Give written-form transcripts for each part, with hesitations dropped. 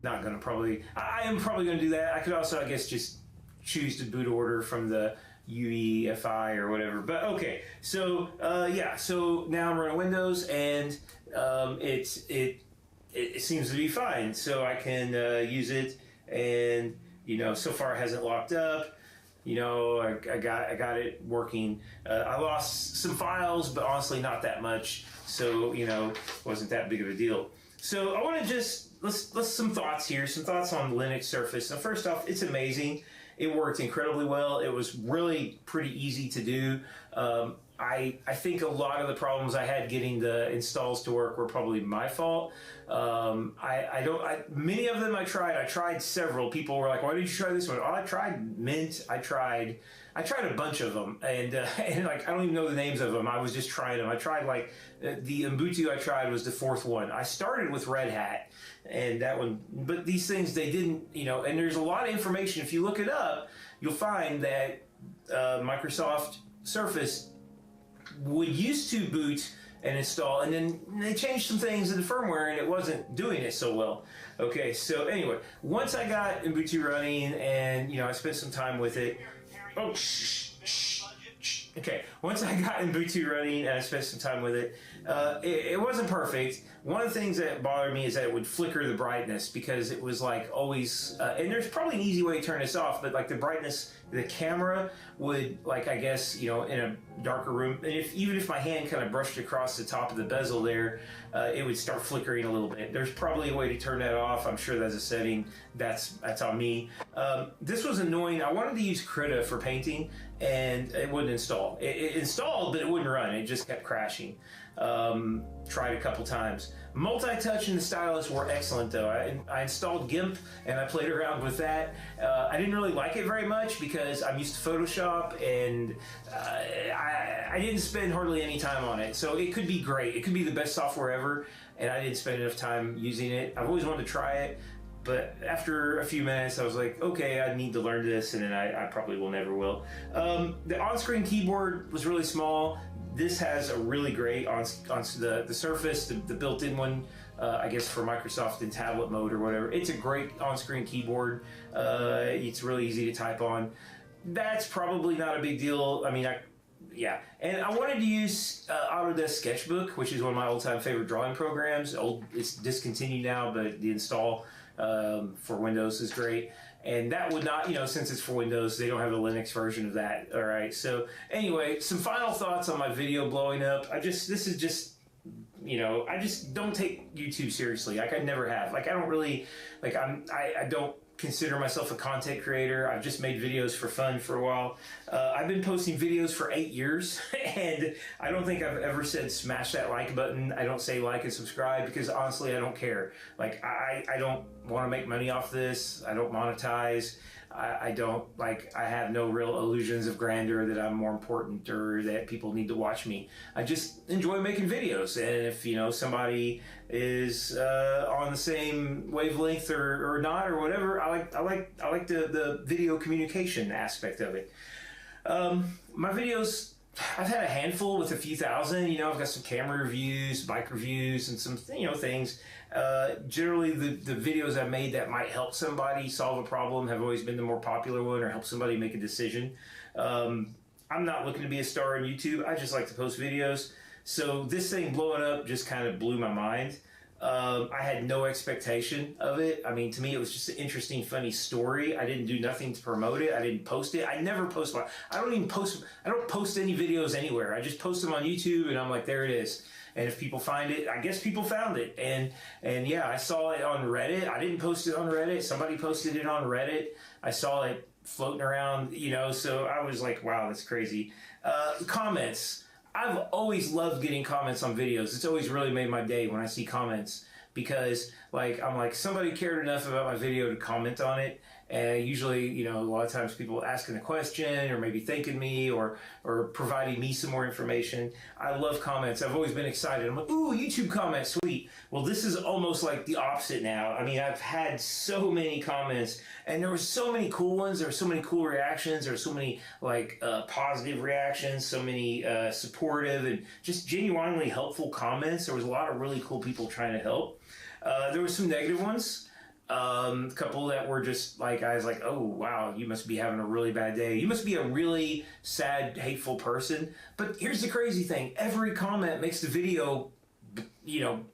not going to probably, I am probably going to do that. I could also, I guess, just choose to boot order from the UEFI or whatever. But okay, so yeah, so now I'm running Windows, and it seems to be fine. So I can use it, and so far it hasn't locked up. I got it working. I lost some files, but honestly not that much. So it wasn't that big of a deal. So I want to just let's some thoughts here. Some thoughts on Linux Surface. So first off, it's amazing. It worked incredibly well. It was really pretty easy to do. I think a lot of the problems I had getting the installs to work were probably my fault. Many of them I tried several. People were like, "Why did you try this one?" Oh, I tried Mint. I tried a bunch of them, and like I don't even know the names of them. I was just trying them. I tried like the Ubuntu. I tried was the fourth one. I started with Red Hat, and that one. But these things they didn't, And there's a lot of information. If you look it up, you'll find that Microsoft Surface would used to boot and install, and then they changed some things in the firmware and it wasn't doing it so well. Okay, so anyway, once I got Ubuntu running and I spent some time with it. Oh, okay, once I got Ubuntu running and I spent some time with it, it wasn't perfect. One of the things that bothered me is that it would flicker the brightness, because it was like always, and there's probably an easy way to turn this off, but like the brightness, the camera would, like, I guess, in a darker room, and even if my hand kind of brushed across the top of the bezel there, it would start flickering a little bit. There's probably a way to turn that off. I'm sure that's a setting. That's on me. This was annoying. I wanted to use Krita for painting, and it wouldn't install. It installed, but it wouldn't run. It just kept crashing. Tried a couple times. Multi-touch and the stylus were excellent, though. I installed GIMP and I played around with that. I didn't really like it very much because I'm used to Photoshop, and I didn't spend hardly any time on it. So it could be great. It could be the best software ever, and I didn't spend enough time using it. I've always wanted to try it, but after a few minutes, I was like, okay, I need to learn this, and then I probably never will. The on-screen keyboard was really small. This has a really great on the Surface, the built-in one, I guess for Microsoft in tablet mode or whatever. It's a great on-screen keyboard. It's really easy to type on. That's probably not a big deal. I mean, yeah. And I wanted to use Autodesk Sketchbook, which is one of my all-time favorite drawing programs. It's discontinued now, but the install for Windows is great. And that would not, since it's for Windows, they don't have a Linux version of that. All right. So anyway, some final thoughts on my video blowing up. I just don't take YouTube seriously. Like I never have. Like I don't really, like I don't consider myself a content creator. I've just made videos for fun for a while. I've been posting videos for 8 years, and I don't think I've ever said smash that like button. I don't say like and subscribe because honestly I don't care. Like I don't want to make money off this. I don't monetize. I don't, like, I have no real illusions of grandeur that I'm more important or that people need to watch me. I just enjoy making videos, and if somebody is on the same wavelength or not or whatever, I like the video communication aspect of it. My videos, I've had a handful with a few thousand. I've got some camera reviews, bike reviews, and some things. Generally, the videos I've made that might help somebody solve a problem have always been the more popular one, or help somebody make a decision. I'm not looking to be a star on YouTube. I just like to post videos. So this thing blowing up just kind of blew my mind. I had no expectation of it. I mean, to me, it was just an interesting, funny story. I didn't do nothing to promote it. I didn't post it. I never post I don't post any videos anywhere. I just post them on YouTube, and I'm like, there it is. And if people find it, I guess people found it. And yeah, I saw it on Reddit. I didn't post it on Reddit. Somebody posted it on Reddit. I saw it floating around, so I was like, wow, that's crazy. Comments. I've always loved getting comments on videos. It's always really made my day when I see comments, because I'm like, somebody cared enough about my video to comment on it. And usually, a lot of times people asking a question or maybe thanking me or providing me some more information. I love comments. I've always been excited. I'm like, ooh, YouTube comments, sweet. Well, this is almost like the opposite now. I mean, I've had so many comments, and there were so many cool ones. There were so many cool reactions. There were so many positive reactions, so many supportive and just genuinely helpful comments. There was a lot of really cool people trying to help. There were some negative ones. A couple that were just like, I was like, oh wow, you must be having a really bad day. You must be a really sad, hateful person. But here's the crazy thing: every comment makes the video, you know,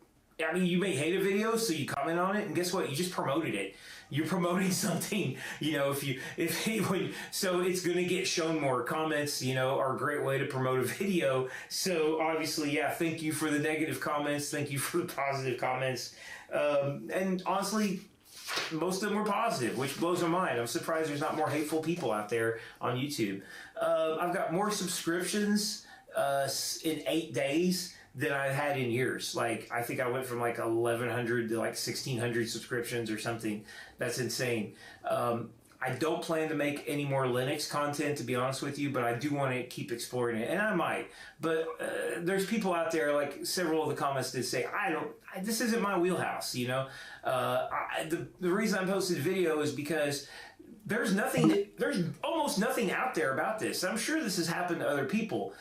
I mean, you may hate a video, so you comment on it, and guess what? You just promoted it. You're promoting something, you know. So it's going to get shown more. Comments, you know, are a great way to promote a video. So obviously, yeah, thank you for the negative comments. Thank you for the positive comments. And honestly, most of them were positive, which blows my mind. I'm surprised there's not more hateful people out there on YouTube. I've got more subscriptions in 8 days than I had in years. Like, I think I went from like 1,100 to like 1,600 subscriptions or something. That's insane. I don't plan to make any more Linux content, to be honest with you, but I do want to keep exploring it, and I might. But there's people out there, like several of the comments did say, this isn't my wheelhouse, you know. The reason I posted a video is because there's almost nothing out there about this. I'm sure this has happened to other people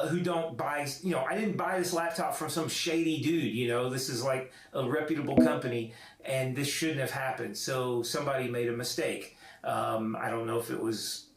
who don't buy, you know, I didn't buy this laptop from some shady dude, you know. This is like a reputable company, and this shouldn't have happened. So somebody made a mistake. I don't know if it was,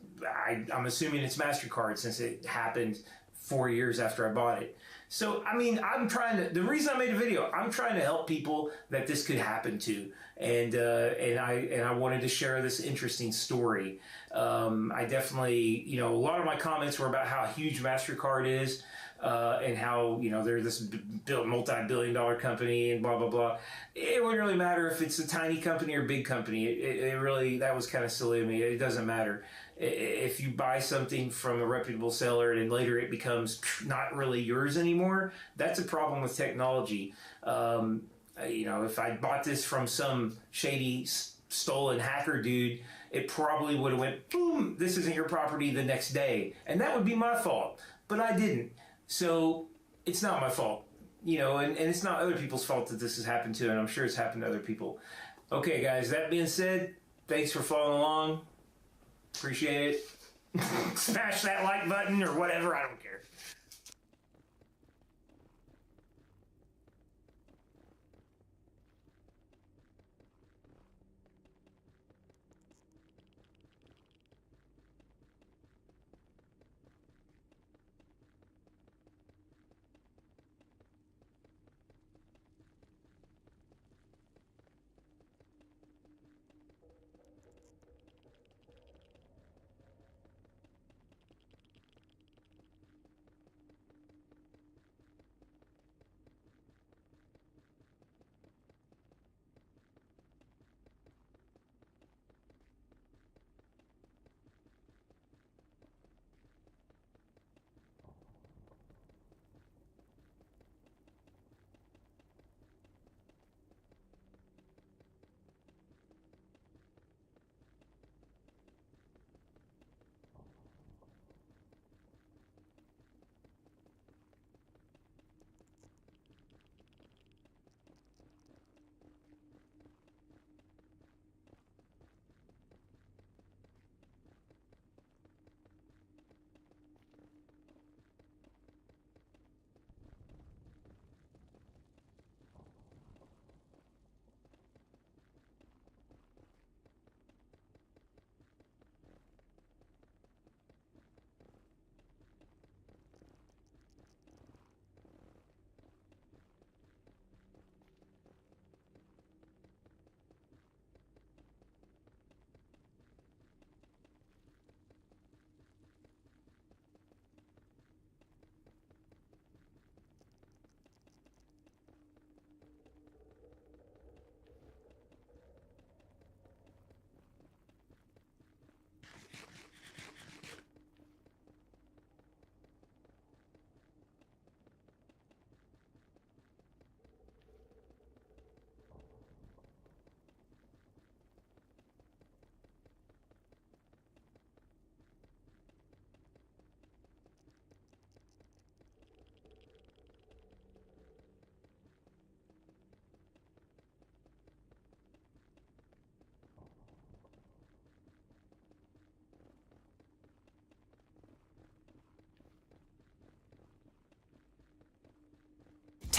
I'm assuming it's MasterCard, since it happened 4 years after I bought it. So, I mean, the reason I made a video, I'm trying to help people that this could happen to. And I wanted to share this interesting story. I definitely, you know, a lot of my comments were about how huge MasterCard is, and how, you know, they're this multi-billion-dollar company and blah, blah, blah. It wouldn't really matter if it's a tiny company or big company. It really, that was kind of silly to me. It doesn't matter. If you buy something from a reputable seller and later it becomes not really yours anymore, that's a problem with technology. You know, if I bought this from some shady stolen hacker dude, it probably would have went, boom, this isn't your property the next day. And that would be my fault. But I didn't. So it's not my fault. You know, and it's not other people's fault that this has happened to, and I'm sure it's happened to other people. Okay, guys, that being said, thanks for following along. Appreciate it. Smash that like button or whatever, I don't care.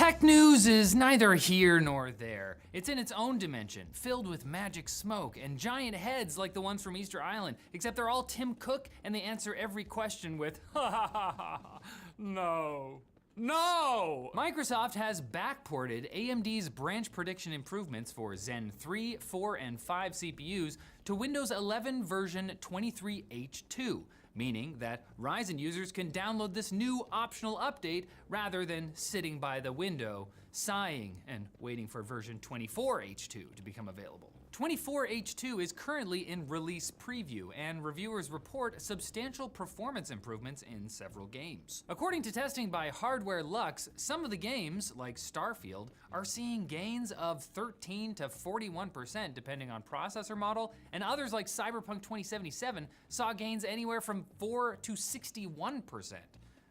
tech news is neither here nor there. It's in its own dimension, filled with magic smoke and giant heads like the ones from Easter Island, except they're all Tim Cook and they answer every question with ha ha ha ha ha. No. No! Microsoft has backported AMD's branch prediction improvements for Zen 3, 4, and 5 CPUs to Windows 11 version 23H2, meaning that Ryzen users can download this new optional update rather than sitting by the window, sighing and waiting for version 24H2 to become available. 24H2 is currently in release preview, and reviewers report substantial performance improvements in several games. According to testing by Hardware Lux, some of the games, like Starfield, are seeing gains of 13 to 41% depending on processor model, and others like Cyberpunk 2077 saw gains anywhere from 4 to 61%.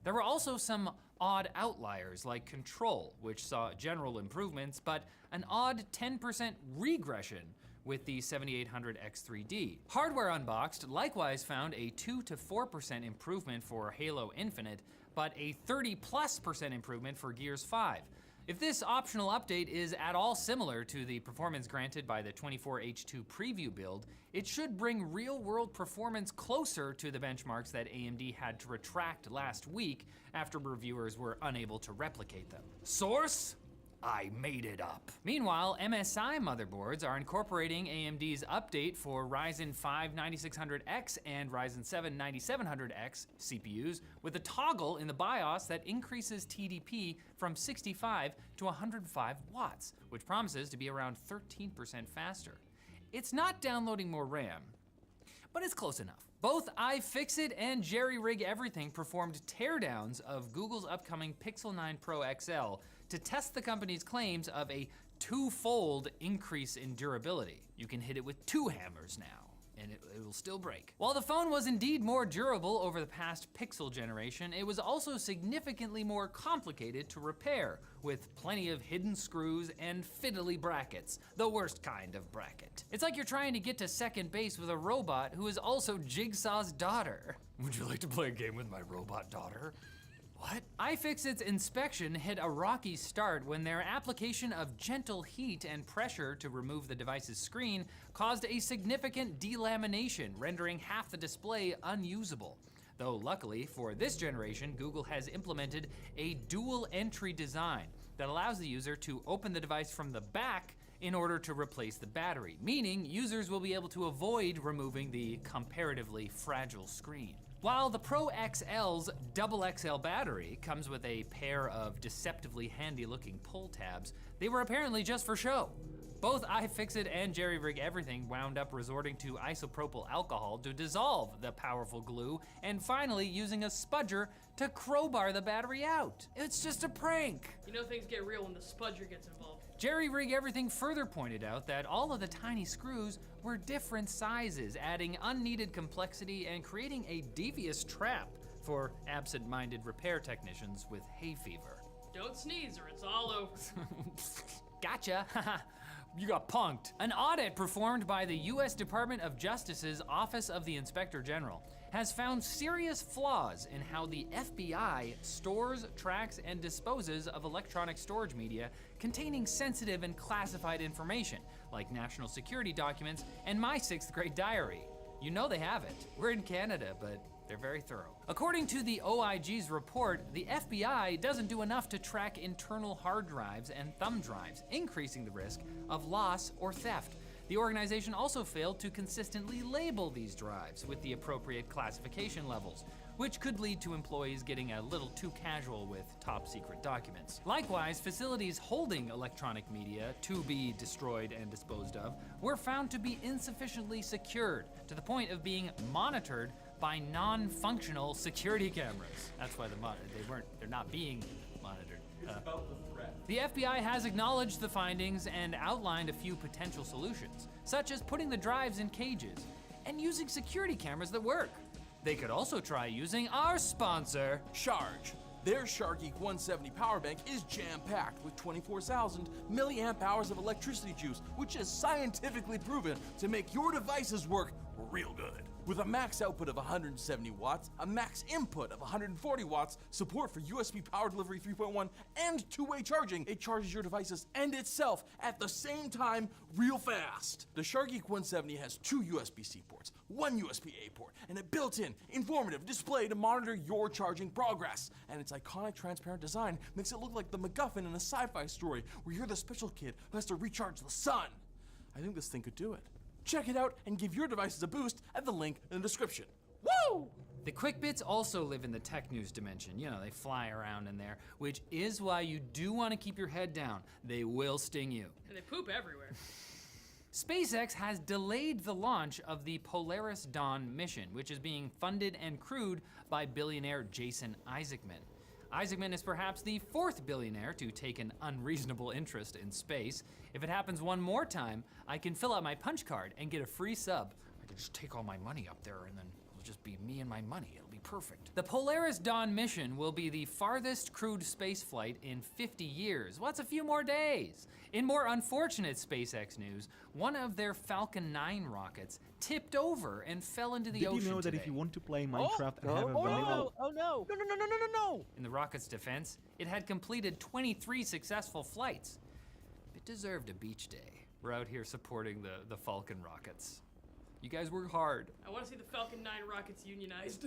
There were also some odd outliers like Control, which saw general improvements, but an odd 10% regression with the 7800X3D. Hardware Unboxed likewise found a 2 to 4% improvement for Halo Infinite, but a 30+% improvement for Gears 5. If this optional update is at all similar to the performance granted by the 24H2 preview build, it should bring real-world performance closer to the benchmarks that AMD had to retract last week after reviewers were unable to replicate them. Source? I made it up. Meanwhile, MSI motherboards are incorporating AMD's update for Ryzen 5 9600X and Ryzen 7 9700X CPUs with a toggle in the BIOS that increases TDP from 65 to 105 watts, which promises to be around 13% faster. It's not downloading more RAM, but it's close enough. Both iFixit and Jerry Rig Everything performed teardowns of Google's upcoming Pixel 9 Pro XL to test the company's claims of a twofold increase in durability. You can hit it with 2 hammers now, and it will still break. While the phone was indeed more durable over the past Pixel generation, it was also significantly more complicated to repair, with plenty of hidden screws and fiddly brackets, the worst kind of bracket. It's like you're trying to get to second base with a robot who is also Jigsaw's daughter. Would you like to play a game with my robot daughter? What? iFixit's inspection hit a rocky start when their application of gentle heat and pressure to remove the device's screen caused a significant delamination, rendering half the display unusable. Though luckily for this generation, Google has implemented a dual entry design that allows the user to open the device from the back in order to replace the battery, meaning users will be able to avoid removing the comparatively fragile screen. While the Pro XL's XXL battery comes with a pair of deceptively handy-looking pull tabs, they were apparently just for show. Both iFixit and Jerry Rig Everything wound up resorting to isopropyl alcohol to dissolve the powerful glue, and finally using a spudger to crowbar the battery out. It's just a prank. You know things get real when the spudger gets involved. Jerry Rig Everything further pointed out that all of the tiny screws were different sizes, adding unneeded complexity and creating a devious trap for absent-minded repair technicians with hay fever. Don't sneeze or it's all over. Gotcha. You got punked. An audit performed by the U.S. Department of Justice's Office of the Inspector General has found serious flaws in how the FBI stores, tracks, and disposes of electronic storage media containing sensitive and classified information, like national security documents and my 6th grade diary. You know they have it. We're in Canada, but they're very thorough. According to the OIG's report, the FBI doesn't do enough to track internal hard drives and thumb drives, increasing the risk of loss or theft. The organization also failed to consistently label these drives with the appropriate classification levels, which could lead to employees getting a little too casual with top secret documents. Likewise, facilities holding electronic media to be destroyed and disposed of were found to be insufficiently secured, to the point of being monitored by non-functional security cameras. That's why they're not being monitored. It's about the threat. The FBI has acknowledged the findings and outlined a few potential solutions, such as putting the drives in cages and using security cameras that work. They could also try using our sponsor, Charge. Their Shargeek 170 power bank is jam-packed with 24,000 milliamp hours of electricity juice, which is scientifically proven to make your devices work real good. With a max output of 170 watts, a max input of 140 watts, support for USB power delivery 3.1, and two-way charging, it charges your devices and itself at the same time real fast. The SharkGeek 170 has two USB-C ports, one USB-A port, and a built-in, informative display to monitor your charging progress. And its iconic transparent design makes it look like the MacGuffin in a sci-fi story where you're the special kid who has to recharge the sun. I think this thing could do it. Check it out and give your devices a boost at the link in the description. Woo! The quick bits also live in the tech news dimension. You know, they fly around in there, which is why you do want to keep your head down. They will sting you. And they poop everywhere. SpaceX has delayed the launch of the Polaris Dawn mission, which is being funded and crewed by billionaire Jason Isaacman. Isaacman is perhaps the fourth billionaire to take an unreasonable interest in space. If it happens one more time, I can fill out my punch card and get a free sub. I can just take all my money up there and then it'll just be me and my money. It'll be perfect. The Polaris Dawn mission will be the farthest crewed space flight in 50 years. What's a few more days? In more unfortunate SpaceX news, one of their Falcon 9 rockets tipped over and fell into the ocean Did you know that today. if you want to play Minecraft and have a vanilla... Oh no! No! In the rocket's defense, it had completed 23 successful flights. It deserved a beach day. We're out here supporting the Falcon rockets. You guys work hard. I want to see the Falcon 9 rockets unionized.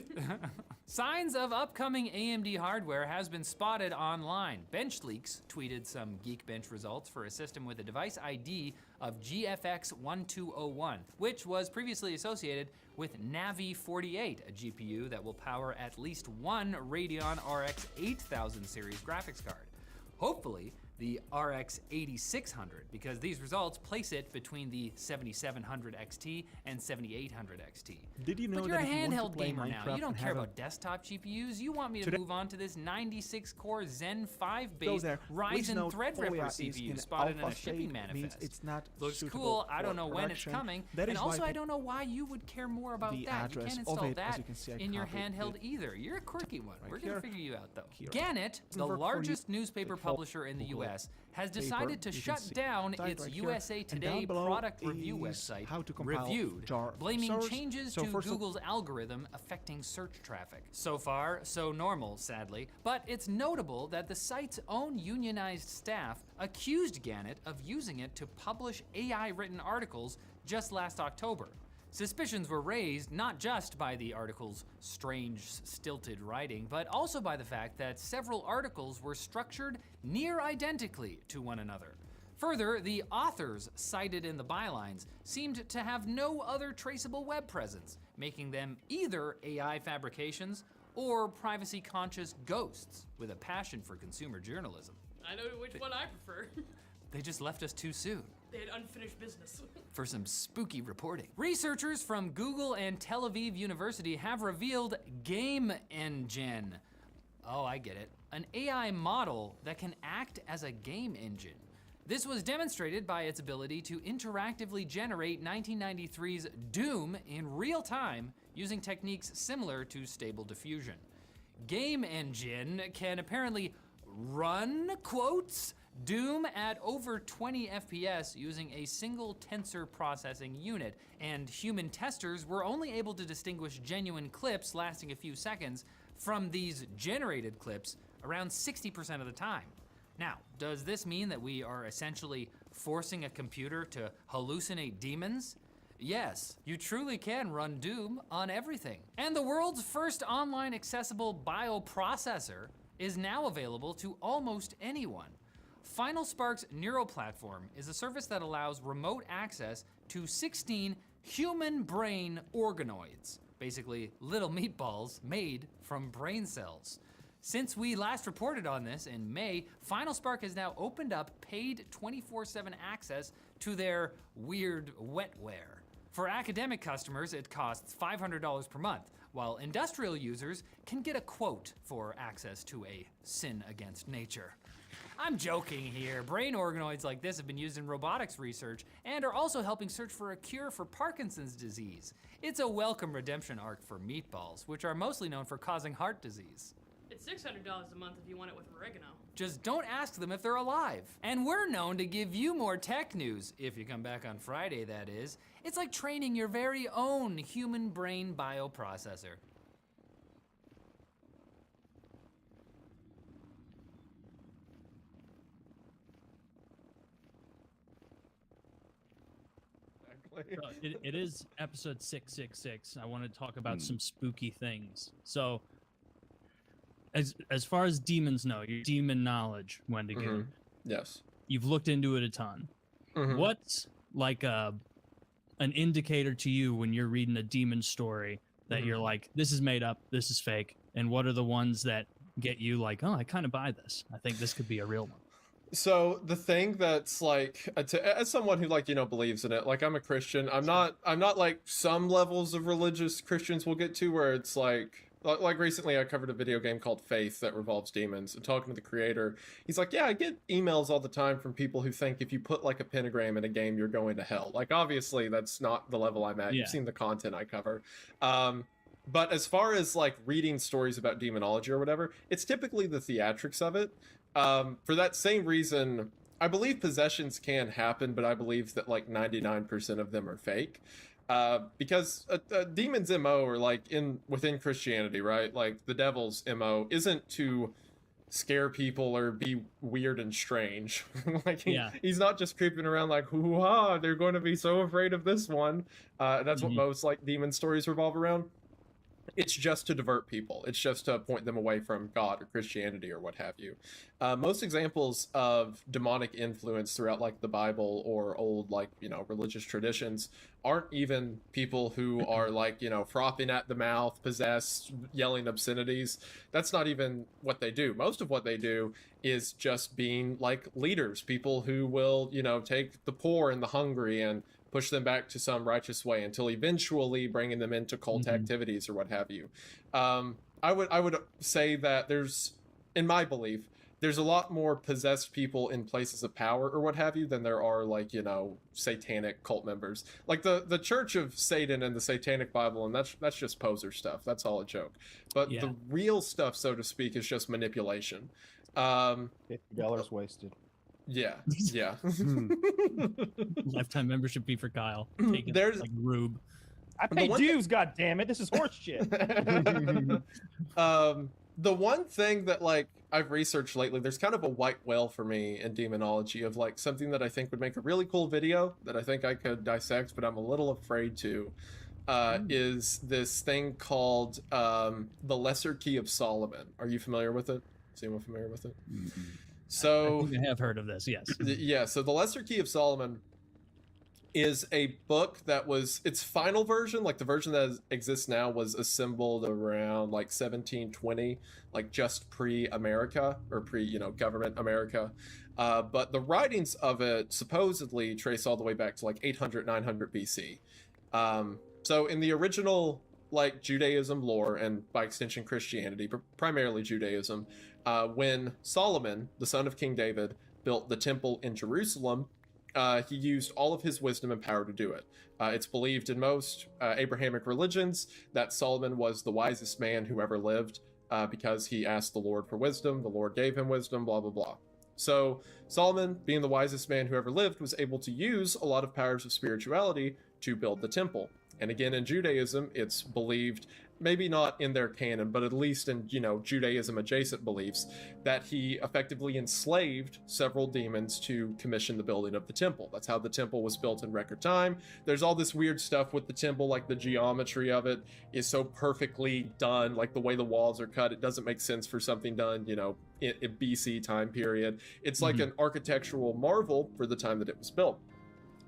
Signs of upcoming AMD hardware has been spotted online. BenchLeaks tweeted some Geekbench results for a system with a device ID of GFX1201, which was previously associated with Navi 48, a GPU that will power at least one Radeon RX 8000 series graphics card. Hopefully, the RX 8600, because these results place it between the 7700 XT and 7800 XT. Did you know But you're that a if you want to handheld play gamer now. Minecraft You don't and care have a- about desktop GPUs. You want me to Today- move on to this 96-core Zen Go 5-based there. Please Ryzen note, Threadripper Folia is CPU in spotted in alpha a shipping state, means manifest. it's not Looks suitable cool. I don't for know when it's production. coming. That And is also, why I don't know why you would care more about the that. You address can't of install it, as that you can see, I in your copied handheld it either. You're a quirky one. right We're going here. to figure you out, though. Here. Gannett, the Work for largest you. newspaper They call publisher in the Google U.S., has paper. decided to You can shut see down type its right here. USA And Today down below product review is website, how to compile Reviewed, jar blaming source. changes So to first of- Google's algorithm affecting search traffic. So far, so normal, sadly. But it's notable that the site's own unionized staff accused Gannett of using it to publish AI-written articles just last October. Suspicions were raised not just by the article's strange, stilted writing, but also by the fact that several articles were structured near identically to one another. Further, the authors cited in the bylines seemed to have no other traceable web presence, making them either AI fabrications or privacy-conscious ghosts with a passion for consumer journalism. I know which one I prefer. They just left us too soon They had unfinished business. for some spooky reporting. Researchers from Google and Tel Aviv University have revealed Game Engine. Oh, I get it. An AI model that can act as a game engine. This was demonstrated by its ability to interactively generate 1993's Doom in real time using techniques similar to Stable Diffusion. Game Engine can apparently run, quotes, Doom at over 20 FPS using a single tensor processing unit, and human testers were only able to distinguish genuine clips lasting a few seconds from these generated clips around 60% of the time. Now, does this mean that we are essentially forcing a computer to hallucinate demons? Yes, you truly can run Doom on everything. And the world's first online accessible bioprocessor is now available to almost anyone. Final Spark's Neural Platform is a service that allows remote access to 16 human brain organoids, basically little meatballs made from brain cells. Since we last reported on this in May, Final Spark has now opened up paid 24/7 access to their weird wetware. For academic customers, it costs $500 per month, while industrial users can get a quote for access to a sin against nature. I'm joking here. Brain organoids like this have been used in robotics research and are also helping search for a cure for Parkinson's disease. It's a welcome redemption arc for meatballs, which are mostly known for causing heart disease. It's $600 a month if you want it with oregano. Just don't ask them if they're alive. And we're known to give you more tech news, if you come back on Friday, that is. It's like training your very own human brain bioprocessor. So it is episode 666. I want to talk about some spooky things. So, as far as demons know, your demon knowledge, Wendigoon. Yes. You've looked into it a ton. What's like an indicator to you when you're reading a demon story that you're like, this is made up, this is fake? And what are the ones that get you like, oh, I kind of buy this. I think this could be a real one. So the thing that's like, as someone who like, you know, believes in it, like I'm a Christian, I'm not like some levels of religious Christians will get to where it's like recently I covered a video game called Faith that revolves demons, and talking to the creator, he's like, yeah, I get emails all the time from people who think if you put like a pentagram in a game, you're going to hell. Like, obviously that's not the level I'm at. You've seen the content I cover. But as far as like reading stories about demonology or whatever, it's typically the theatrics of it. For that same reason, I believe possessions can happen, but I believe that like 99% of them are fake. Because a demon's MO, or like within Christianity, right? Like the devil's MO isn't to scare people or be weird and strange. Like he's not just creeping around like, hoo-ha, they're going to be so afraid of this one. That's what most like demon stories revolve around. It's just to divert people. It's just to point them away from God or Christianity or what have you. Most examples of demonic influence throughout like the Bible or old like, you know, religious traditions aren't even people who are like, you know, frothing at the mouth, possessed, yelling obscenities. That's not even what they do. Most of what they do is just being like leaders, people who will, you know, take the poor and the hungry and push them back to some righteous way until eventually bringing them into cult activities or what have you. I would say that there's, in my belief, there's a lot more possessed people in places of power or what have you than there are like, you know, satanic cult members. Like the Church of Satan and the Satanic Bible, and that's just poser stuff. That's all a joke. But the real stuff, so to speak, is just manipulation. $50 wasted. Yeah. Lifetime membership fee for Kyle. There's like Rube. I pay dues, god damn it. This is horse shit. The one thing that like I've researched lately, there's kind of a white whale for me in demonology of like something that I think would make a really cool video that I think I could dissect, but I'm a little afraid to. Is this thing called the Lesser Key of Solomon. Are you familiar with it? Is anyone familiar with it? So I think I have heard of this, yes. Yeah, so the Lesser Key of Solomon is a book that was its final version, like the version that exists now was assembled around like 1720, like just pre-America or pre, you know, government America. But the writings of it supposedly trace all the way back to like 800, 900 BC. So in the original like Judaism lore, and by extension Christianity, but primarily Judaism, when Solomon, the son of King David, built the temple in Jerusalem, he used all of his wisdom and power to do it. It's believed in most Abrahamic religions that Solomon was the wisest man who ever lived because he asked the Lord for wisdom, the Lord gave him wisdom, blah, blah, blah. So Solomon, being the wisest man who ever lived, was able to use a lot of powers of spirituality to build the temple. And again, in Judaism, it's believed, maybe not in their canon, but at least in, you know, Judaism adjacent beliefs, that he effectively enslaved several demons to commission the building of the temple. That's how the temple was built in record time. There's all this weird stuff with the temple, like the geometry of it is so perfectly done, like the way the walls are cut, it doesn't make sense for something done, you know, in BC time period. It's like an architectural marvel for the time that it was built.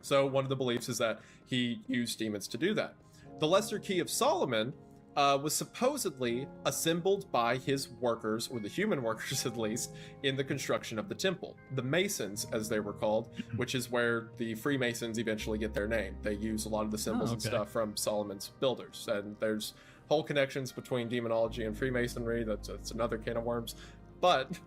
So one of the beliefs is that he used demons to do that. The Lesser Key of Solomon was supposedly assembled by his workers, or the human workers at least, in the construction of the temple. The Masons, as they were called, which is where the Freemasons eventually get their name. They use a lot of the symbols and stuff from Solomon's builders. And there's whole connections between demonology and Freemasonry. That's another can of worms. But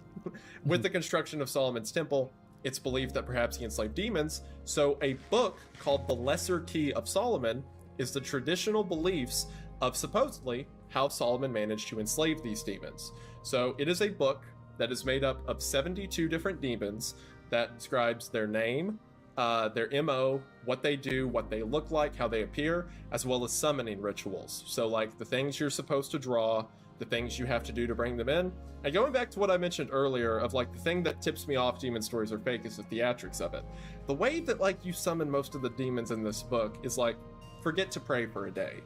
with the construction of Solomon's temple, it's believed that perhaps he enslaved demons. So a book called The Lesser Key of Solomon is the traditional beliefs of supposedly how Solomon managed to enslave these demons. So it is a book that is made up of 72 different demons that describes their name, their MO, what they do, what they look like, how they appear, as well as summoning rituals. So like the things you're supposed to draw, the things you have to do to bring them in. And going back to what I mentioned earlier of like the thing that tips me off demon stories are fake is the theatrics of it. The way that like you summon most of the demons in this book is like, forget to pray for a day.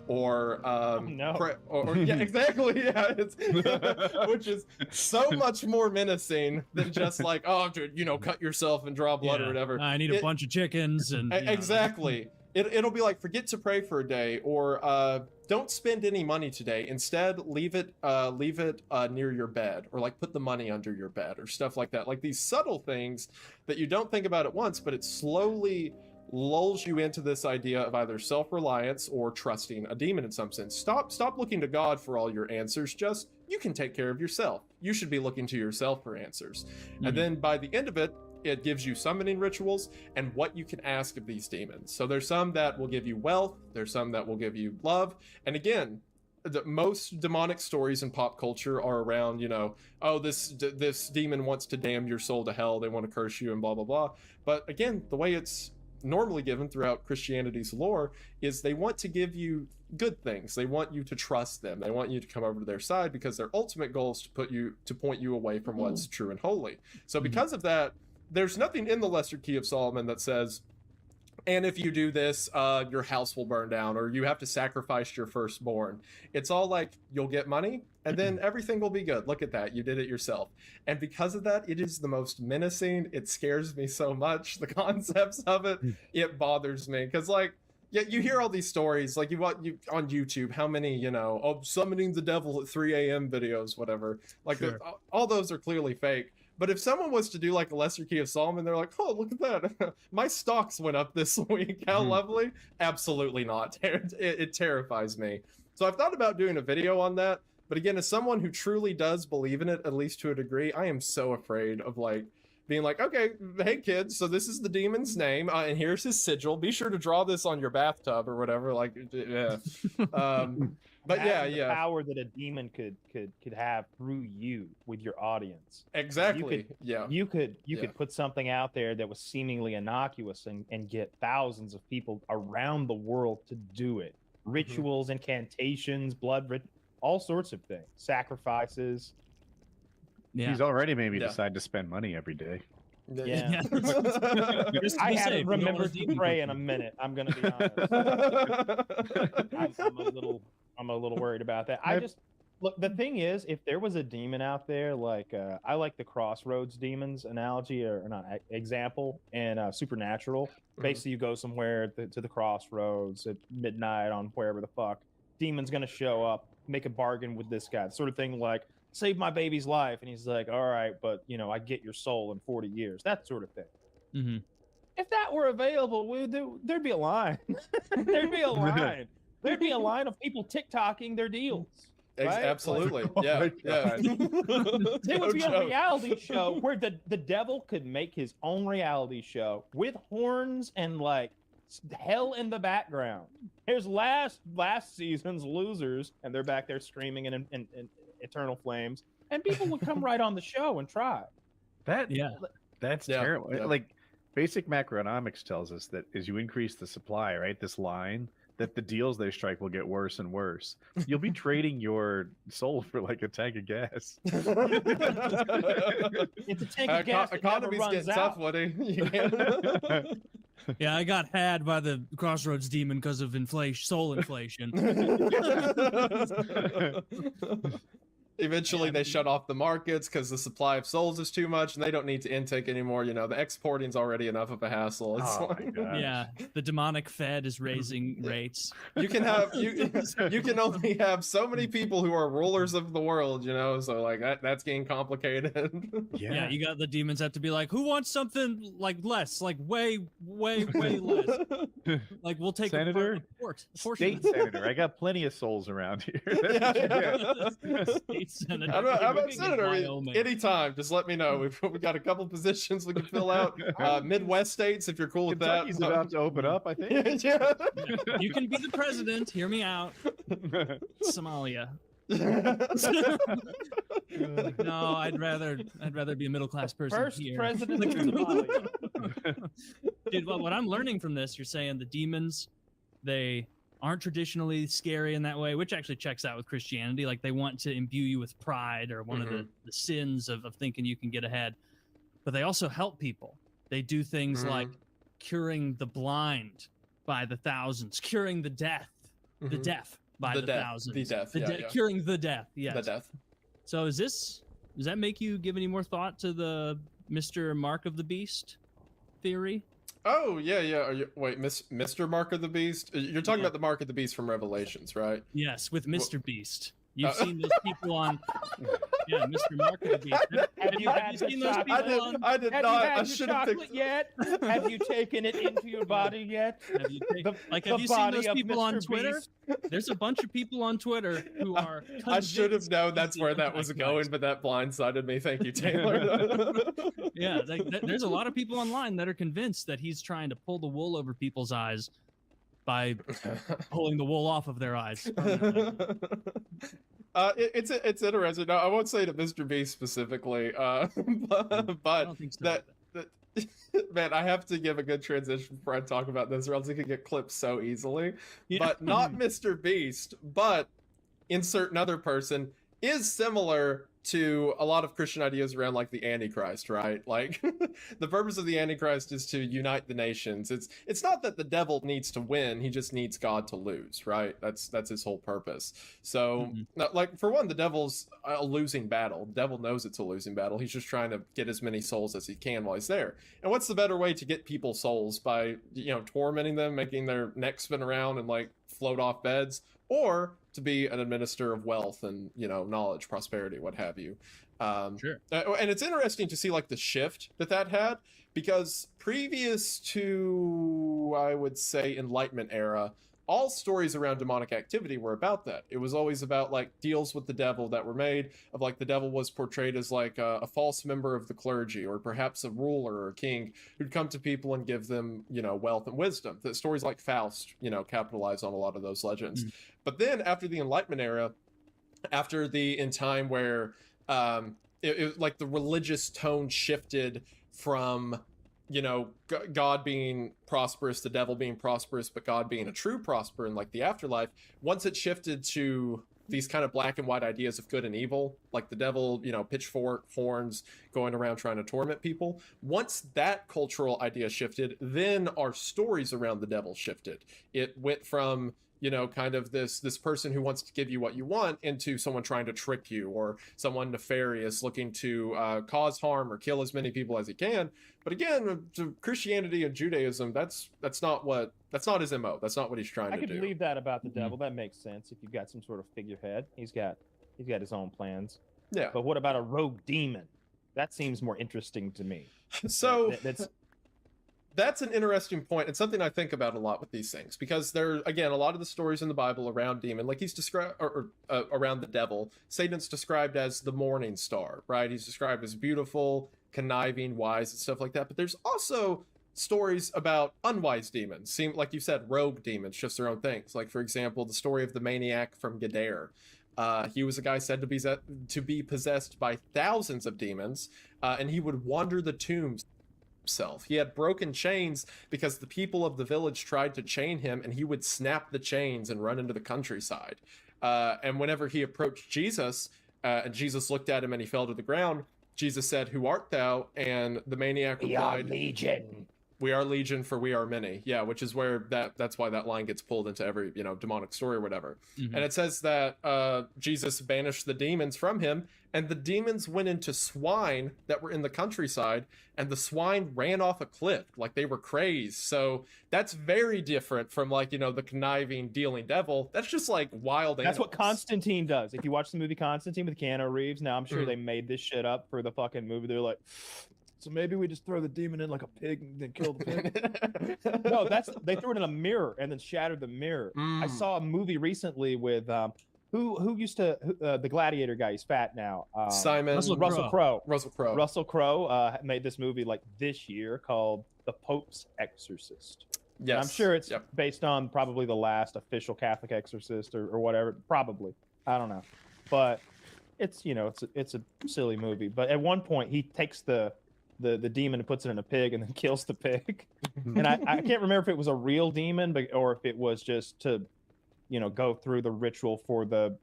Or yeah, exactly, yeah, it's which is so much more menacing than just like, oh, dude, you know, cut yourself and draw blood or whatever. I need a bunch of chickens and exactly. It'll be like, forget to pray for a day, or don't spend any money today. Instead, leave it near your bed, or like put the money under your bed, or stuff like that. Like these subtle things that you don't think about at once, but it slowly lulls you into this idea of either self-reliance or trusting a demon in some sense. Stop looking to God for all your answers. Just, you can take care of yourself. You should be looking to yourself for answers. And then by the end of it, it gives you summoning rituals and what you can ask of these demons. So there's some that will give you wealth, there's some that will give you love. And again, the most demonic stories in pop culture are around, you know, oh, this demon wants to damn your soul to hell, they want to curse you and blah blah blah. But again, the way it's normally given throughout Christianity's lore is they want to give you good things. They want you to trust them. They want you to come over to their side because their ultimate goal is to point you away from what's true and holy. So because of that, there's nothing in the Lesser Key of Solomon that says, and if you do this, your house will burn down, or you have to sacrifice your firstborn. It's all like, you'll get money, and then everything will be good. Look at that, you did it yourself. And because of that, it is the most menacing. It scares me so much. The concepts of it, it bothers me. Because like, yeah, you hear all these stories, like you on YouTube, how many, you know, oh, summoning the devil at 3 a.m. videos, whatever. Like, all those are clearly fake. But if someone was to do like a Lesser Key of Solomon, they're like, oh, look at that. My stocks went up this week. How lovely. Absolutely not. It terrifies me. So I've thought about doing a video on that. But again, as someone who truly does believe in it, at least to a degree, I am so afraid of like being like, okay, hey kids, so this is the demon's name, and here's his sigil. Be sure to draw this on your bathtub or whatever. Like, yeah. But yeah, the power that a demon could have through you with your audience. Exactly. You could put something out there that was seemingly innocuous and get thousands of people around the world to do it. Rituals, incantations, blood, all sorts of things, sacrifices. Yeah. He's already made me decide to spend money every day. Yeah. I haven't remembered to pray in a minute. I'm gonna be honest. I'm a little worried about that. I just look. The thing is, if there was a demon out there, like I like the Crossroads demons analogy or not example, and Supernatural. Basically, you go somewhere to the crossroads at midnight on wherever the fuck. Demon's gonna show up, make a bargain with this guy. Sort of thing like, save my baby's life, and he's like, all right, but you know, I get your soul in 40 years, that sort of thing. If that were available, there'd be a line. There'd be a line of people TikToking their deals. Right? Absolutely. Like, yeah. There would be a reality show where the devil could make his own reality show with horns and like hell in the background. Here's last season's losers, and they're back there screaming in eternal flames, and people would come right on the show and try. That's terrible. Like, basic macroeconomics tells us that as you increase the supply, right, this line, that the deals they strike will get worse and worse. You'll be trading your soul for like a tank of gas. It's a tank of gas. Economy's getting tough, Woody. Yeah, I got had by the Crossroads demon because of soul inflation. Eventually, they shut off the markets because the supply of souls is too much, and they don't need to intake anymore. You know, the exporting's already enough of a hassle. It's yeah, the demonic Fed is raising rates. You can have you can only have so many people who are rulers of the world. You know, so like that's getting complicated. Yeah, you got the demons have to be like, who wants something like less, like way less. Like we'll take Senator, state senator. I got plenty of souls around here. Senator. How about Senator? Anytime, just let me know. We've got a couple positions we can fill out. Midwest states, if you're cool with that. Kentucky's about to open up, I think. Yeah. You can be the president. Hear me out. Somalia. No, I'd rather be a middle class person First here. president of Somalia. Dude, well, what I'm learning from this, you're saying the demons, they aren't traditionally scary in that way, which actually checks out with Christianity. Like they want to imbue you with pride or one of the sins of thinking you can get ahead. But they also help people. They do things like curing the blind by the thousands, curing the deaf by the thousands. The deaf, curing the deaf, yes. The deaf. So does that make you give any more thought to the Mr. Mark of the Beast theory? Oh, yeah. Wait, Mr. Mark of the Beast? You're talking about the Mark of the Beast from Revelations, right? Yes, with Mr. Beast. You've seen those people on... Yeah, Mr. Mark of the Beast. Have you seen those people on... I did Have not. you had I your should have chocolate picked... yet? Have you taken it into your body yet? Have you seen those people on Twitter? There's a bunch of people on Twitter who are... I should have known that's where that was going, but that blindsided me. Thank you, Taylor. Yeah, there's a lot of people online that are convinced that he's trying to pull the wool over people's eyes by pulling the wool off of their eyes. It's interesting. No, I won't say to Mr. Beast specifically, but that man, I have to give a good transition before I talk about this, or else it could get clipped so easily. Yeah. But not Mr. Beast, but insert another person is similar to a lot of Christian ideas around like the Antichrist, right? Like the purpose of the Antichrist is to unite the nations. It's not that the devil needs to win, he just needs God to lose, right? That's his whole purpose. So like for one, the devil's a losing battle. The devil knows it's a losing battle. He's just trying to get as many souls as he can while he's there. And what's the better way to get people's souls? By, tormenting them, making their necks spin around and like float off beds, or to be an administrator of wealth and knowledge, prosperity, what have you. Sure. And it's interesting to see like the shift that had, because previous to, I would say, Enlightenment era, all stories around demonic activity were about that. It was always about like deals with the devil that were made, of like the devil was portrayed as like a false member of the clergy, or perhaps a ruler or a king who'd come to people and give them, wealth and wisdom. The stories like Faust, capitalize on a lot of those legends. But then after the Enlightenment era, in time where it like the religious tone shifted from God being prosperous, the devil being prosperous, but God being a true prosper in like the afterlife. Once it shifted to these kind of black and white ideas of good and evil, like the devil, pitchfork, horns, going around trying to torment people. Once that cultural idea shifted, then our stories around the devil shifted. It went from kind of this person who wants to give you what you want into someone trying to trick you, or someone nefarious looking to cause harm or kill as many people as he can. But again, to Christianity and Judaism, that's not his MO. That's not what he's trying to do. I could believe that about the devil. That makes sense. If you've got some sort of figurehead, he's got his own plans. Yeah. But what about a rogue demon? That seems more interesting to me. So that's an interesting point, and something I think about a lot with these things, because there, again, a lot of the stories in the Bible around demon, like he's described, or around the devil, Satan's described as the morning star, right? He's described as beautiful, conniving, wise, and stuff like that. But there's also stories about unwise demons, seem like you said, rogue demons, just their own things. Like, for example, the story of the maniac from Gader. He was a guy said to be possessed by thousands of demons, and he would wander the tombs himself. He had broken chains because the people of the village tried to chain him, and he would snap the chains and run into the countryside. And whenever he approached Jesus, and Jesus looked at him and he fell to the ground, Jesus said, "Who art thou?" And the maniac replied, "We are legion. We are legion, for we are many." Yeah, which is where that's why that line gets pulled into every demonic story or whatever. And it says that Jesus banished the demons from him, and the demons went into swine that were in the countryside, and the swine ran off a cliff like they were crazed. So that's very different from like the conniving, dealing devil. That's just like wild animals. That's what Constantine does. If you watch the movie Constantine with Keanu Reeves, now I'm sure they made this shit up for the fucking movie. They're like, so maybe we just throw the demon in like a pig and then kill the pig. No, they threw it in a mirror and then shattered the mirror. I saw a movie recently with who used to the Gladiator guy. He's fat now. Russell Crowe. Russell Crowe made this movie like this year called The Pope's Exorcist. Yes, and I'm sure it's based on probably the last official Catholic exorcist or whatever. Probably, I don't know. but it's it's a silly movie. But at one point, he takes the demon and puts it in a pig and then kills the pig. And I can't remember if it was a real demon, or if it was just to go through the ritual for the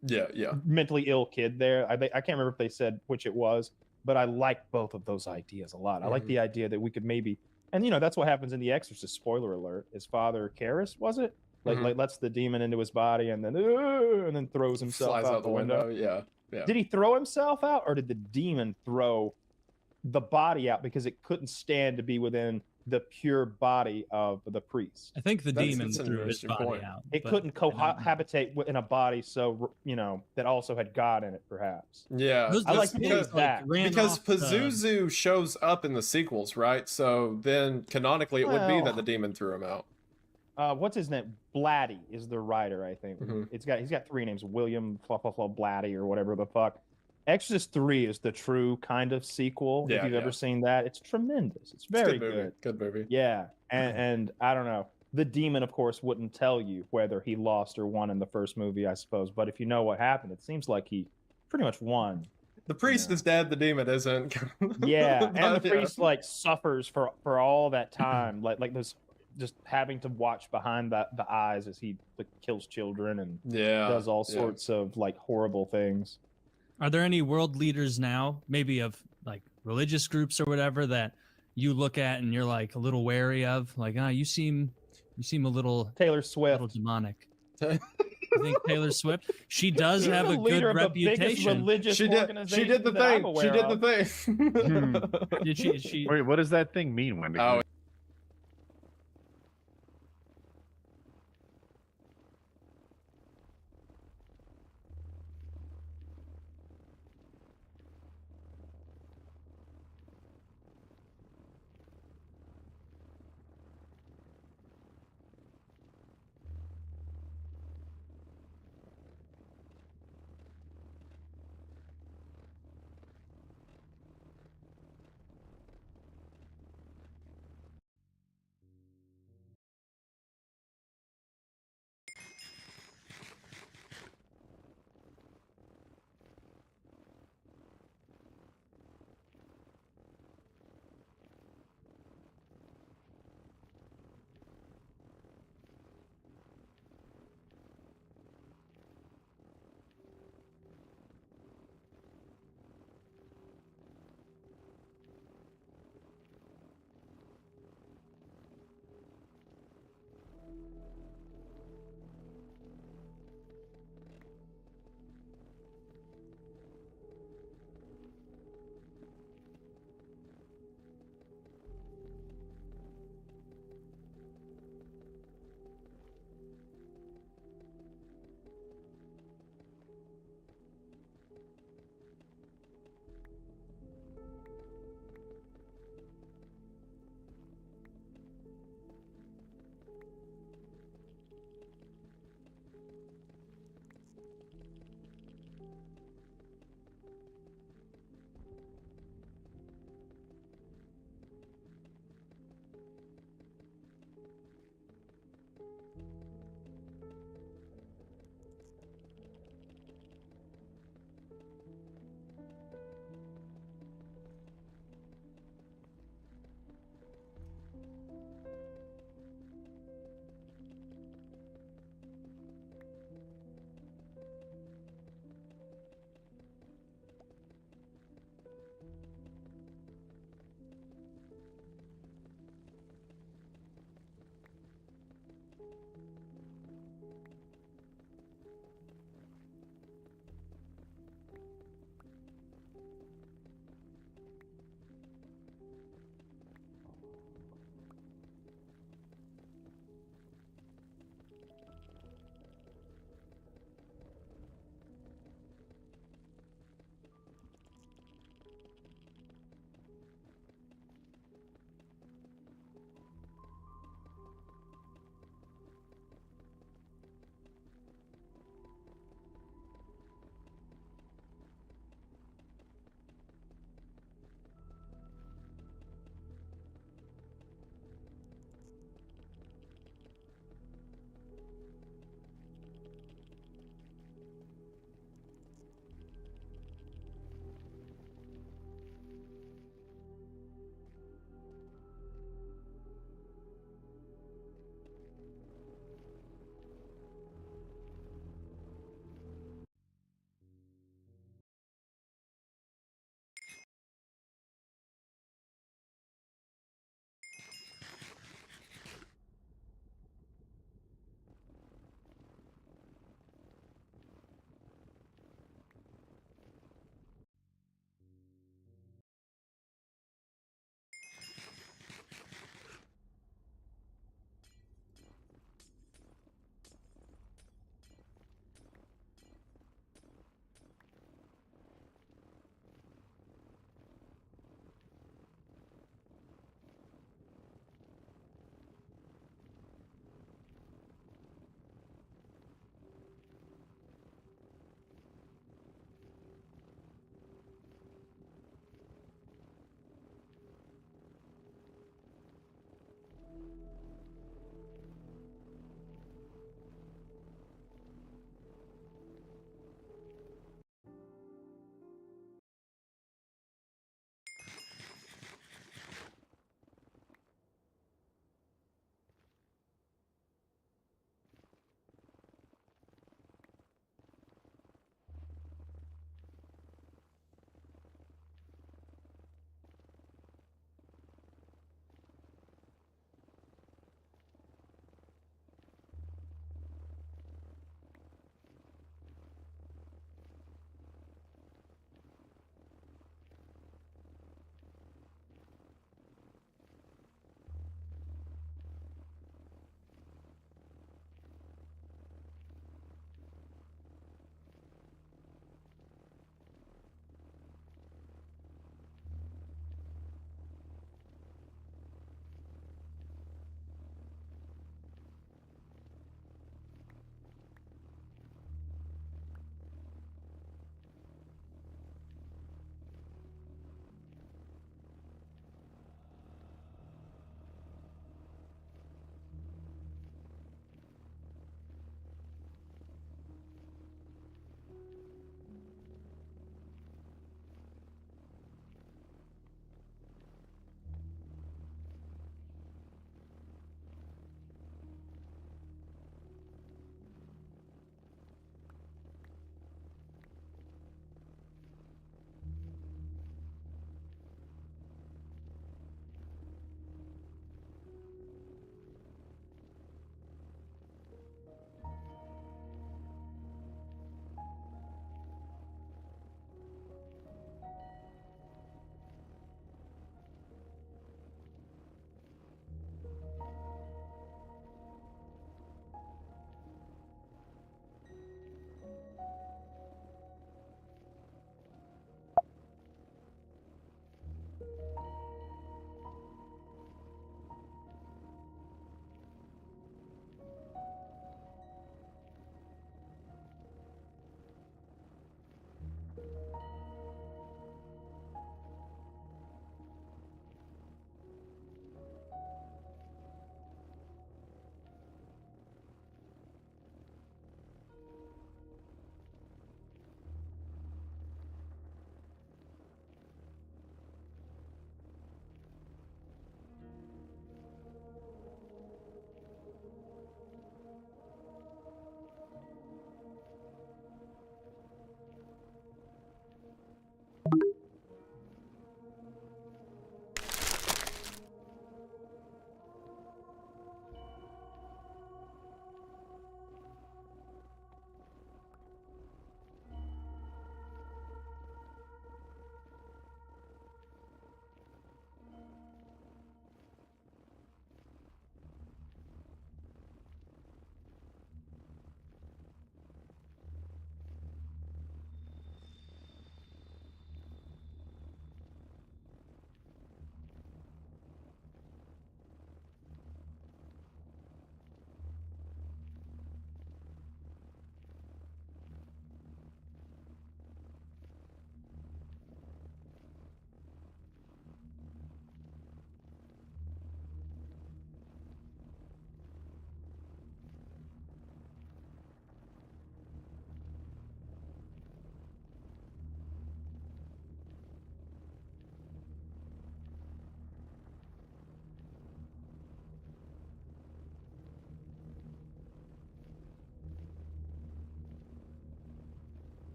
mentally ill kid there. I can't remember if they said which it was, but I like both of those ideas a lot. I like the idea that we could maybe, and that's what happens in The Exorcist. Spoiler alert: his father Karras, was it? Like lets the demon into his body and then throws himself Flies out the window. Yeah. Did he throw himself out, or did the demon throw the body out because it couldn't stand to be within the pure body of the priest? I think the demon that's an threw his interesting body point. out. It but couldn't I don't know. cohabitate in a body, so that also had God in it, perhaps. Yeah, Those I like pigs, because that. ran because off the- Pazuzu shows up in the sequels, right? So then canonically it would be Well- that the demon threw him out. What's his name? Blatty is the writer, I think. He's got 3 names: William Blatty or whatever the fuck. Exorcist 3 is the true kind of sequel. Yeah, if you've yeah. ever seen that, it's tremendous. It's It's a very good movie. good. Good movie. Yeah, and I don't know. The demon, of course, wouldn't tell you whether he lost or won in the first movie, I suppose. But if you know what happened, it seems like he pretty much won. The priest is dead. The demon isn't. Yeah, and the But, priest suffers for all that time, like this, just having to watch behind the eyes as he kills children and does all sorts of horrible things. Are there any world leaders now, maybe of religious groups or whatever, that you look at and you're a little wary of? You seem a little Taylor Swift. little demonic. You think Taylor Swift? She does have a Leader good of the biggest reputation. religious She did. She organization did the that I'm thing. aware She did of. the thing. Did she? Wait, what does that thing mean, Wendy? Oh,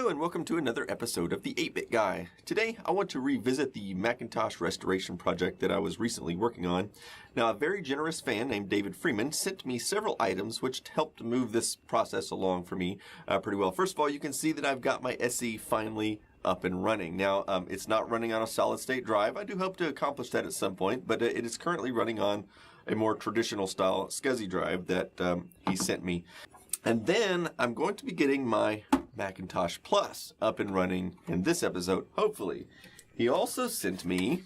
Hello and welcome to another episode of the 8-Bit Guy. Today I want to revisit the Macintosh restoration project that I was recently working on. Now, a very generous fan named David Freeman sent me several items which helped move this process along for me pretty well. First of all, you can see that I've got my SE finally up and running. Now, it's not running on a solid state drive. I do hope to accomplish that at some point, but it is currently running on a more traditional style SCSI drive that he sent me. And then I'm going to be getting my Macintosh Plus up and running in this episode, hopefully. He also sent me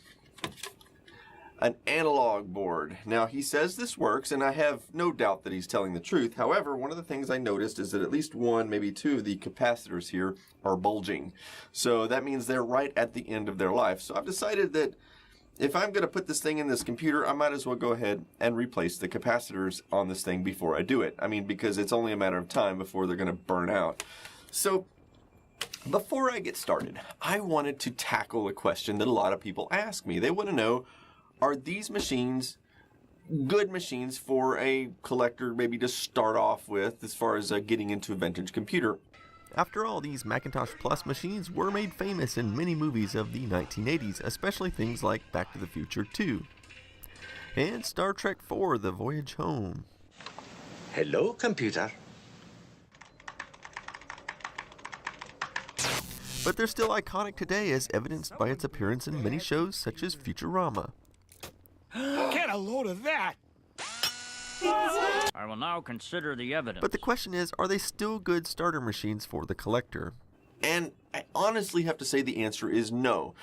an analog board. Now, he says this works, and I have no doubt that he's telling the truth. However, one of the things I noticed is that at least one, maybe two of the capacitors here are bulging. So that means they're right at the end of their life. So I've decided that if I'm going to put this thing in this computer, I might as well go ahead and replace the capacitors on this thing before I do it. I mean, because it's only a matter of time before they're going to burn out. So, before I get started, I wanted to tackle a question that a lot of people ask me. They want to know, are these machines good machines for a collector maybe to start off with as far as getting into a vintage computer? After all, these Macintosh Plus machines were made famous in many movies of the 1980s, especially things like Back to the Future 2 and Star Trek IV: The Voyage Home. Hello, computer. But they're still iconic today, as evidenced by its appearance in many shows such as Futurama. Get a load of that! I will now consider the evidence. But the question is, are they still good starter machines for the collector? And I honestly have to say the answer is no.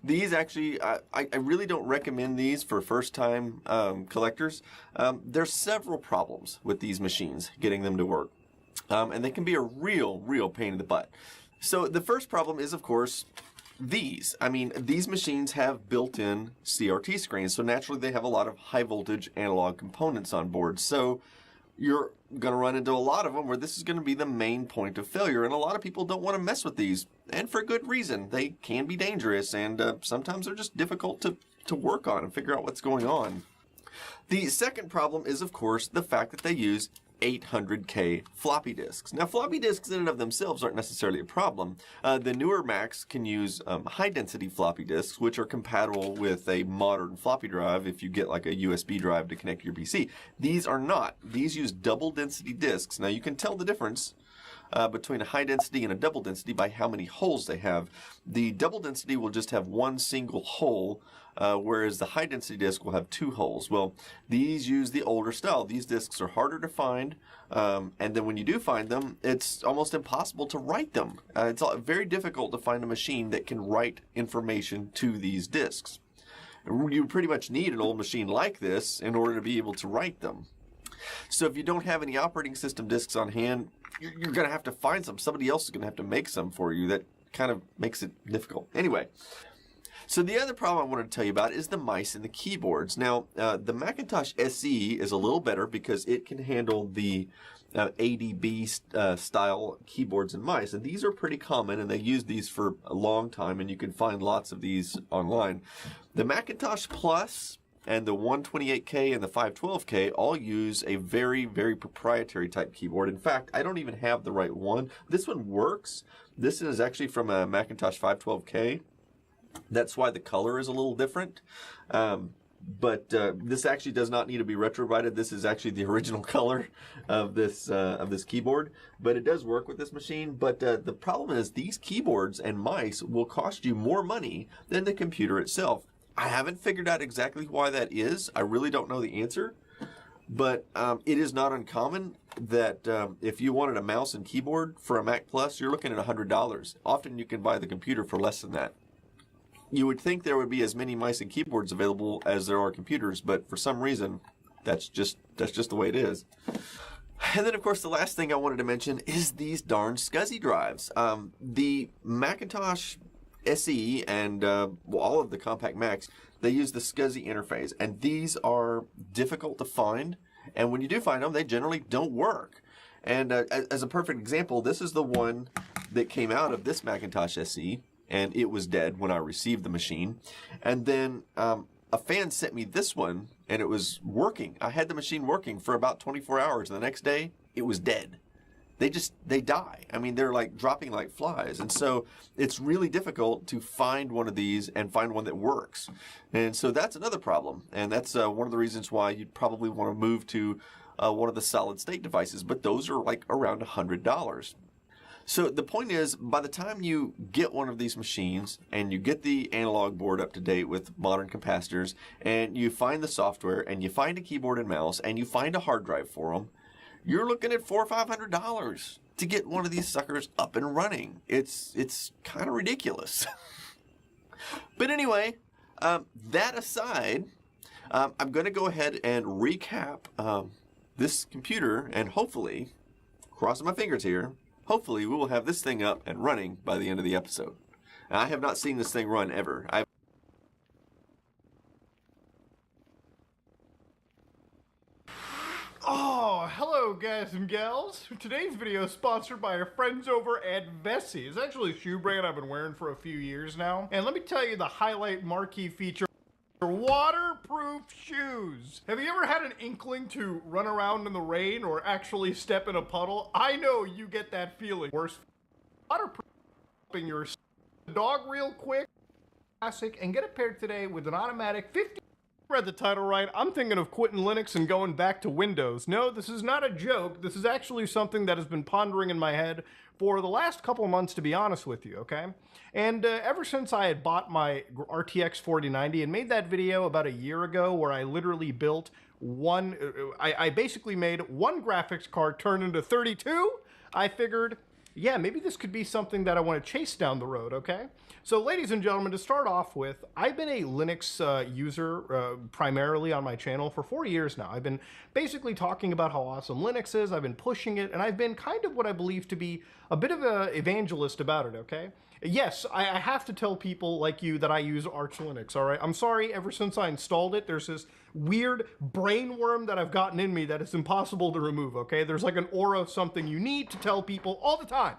These actually, I really don't recommend these for first-time collectors. There's several problems with these machines, getting them to work. And they can be a real pain in the butt. So the first problem is, of course, these. I mean, these machines have built-in CRT screens, so naturally they have a lot of high-voltage analog components on board. So you're going to run into a lot of them where this is going to be the main point of failure, and a lot of people don't want to mess with these, and for good reason. They can be dangerous, and sometimes they're just difficult to work on and figure out what's going on. The second problem is, of course, the fact that they use 800K floppy disks. Now, floppy disks in and of themselves aren't necessarily a problem. The newer Macs can use high-density floppy disks, which are compatible with a modern floppy drive if you get like a USB drive to connect to your PC. These are not. These use double-density disks. Now, you can tell the difference between a high density and a double density by how many holes they have. The double density will just have one single hole, whereas the high density disk will have two holes. Well, these use the older style. These disks are harder to find, and then when you do find them, it's almost impossible to write them. It's very difficult to find a machine that can write information to these disks. You pretty much need an old machine like this in order to be able to write them. So if you don't have any operating system disks on hand, you're going to have to find some. Somebody else is going to have to make some for you. That kind of makes it difficult. Anyway, so the other problem I wanted to tell you about is the mice and the keyboards. Now, the Macintosh SE is a little better because it can handle the ADB style keyboards and mice, and these are pretty common, and they use these for a long time, and you can find lots of these online. The Macintosh Plus and the 128K and the 512K all use a very proprietary type keyboard. In fact, I don't even have the right one. This one works. This is actually from a Macintosh 512K. That's why the color is a little different. But this actually does not need to be retrobrighted. This is actually the original color of this keyboard. But it does work with this machine. But the problem is these keyboards and mice will cost you more money than the computer itself. I haven't figured out exactly why that is. I really don't know the answer. But it is not uncommon that if you wanted a mouse and keyboard for a Mac Plus, you're looking at $100. Often you can buy the computer for less than that. You would think there would be as many mice and keyboards available as there are computers, but for some reason, that's just the way it is. And then, of course, the last thing I wanted to mention is these darn SCSI drives. The Macintosh SE and all of the compact Macs, they use the SCSI interface, and these are difficult to find. And when you do find them, they generally don't work. And as a perfect example, this is the one that came out of this Macintosh SE, and it was dead when I received the machine. And then a fan sent me this one, and it was working. I had the machine working for about 24 hours, and the next day, it was dead. they die. I mean, they're like dropping like flies. And so it's really difficult to find one of these and find one that works. And so that's another problem. And that's one of the reasons why you'd probably want to move to one of the solid state devices. But those are like around $100. So the point is, by the time you get one of these machines and you get the analog board up to date with modern capacitors, and you find the software and you find a keyboard and mouse and you find a hard drive for them, you're looking at $400 or $500 to get one of these suckers up and running. It's kind of ridiculous. But anyway, that aside, I'm going to go ahead and recap this computer, and hopefully, crossing my fingers here, hopefully we will have this thing up and running by the end of the episode. Now, I have not seen this thing run ever. Oh, hello guys and gals. Today's video is sponsored by our friends over at Vessi. It's actually a shoe brand I've been wearing for a few years now. And let me tell you the highlight marquee feature: waterproof shoes. Have you ever had an inkling to run around in the rain or actually step in a puddle? I know you get that feeling. Worse, waterproofing your dog real quick, classic, and get it paired today with an automatic 50. Read the title right. I'm thinking of quitting Linux and going back to Windows. No, this is not a joke. This is actually something that has been pondering in my head for the last couple of months, to be honest with you, okay? And ever since I had bought my RTX 4090 and made that video about a year ago where I literally built one, I basically made one graphics card turn into 32, I figured, yeah, maybe this could be something that I want to chase down the road, okay? So ladies and gentlemen, to start off with, I've been a Linux user primarily on my channel for 4 years now. I've been basically talking about how awesome Linux is, I've been pushing it, and I've been kind of what I believe to be a bit of an evangelist about it, okay? Yes, I have to tell people like you that I use Arch Linux, all right? I'm sorry, ever since I installed it, there's this weird brain worm that I've gotten in me that is impossible to remove, okay? There's like an aura of something you need to tell people all the time.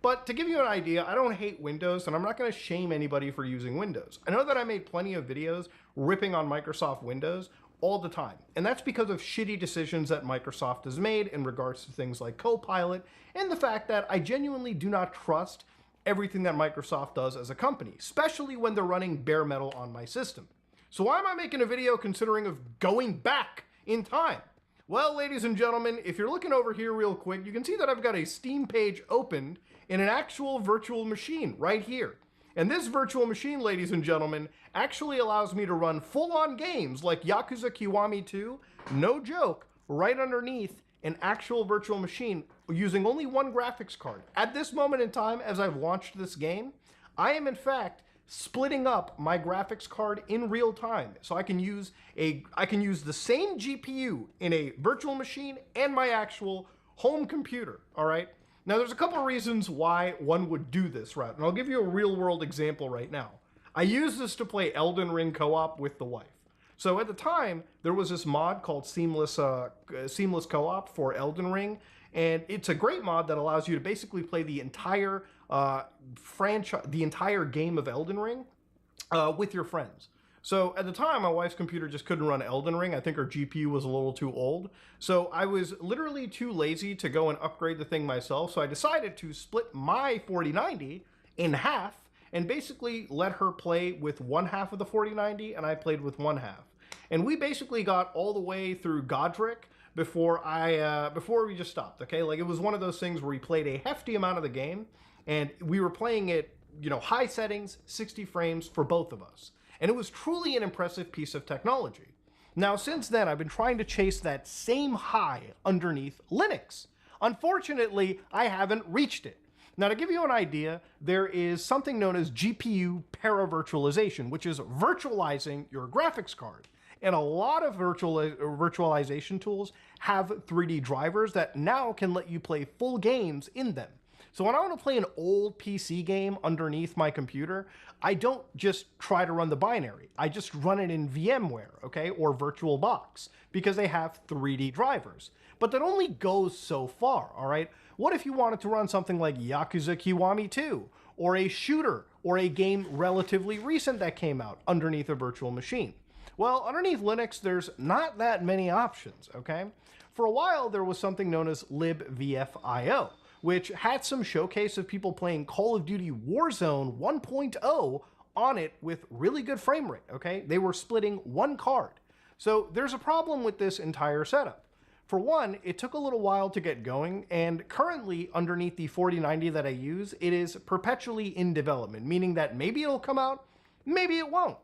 But to give you an idea, I don't hate Windows, and I'm not going to shame anybody for using Windows. I know that I made plenty of videos ripping on Microsoft Windows all the time, and that's because of shitty decisions that Microsoft has made in regards to things like Copilot, and the fact that I genuinely do not trust everything that Microsoft does as a company, especially when they're running bare metal on my system. So why am I making a video considering of going back in time? Well, ladies and gentlemen, if you're looking over here real quick, you can see that I've got a Steam page opened in an actual virtual machine right here. And this virtual machine, ladies and gentlemen, actually allows me to run full-on games like Yakuza Kiwami 2, no joke, right underneath an actual virtual machine using only one graphics card. At this moment in time, as I've launched this game, I am in fact splitting up my graphics card in real time, so I can use the same GPU in a virtual machine and my actual home computer, all right? Now, there's a couple of reasons why one would do this route, and I'll give you a real-world example right now. I use this to play Elden Ring co-op with the wife. So at the time, there was this mod called Seamless Co-op for Elden Ring, and it's a great mod that allows you to basically play the entire game of Elden Ring with your friends. So at the time, my wife's computer just couldn't run Elden Ring. I think her GPU was a little too old. So I was literally too lazy to go and upgrade the thing myself. So I decided to split my 4090 in half and basically let her play with one half of the 4090 and I played with one half. And we basically got all the way through Godric before we just stopped, okay? Like, it was one of those things where we played a hefty amount of the game and we were playing it, you know, high settings, 60 frames for both of us. And it was truly an impressive piece of technology. Now, since then, I've been trying to chase that same high underneath Linux. Unfortunately, I haven't reached it. Now, to give you an idea, there is something known as GPU paravirtualization, which is virtualizing your graphics card. And a lot of virtualization tools have 3D drivers that now can let you play full games in them. So when I want to play an old PC game underneath my computer, I don't just try to run the binary. I just run it in VMware, okay, or VirtualBox, because they have 3D drivers. But that only goes so far, all right? What if you wanted to run something like Yakuza Kiwami 2, or a shooter, or a game relatively recent that came out underneath a virtual machine? Well, underneath Linux, there's not that many options, okay? for a while there was something known as libvfio, which had some showcase of people playing Call of Duty Warzone 1.0 on it with really good frame rate, okay? They were splitting one card. So there's a problem with this entire setup. For one, it took a little while to get going, and currently underneath the 4090 that I use, it is perpetually in development, meaning that maybe it'll come out, maybe it won't.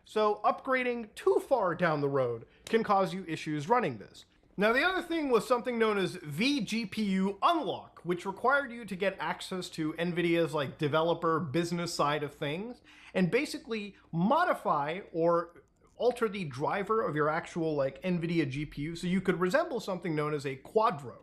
So upgrading too far down the road can cause you issues running this. Now the other thing was something known as vGPU unlock, which required you to get access to NVIDIA's like developer business side of things, and basically modify or alter the driver of your actual like NVIDIA GPU so you could resemble something known as a quadro.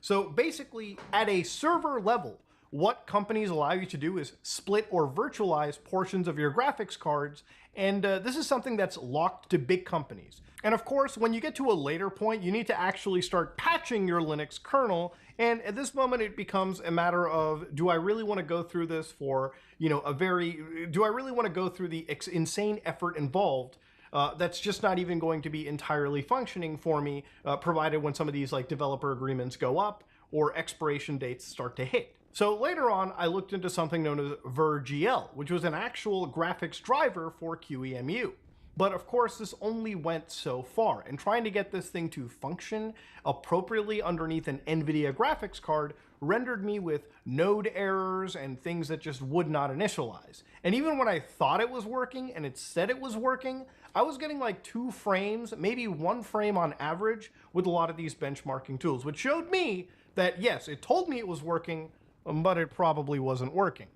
So basically at a server level, what companies allow you to do is split or virtualize portions of your graphics cards, and this is something that's locked to big companies. And of course, when you get to a later point, you need to actually start patching your Linux kernel, and at this moment it becomes a matter of, do I really want to go through this for, you know, do I really want to go through the insane effort involved that's just not even going to be entirely functioning for me, provided when some of these like developer agreements go up or expiration dates start to hit. So later on, I looked into something known as VerGL, which was an actual graphics driver for QEMU. But of course, this only went so far, and trying to get this thing to function appropriately underneath an NVIDIA graphics card rendered me with node errors and things that just would not initialize. And even when I thought it was working and it said it was working, I was getting like 2 frames, maybe 1 frame on average with a lot of these benchmarking tools, which showed me that yes, it told me it was working, but it probably wasn't working.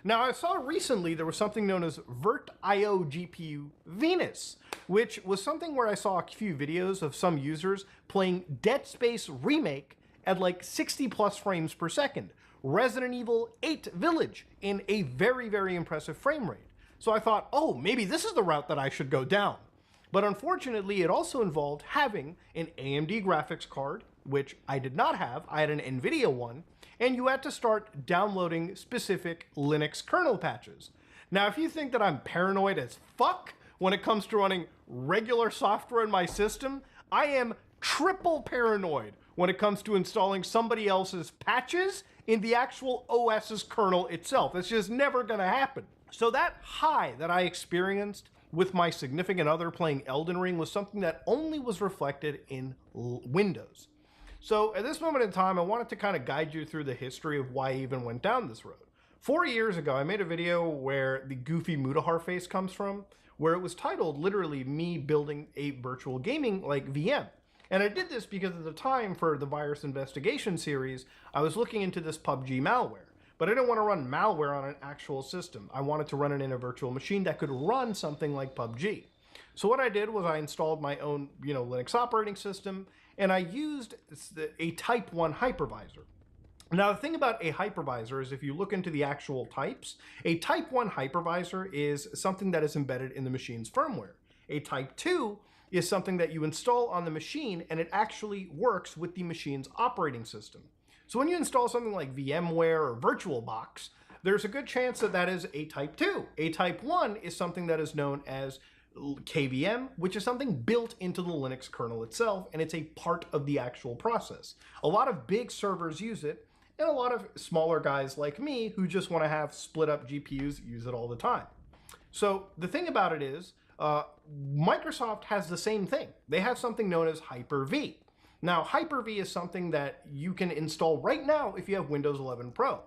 Now, I saw recently there was something known as VirtIO GPU Venus, which was something where I saw a few videos of some users playing Dead Space Remake at like 60 plus frames per second, Resident Evil 8 Village in a very, very impressive frame rate. So I thought, oh, maybe this is the route that I should go down. But unfortunately, it also involved having an AMD graphics card, which I did not have. I had an NVIDIA one, and you had to start downloading specific Linux kernel patches. Now, if you think that I'm paranoid as fuck when it comes to running regular software in my system, I am triple paranoid when it comes to installing somebody else's patches in the actual OS's kernel itself. It's just never gonna happen. So that high that I experienced with my significant other playing Elden Ring was something that only was reflected in Windows. So at this moment in time, I wanted to kind of guide you through the history of why I even went down this road. 4 years ago, I made a video where the goofy Mutahar face comes from, where it was titled literally me building a virtual gaming like VM. And I did this because at the time for the virus investigation series, I was looking into this PUBG malware. But I didn't want to run malware on an actual system. I wanted to run it in a virtual machine that could run something like PUBG. So what I did was I installed my own, Linux operating system, and I used a Type 1 hypervisor. Now, the thing about a hypervisor is if you look into the actual types, a Type 1 hypervisor is something that is embedded in the machine's firmware. A Type 2 is something that you install on the machine, and it actually works with the machine's operating system. So when you install something like VMware or VirtualBox, there's a good chance that that is a Type 2. A Type 1 is something that is known as KVM, which is something built into the Linux kernel itself, and it's a part of the actual process. A lot of big servers use it, and a lot of smaller guys like me who just want to have split up GPUs use it all the time. So the thing about it is, Microsoft has the same thing. They have something known as Hyper-V. Now, Hyper-V is something that you can install right now if you have Windows 11 Pro,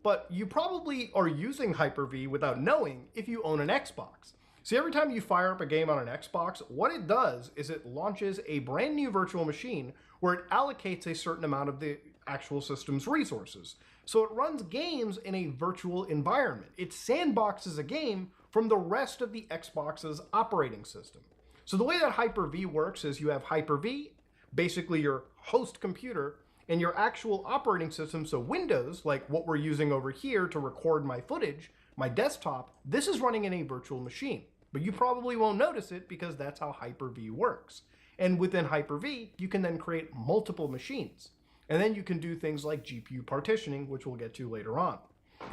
but you probably are using Hyper-V without knowing if you own an Xbox. See, every time you fire up a game on an Xbox, what it does is it launches a brand new virtual machine where it allocates a certain amount of the actual system's resources. So it runs games in a virtual environment. It sandboxes a game from the rest of the Xbox's operating system. So the way that Hyper-V works is you have Hyper-V, basically your host computer, and your actual operating system, so Windows, like what we're using over here to record my footage, my desktop, this is running in a virtual machine. But you probably won't notice it because that's how Hyper-V works. And within Hyper-V, you can then create multiple machines. And then you can do things like GPU partitioning, which we'll get to later on.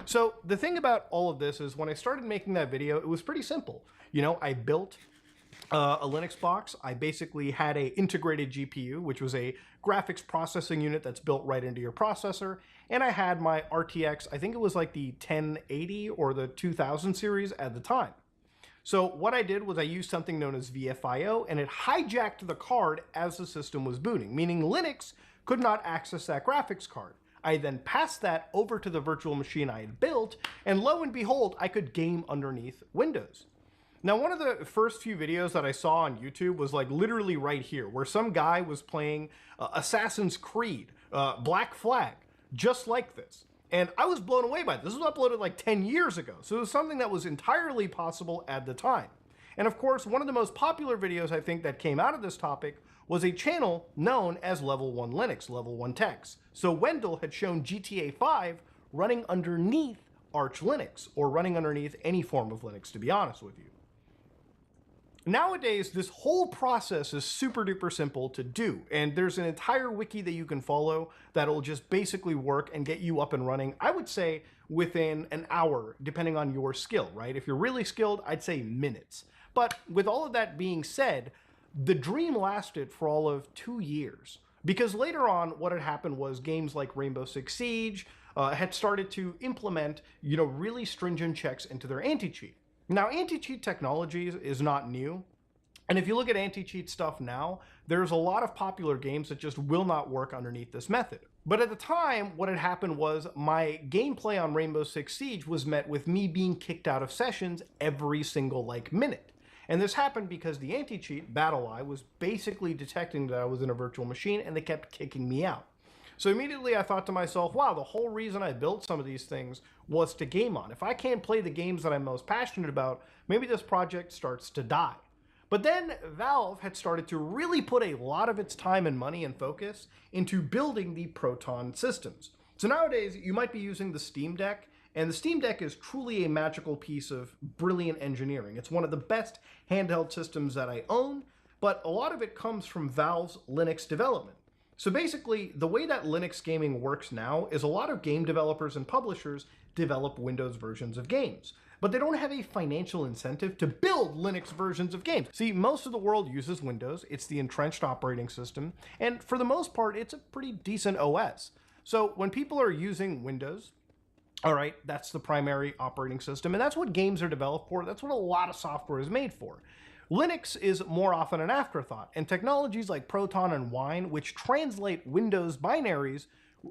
So the thing about all of this is when I started making that video, it was pretty simple. I built a Linux box. I basically had a integrated GPU, which was a graphics processing unit that's built right into your processor. And I had my RTX, I think it was like the 1080 or the 2000 series at the time. So what I did was I used something known as VFIO, and it hijacked the card as the system was booting, meaning Linux could not access that graphics card. I then passed that over to the virtual machine I had built, and lo and behold, I could game underneath Windows. Now, one of the first few videos that I saw on YouTube was like literally right here, where some guy was playing Assassin's Creed, Black Flag, just like this. And I was blown away by this. This was uploaded like 10 years ago. So it was something that was entirely possible at the time. And of course, one of the most popular videos I think that came out of this topic was a channel known as Level 1 Linux, Level 1 Techs. So Wendell had shown GTA 5 running underneath Arch Linux, or running underneath any form of Linux, to be honest with you. Nowadays, this whole process is super duper simple to do, and there's an entire wiki that you can follow that'll just basically work and get you up and running, I would say, within an hour, depending on your skill, right? If you're really skilled, I'd say minutes. But with all of that being said, the dream lasted for all of 2 years. Because later on, what had happened was games like Rainbow Six Siege had started to implement, really stringent checks into their anti-cheat. Now, anti-cheat technology is not new, and if you look at anti-cheat stuff now, there's a lot of popular games that just will not work underneath this method. But at the time, what had happened was my gameplay on Rainbow Six Siege was met with me being kicked out of sessions every single minute. And this happened because the anti-cheat, BattleEye, was basically detecting that I was in a virtual machine, and they kept kicking me out. So immediately I thought to myself, wow, the whole reason I built some of these things was to game on. If I can't play the games that I'm most passionate about, maybe this project starts to die. But then Valve had started to really put a lot of its time and money and focus into building the Proton systems. So nowadays, you might be using the Steam Deck, and the Steam Deck is truly a magical piece of brilliant engineering. It's one of the best handheld systems that I own, but a lot of it comes from Valve's Linux development. So basically, the way that Linux gaming works now is a lot of game developers and publishers develop Windows versions of games, but they don't have a financial incentive to build Linux versions of games. See, most of the world uses Windows, it's the entrenched operating system, and for the most part, it's a pretty decent OS. So when people are using Windows, all right, that's the primary operating system, and that's what games are developed for, that's what a lot of software is made for. Linux is more often an afterthought, and technologies like Proton and Wine, which translate Windows binaries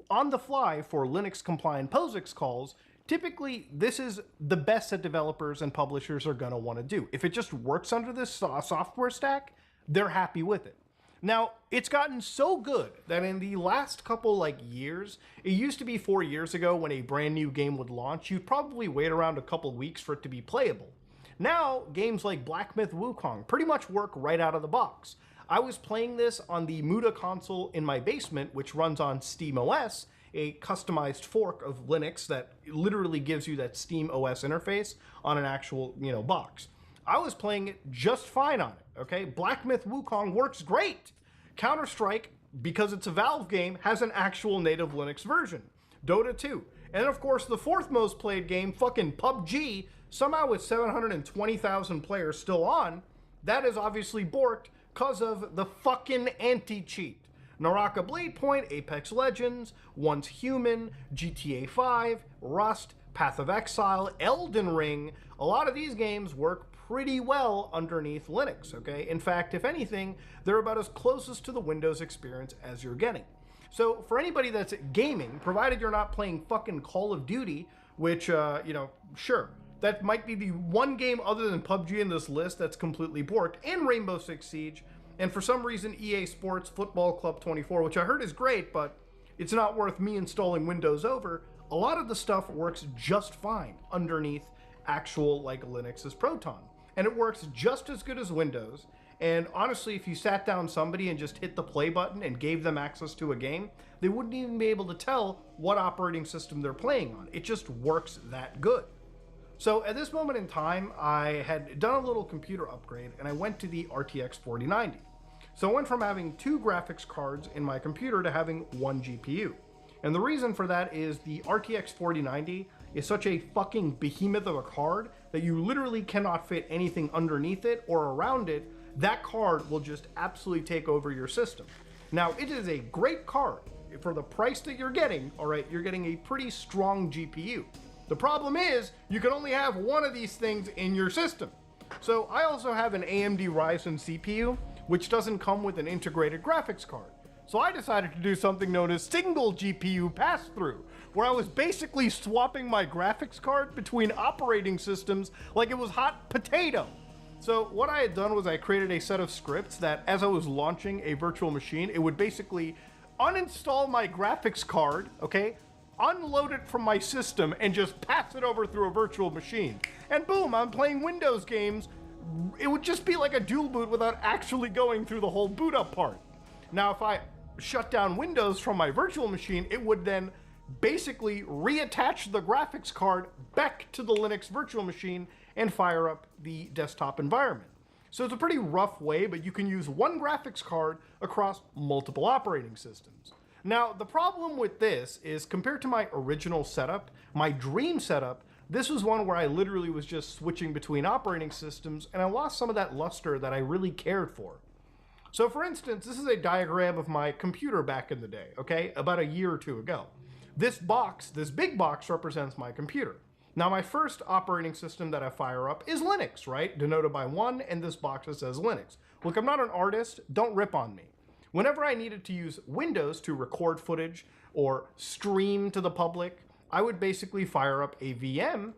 on the fly for Linux-compliant POSIX calls, typically this is the best that developers and publishers are going to want to do. If it just works under this software stack, they're happy with it. Now, it's gotten so good that in the last couple years, it used to be 4 years ago when a brand new game would launch, you'd probably wait around a couple weeks for it to be playable. Now, games like Black Myth Wukong pretty much work right out of the box. I was playing this on the Muda console in my basement, which runs on SteamOS, a customized fork of Linux that literally gives you that SteamOS interface on an actual, box. I was playing it just fine on it, okay? Black Myth Wukong works great. Counter-Strike, because it's a Valve game, has an actual native Linux version. Dota 2. And of course, the fourth most played game, fucking PUBG, somehow with 720,000 players still on, that is obviously borked because of the fucking anti-cheat. Naraka Blade Point, Apex Legends, Once Human, GTA 5, Rust, Path of Exile, Elden Ring, a lot of these games work pretty well underneath Linux, okay? In fact, if anything, they're about as closest to the Windows experience as you're getting. So for anybody that's gaming, provided you're not playing fucking Call of Duty, which, sure, that might be the one game other than PUBG in this list that's completely borked, and Rainbow Six Siege, and for some reason EA Sports Football Club 24, which I heard is great, but it's not worth me installing Windows over. A lot of the stuff works just fine underneath actual Linux's Proton, and it works just as good as Windows. And honestly, if you sat down somebody and just hit the play button and gave them access to a game, they wouldn't even be able to tell what operating system they're playing on. It just works that good. So at this moment in time, I had done a little computer upgrade and I went to the RTX 4090. So I went from having 2 graphics cards in my computer to having 1 GPU. And the reason for that is the RTX 4090 is such a fucking behemoth of a card that you literally cannot fit anything underneath it or around it. That card will just absolutely take over your system. Now, it is a great card. For the price that you're getting, all right, you're getting a pretty strong GPU. The problem is, you can only have one of these things in your system. So I also have an AMD Ryzen CPU, which doesn't come with an integrated graphics card. So I decided to do something known as single GPU pass-through, where I was basically swapping my graphics card between operating systems like it was hot potato. So what I had done was I created a set of scripts that as I was launching a virtual machine, it would basically uninstall my graphics card, okay, unload it from my system, and just pass it over through a virtual machine. And boom, I'm playing Windows games. It would just be like a dual boot without actually going through the whole boot up part. Now, if I shut down Windows from my virtual machine, it would then basically reattach the graphics card back to the Linux virtual machine and fire up the desktop environment. So it's a pretty rough way, but you can use one graphics card across multiple operating systems. Now, the problem with this is compared to my original setup, my dream setup, this was one where I literally was just switching between operating systems and I lost some of that luster that I really cared for. So for instance, this is a diagram of my computer back in the day, okay, about a year or two ago. This box, this big box, represents my computer. Now my first operating system that I fire up is Linux, right? Denoted by 1, and this box that says Linux. Look, I'm not an artist, don't rip on me. Whenever I needed to use Windows to record footage or stream to the public, I would basically fire up a VM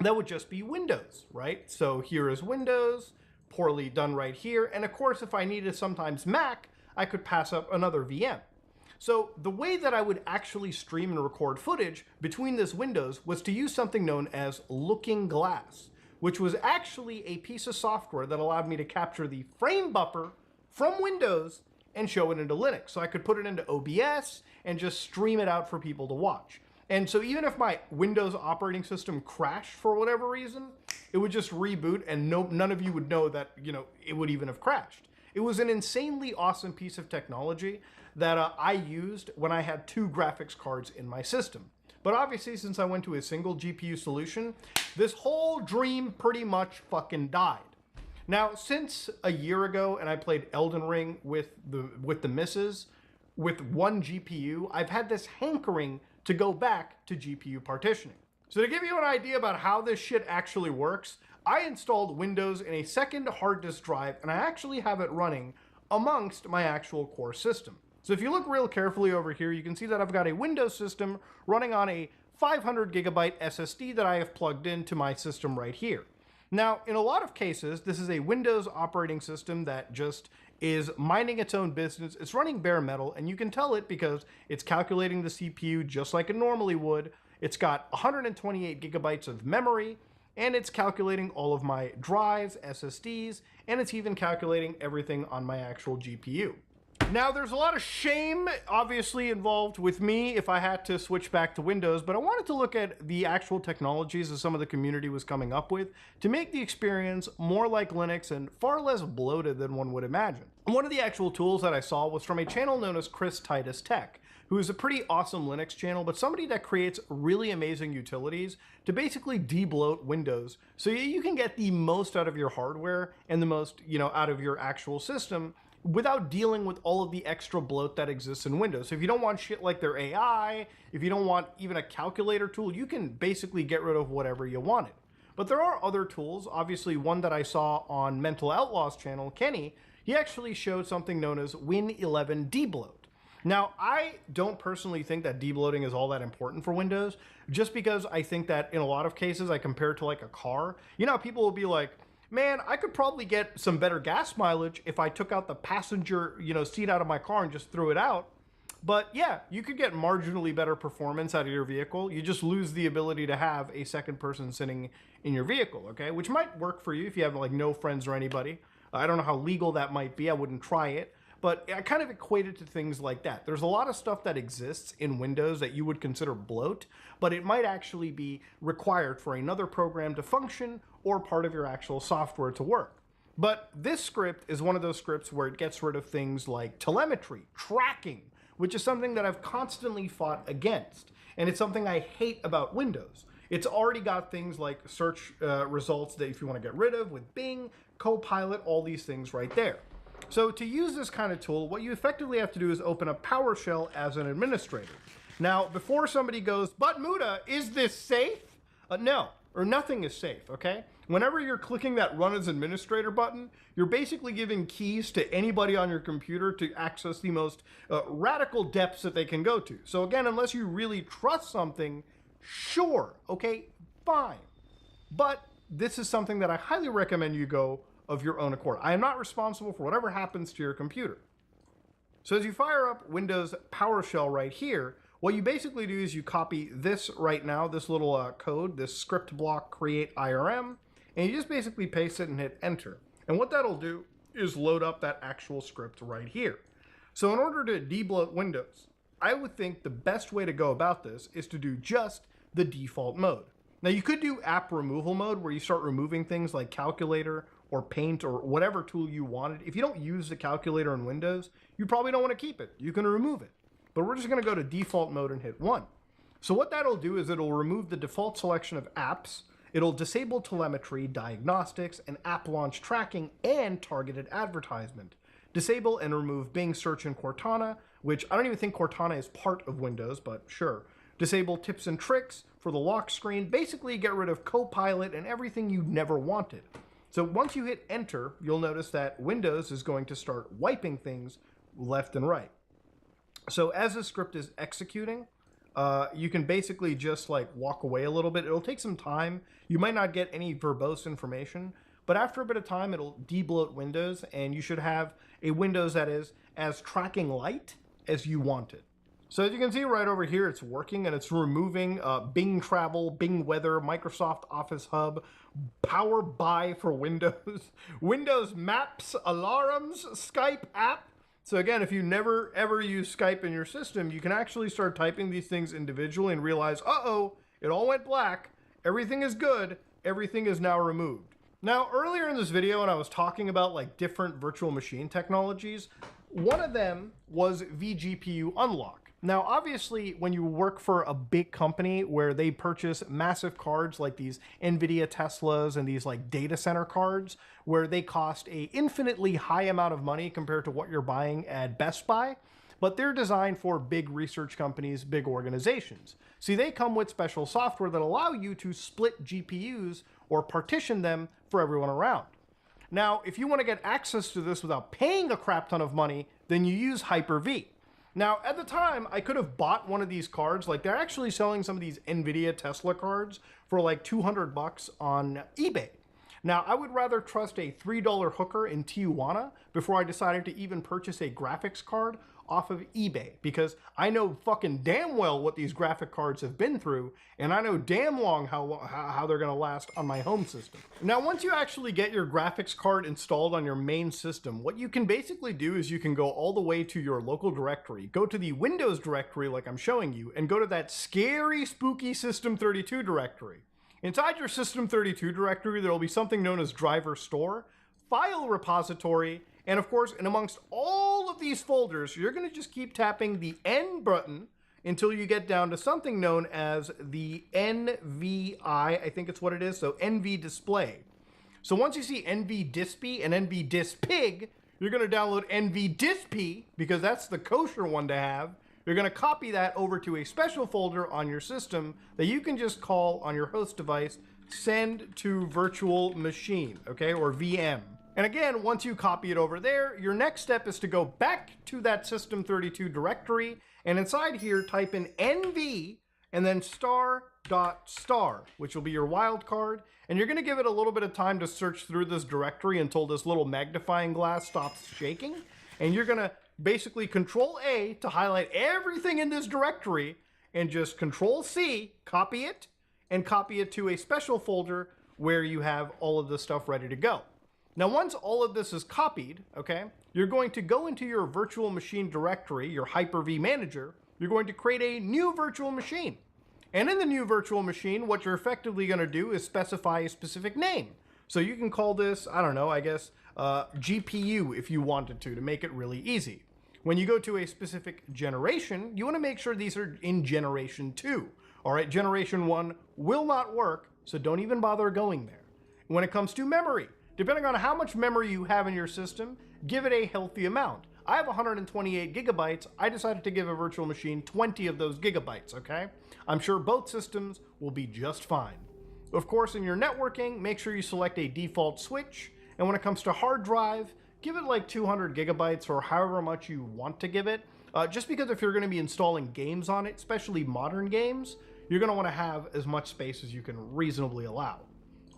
that would just be Windows, right? So here is Windows, poorly done right here, and of course if I needed sometimes Mac, I could pass up another VM. So the way that I would actually stream and record footage between this Windows was to use something known as Looking Glass, which was actually a piece of software that allowed me to capture the frame buffer from Windows and show it into Linux. So I could put it into OBS and just stream it out for people to watch. And so even if my Windows operating system crashed for whatever reason, it would just reboot and none of you would know that, you know, it would even have crashed. It was an insanely awesome piece of technology that I used when I had 2 graphics cards in my system. But obviously, since I went to a single GPU solution, this whole dream pretty much fucking died. Now, since a year ago, and I played Elden Ring with the misses, with 1 GPU, I've had this hankering to go back to GPU partitioning. So to give you an idea about how this shit actually works, I installed Windows in a second hard disk drive, and I actually have it running amongst my actual core system. So if you look real carefully over here, you can see that I've got a Windows system running on a 500 gigabyte SSD that I have plugged into my system right here. Now, in a lot of cases, this is a Windows operating system that just is minding its own business. It's running bare metal, and you can tell it because it's calculating the CPU just like it normally would. It's got 128 gigabytes of memory, and it's calculating all of my drives, SSDs, and it's even calculating everything on my actual GPU. Now, there's a lot of shame, obviously, involved with me if I had to switch back to Windows, but I wanted to look at the actual technologies that some of the community was coming up with to make the experience more like Linux and far less bloated than one would imagine. One of the actual tools that I saw was from a channel known as Chris Titus Tech, who is a pretty awesome Linux channel, but somebody that creates really amazing utilities to basically de-bloat Windows so you can get the most out of your hardware and the most, out of your actual system without dealing with all of the extra bloat that exists in Windows. So if you don't want shit like their AI, if you don't want even a calculator tool, you can basically get rid of whatever you wanted. But there are other tools. Obviously, one that I saw on Mental Outlaws channel, Kenny, he actually showed something known as Win11 debloat. Now, I don't personally think that debloating is all that important for Windows, just because I think that in a lot of cases, I compare it to like a car. People will be like, man, I could probably get some better gas mileage if I took out the passenger, seat out of my car and just threw it out. But yeah, you could get marginally better performance out of your vehicle. You just lose the ability to have a second person sitting in your vehicle, okay? Which might work for you if you have like no friends or anybody. I don't know how legal that might be. I wouldn't try it. But I kind of equate it to things like that. There's a lot of stuff that exists in Windows that you would consider bloat, but it might actually be required for another program to function or part of your actual software to work. But this script is one of those scripts where it gets rid of things like telemetry, tracking, which is something that I've constantly fought against. And it's something I hate about Windows. It's already got things like search results that if you want to get rid of with Bing, Copilot, all these things right there. So to use this kind of tool, what you effectively have to do is open up PowerShell as an administrator. Now, before somebody goes, but Muda, is this safe? No, or nothing is safe, okay? Whenever you're clicking that Run as Administrator button, you're basically giving keys to anybody on your computer to access the most radical depths that they can go to. So again, unless you really trust something, sure, okay, fine. But this is something that I highly recommend you go of your own accord. I am not responsible for whatever happens to your computer. So as you fire up Windows PowerShell right here, what you basically do is you copy this right now, this little code, this script block create IRM, and you just basically paste it and hit enter. And what that'll do is load up that actual script right here. So in order to debloat Windows, I would think the best way to go about this is to do just the default mode. Now you could do app removal mode where you start removing things like Calculator or Paint or whatever tool you wanted. If you don't use the calculator in Windows, you probably don't want to keep it. You can remove it. But we're just going to go to default mode and hit 1. So what that'll do is it'll remove the default selection of apps. It'll disable telemetry, diagnostics, and app launch tracking and targeted advertisement. Disable and remove Bing search in Cortana, which I don't even think Cortana is part of Windows, but sure. Disable tips and tricks for the lock screen. Basically get rid of Copilot and everything you never wanted. So once you hit enter, you'll notice that Windows is going to start wiping things left and right. So as the script is executing, you can basically just like walk away a little bit. It'll take some time. You might not get any verbose information, but after a bit of time, it'll debloat Windows and you should have a Windows that is as tracking light as you want it. So as you can see right over here, it's working and it's removing Bing Travel, Bing Weather, Microsoft Office Hub, Power BI for Windows, Windows Maps, Alarms, Skype app. So again, if you never ever use Skype in your system, you can actually start typing these things individually and realize, uh-oh, it all went black, everything is good, everything is now removed. Now, earlier in this video when I was talking about like different virtual machine technologies, one of them was vGPU unlock. Now, obviously, when you work for a big company where they purchase massive cards like these NVIDIA Teslas and these like data center cards, where they cost a infinitely high amount of money compared to what you're buying at Best Buy, but they're designed for big research companies, big organizations. See, they come with special software that allow you to split GPUs or partition them for everyone around. Now, if you want to get access to this without paying a crap ton of money, then you use Hyper-V. Now, at the time, I could have bought one of these cards. Like, they're actually selling some of these NVIDIA Tesla cards for like $200 on eBay. Now, I would rather trust a $3 hooker in Tijuana before I decided to even purchase a graphics card off of eBay, because I know fucking damn well what these graphic cards have been through, and I know damn long how they're gonna last on my home system. Now, once you actually get your graphics card installed on your main system, what you can basically do is you can go all the way to your local directory, go to the Windows directory like I'm showing you, and go to that scary, spooky System32 directory. Inside your System32 directory, there will be something known as driver store, file repository, and of course, in amongst all of these folders, you're going to just keep tapping the N button until you get down to something known as the NVI, I think it's what it is, so NV display. So once you see NV dispy and NV dispig, you're going to download NV dispy because that's the kosher one to have. You're going to copy that over to a special folder on your system that you can just call on your host device, send to virtual machine, okay, or VM. And again, once you copy it over there, your next step is to go back to that System32 directory, and inside here, type in NV and then star.star, which will be your wildcard, and you're going to give it a little bit of time to search through this directory until this little magnifying glass stops shaking, and you're going to basically Control A to highlight everything in this directory, and just Control C, copy it, and copy it to a special folder where you have all of this stuff ready to go. Now, once all of this is copied, okay, you're going to go into your virtual machine directory, your Hyper-V manager. You're going to create a new virtual machine. And in the new virtual machine, what you're effectively going to do is specify a specific name. So you can call this, I don't know, I guess, GPU if you wanted to make it really easy. When you go to a specific generation, you want to make sure these are in generation 2. All right, generation 1 will not work, so don't even bother going there. When it comes to memory, depending on how much memory you have in your system, give it a healthy amount. I have 128 gigabytes. I decided to give a virtual machine 20 of those gigabytes, okay? I'm sure both systems will be just fine. Of course, in your networking, make sure you select a default switch. And when it comes to hard drive, give it like 200 gigabytes or however much you want to give it. Just because if you're going to be installing games on it, especially modern games, you're going to want to have as much space as you can reasonably allow.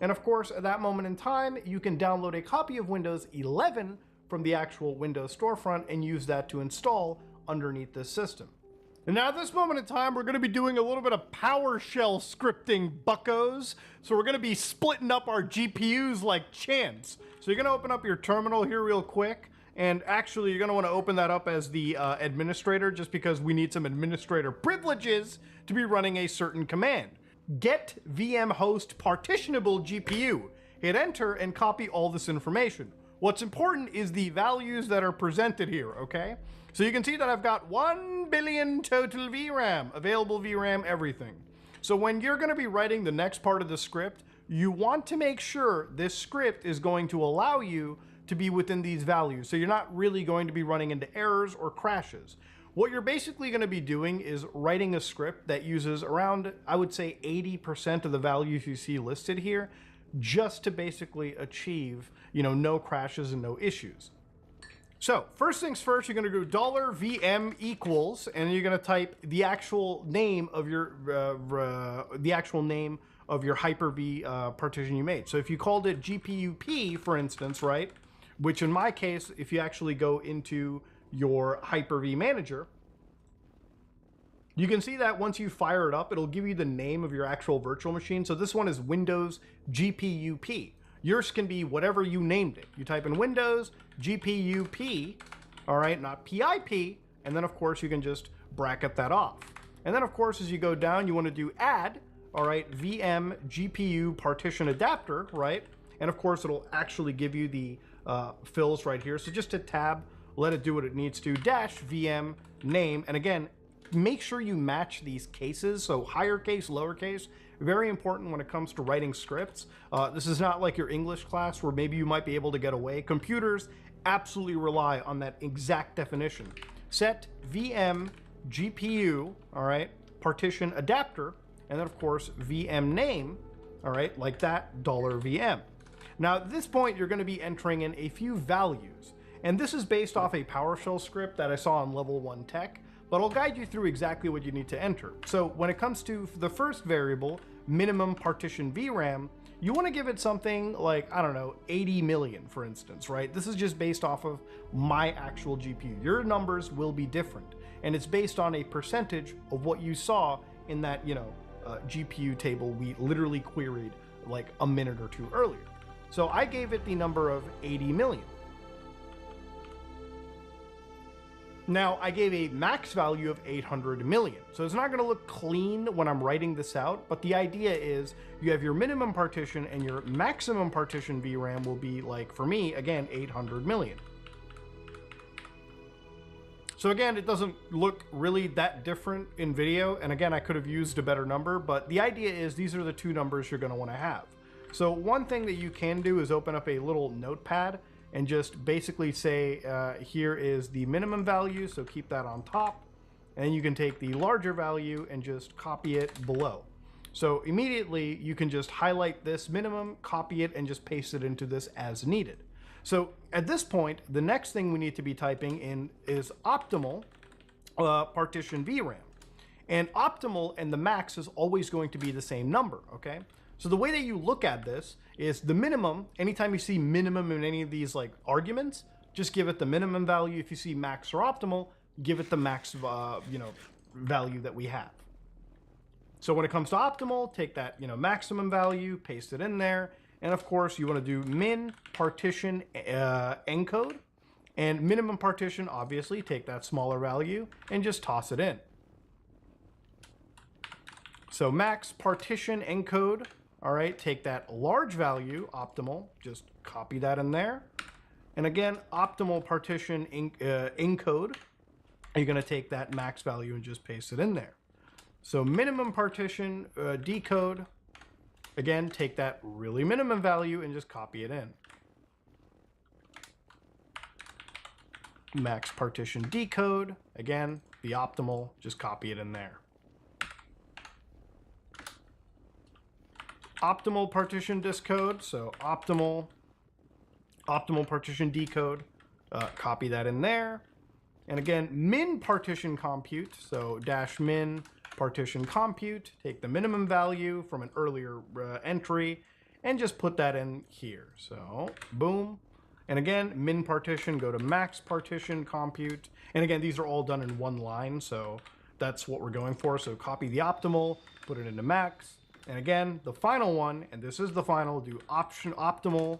And of course, at that moment in time, you can download a copy of Windows 11 from the actual Windows storefront and use that to install underneath this system. And now at this moment in time, we're going to be doing a little bit of PowerShell scripting, buckos. So we're going to be splitting up our GPUs like champs. So you're going to open up your terminal here real quick. And actually, you're going to want to open that up as the administrator, just because we need some administrator privileges to be running a certain command. Get VM host partitionable GPU. Hit enter and copy all this information. What's important is the values that are presented here, okay? So you can see that I've got 1 billion total VRAM, available VRAM, everything. So when you're going to be writing the next part of the script, you want to make sure this script is going to allow you to be within these values. So you're not really going to be running into errors or crashes. What you're basically going to be doing is writing a script that uses around, I would say, 80% of the values you see listed here, just to basically achieve, no crashes and no issues. So first things first, you're going to do $VM equals, and you're going to type the actual name of your Hyper-V partition you made. So if you called it GPU-P, for instance, right? Which in my case, if you actually go into your Hyper-V manager, you can see that once you fire it up, it'll give you the name of your actual virtual machine. So this one is Windows GPU-P. Yours can be whatever you named it. You type in Windows GPU-P, all right, not PIP, and then of course you can just bracket that off. And then of course as you go down, you want to do add, all right, VM GPU partition adapter, right? And of course it'll actually give you the fills right here. So just hit tab, let it do what it needs to, dash VM name, and again, make sure you match these cases. So higher case, lower case, very important when it comes to writing scripts. This is not like your English class where maybe you might be able to get away. Computers absolutely rely on that exact definition. Set VM GPU, all right, partition adapter, and then of course VM name, all right, like that, $VM. Now at this point, you're going to be entering in a few values. And this is based off a PowerShell script that I saw on level 1 tech, but I'll guide you through exactly what you need to enter. So when it comes to the first variable, minimum partition VRAM, you want to give it something like, I don't know, 80 million, for instance, right? This is just based off of my actual GPU. Your numbers will be different, and it's based on a percentage of what you saw in that, GPU table we literally queried like a minute or two earlier. So I gave it the number of 80 million. Now, I gave a max value of 800 million. So it's not going to look clean when I'm writing this out, but the idea is you have your minimum partition and your maximum partition VRAM will be, like, for me, again, 800 million. So again, it doesn't look really that different in video, and again, I could have used a better number, but the idea is these are the two numbers you're going to want to have. So one thing that you can do is open up a little notepad and just basically say, here is the minimum value, so keep that on top. And you can take the larger value and just copy it below. So immediately you can just highlight this minimum, copy it, and just paste it into this as needed. So at this point, the next thing we need to be typing in is optimal partition VRAM. And optimal and the max is always going to be the same number, okay? So the way that you look at this is the minimum, anytime you see minimum in any of these like arguments, just give it the minimum value. If you see max or optimal, give it the max value that we have. So when it comes to optimal, take that maximum value, paste it in there. And of course you want to do min partition encode, and minimum partition, obviously take that smaller value and just toss it in. So max partition encode, all right, take that large value, optimal, just copy that in there. And again, optimal partition encode, you're going to take that max value and just paste it in there. So minimum partition decode, again, take that really minimum value and just copy it in. Max partition decode, again, the optimal, just copy it in there. Optimal partition discode, so optimal partition decode, copy that in there. And again, min partition compute, so dash min partition compute, take the minimum value from an earlier entry and just put that in here. So boom. And again, min partition, go to max partition compute. And again, these are all done in one line, so that's what we're going for. So copy the optimal, put it into max. And again, the final one, and this is the final, do optimal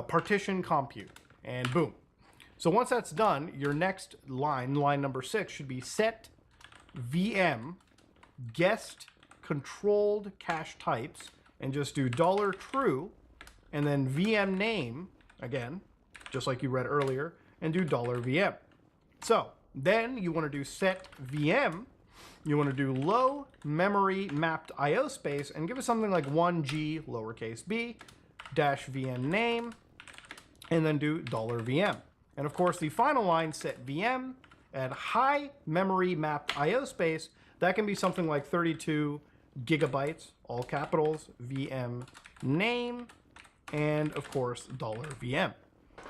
partition compute, and boom. So once that's done, your next line, line number 6, should be set VM guest controlled cache types, and just do $true, and then VM name, again, just like you read earlier, and do $VM. So then you want to do set VM, you want to do low memory mapped IO space, and give it something like 1G lowercase b dash VM name, and then do $VM. And of course, the final line, set VM at high memory mapped IO space, that can be something like 32 gigabytes, all capitals, VM name, and of course, $VM.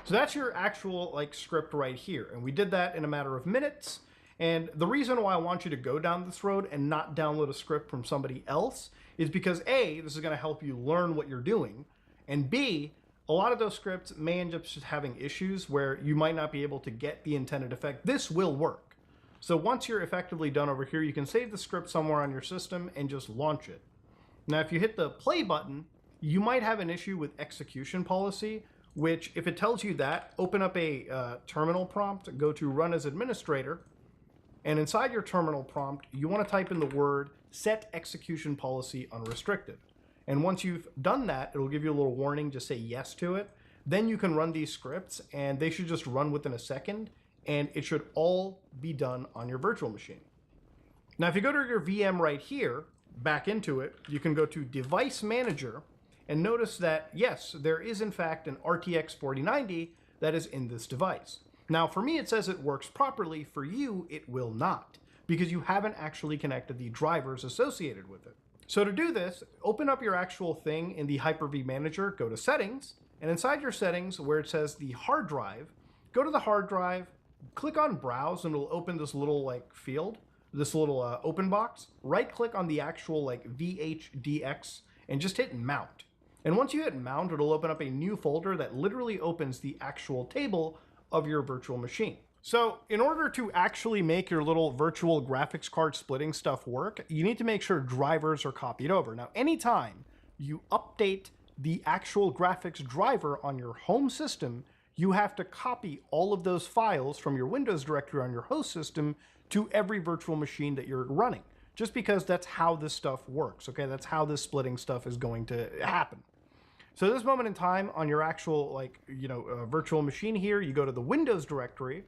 So that's your actual like script right here. And we did that in a matter of minutes. And the reason why I want you to go down this road and not download a script from somebody else is because A, this is going to help you learn what you're doing, and B, a lot of those scripts may end up just having issues where you might not be able to get the intended effect. This will work. So once you're effectively done over here, you can save the script somewhere on your system and just launch it. Now, if you hit the play button, you might have an issue with execution policy, which if it tells you that, open up a terminal prompt, go to run as administrator, and inside your terminal prompt, you want to type in the word set execution policy unrestricted. And once you've done that, it'll give you a little warning, just say yes to it. Then you can run these scripts and they should just run within a second, and it should all be done on your virtual machine. Now, if you go to your VM right here, back into it, you can go to Device Manager and notice that, yes, there is in fact an RTX 4090 that is in this device. Now, for me, it says it works properly. For you, it will not, because you haven't actually connected the drivers associated with it. So to do this, open up your actual thing in the Hyper-V Manager, go to Settings, and inside your settings where it says the hard drive, go to the hard drive, click on Browse, and it'll open this little like field, this little open box. Right-click on the actual like VHDX and just hit Mount. And once you hit Mount, it'll open up a new folder that literally opens the actual table of your virtual machine. So in order to actually make your little virtual graphics card splitting stuff work, you need to make sure drivers are copied over. Now, anytime you update the actual graphics driver on your home system, you have to copy all of those files from your Windows directory on your host system to every virtual machine that you're running, just because that's how this stuff works, okay? That's how this splitting stuff is going to happen. So at this moment in time on your actual virtual machine here, you go to the Windows directory,